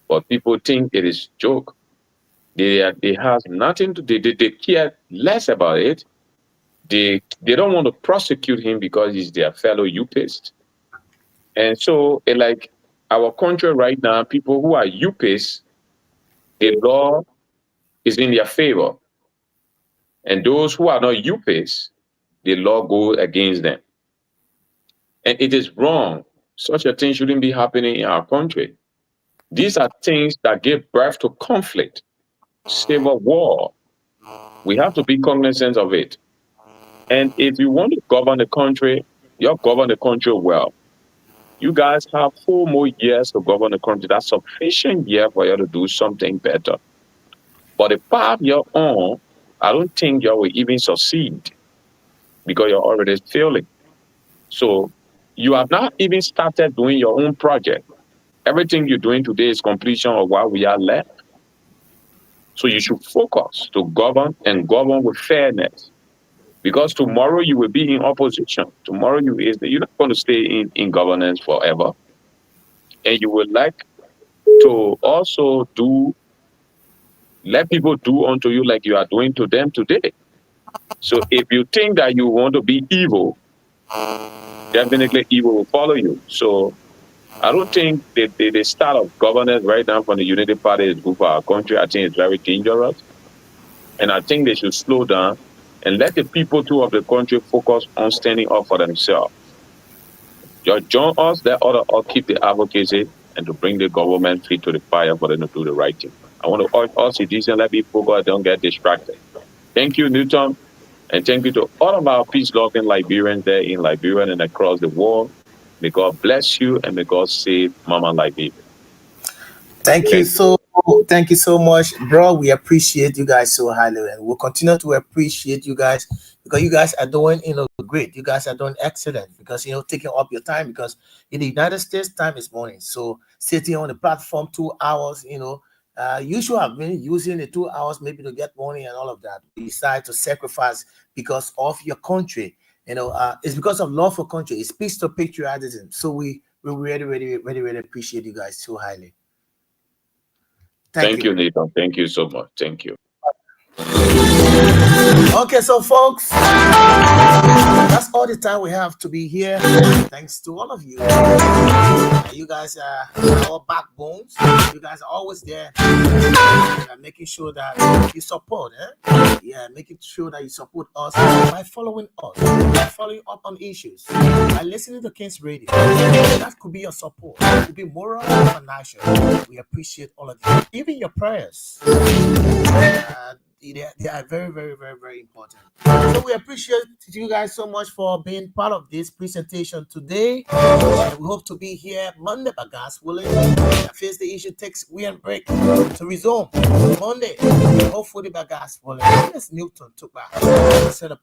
But people think it is a joke. They have nothing to they care less about it. They don't want to prosecute him because he's their fellow UPist. And so, like our country right now, people who are UPist, the law is in their favor. And those who are not UPist, the law goes against them. And it is wrong. Such a thing shouldn't be happening in our country. These are things that give birth to conflict, civil war. We have to be cognizant of it. And if you want to govern the country, you govern the country well. You guys have 4 more years to govern the country. That's sufficient year for you to do something better. But the path you're on, I don't think you will even succeed because you're already failing. So you have not even started doing your own project. Everything you're doing today is completion of what we are left. So you should focus to govern and govern with fairness. Because tomorrow you will be in opposition. Tomorrow you're not going to stay in governance forever. And you would like to also let people do unto you like you are doing to them today. So if you think that you want to be evil, definitely evil will follow you. So I don't think the start of governance right now from the Unity Party is good for our country. I think it's very dangerous. And I think they should slow down and let the people too of the country focus on standing up for themselves. Just join us, let other keep the advocacy and to bring the government feet to the fire for them to do the right thing. I want to urge all citizens, let people focus, don't get distracted. Thank you, Newton. And thank you to all of our peace-loving Liberians there in Liberia and across the world. May God bless you and may God save Mama Liberia. Thank you so much, bro. We appreciate you guys so highly, and we'll continue to appreciate you guys because you guys are doing great. You guys are doing excellent because taking up your time because in the United States time is morning. So sitting on the platform 2 hours, you should have been using the 2 hours maybe to get money and all of that. You decide to sacrifice because of your country. It's because of love for country. It speaks to patriotism. So we really appreciate you guys so highly. Thank you, Nathan. Thank you so much. Thank you. Okay, so folks, that's all the time we have to be here. Thanks to all of you. You guys are our backbones. You guys are always there, making sure that you support. Making sure that you support us by following us, by following up on issues, by listening to King's Radio. That could be your support. It could be moral or financial. We appreciate all of you. Even your prayers. They are very, very, very, very important. So we appreciate you guys so much for being part of this presentation today. We hope to be here Monday, by God's willing. Face the issue takes weekend break to resume Monday. Hopefully, by God's willing. As Newton took back, set up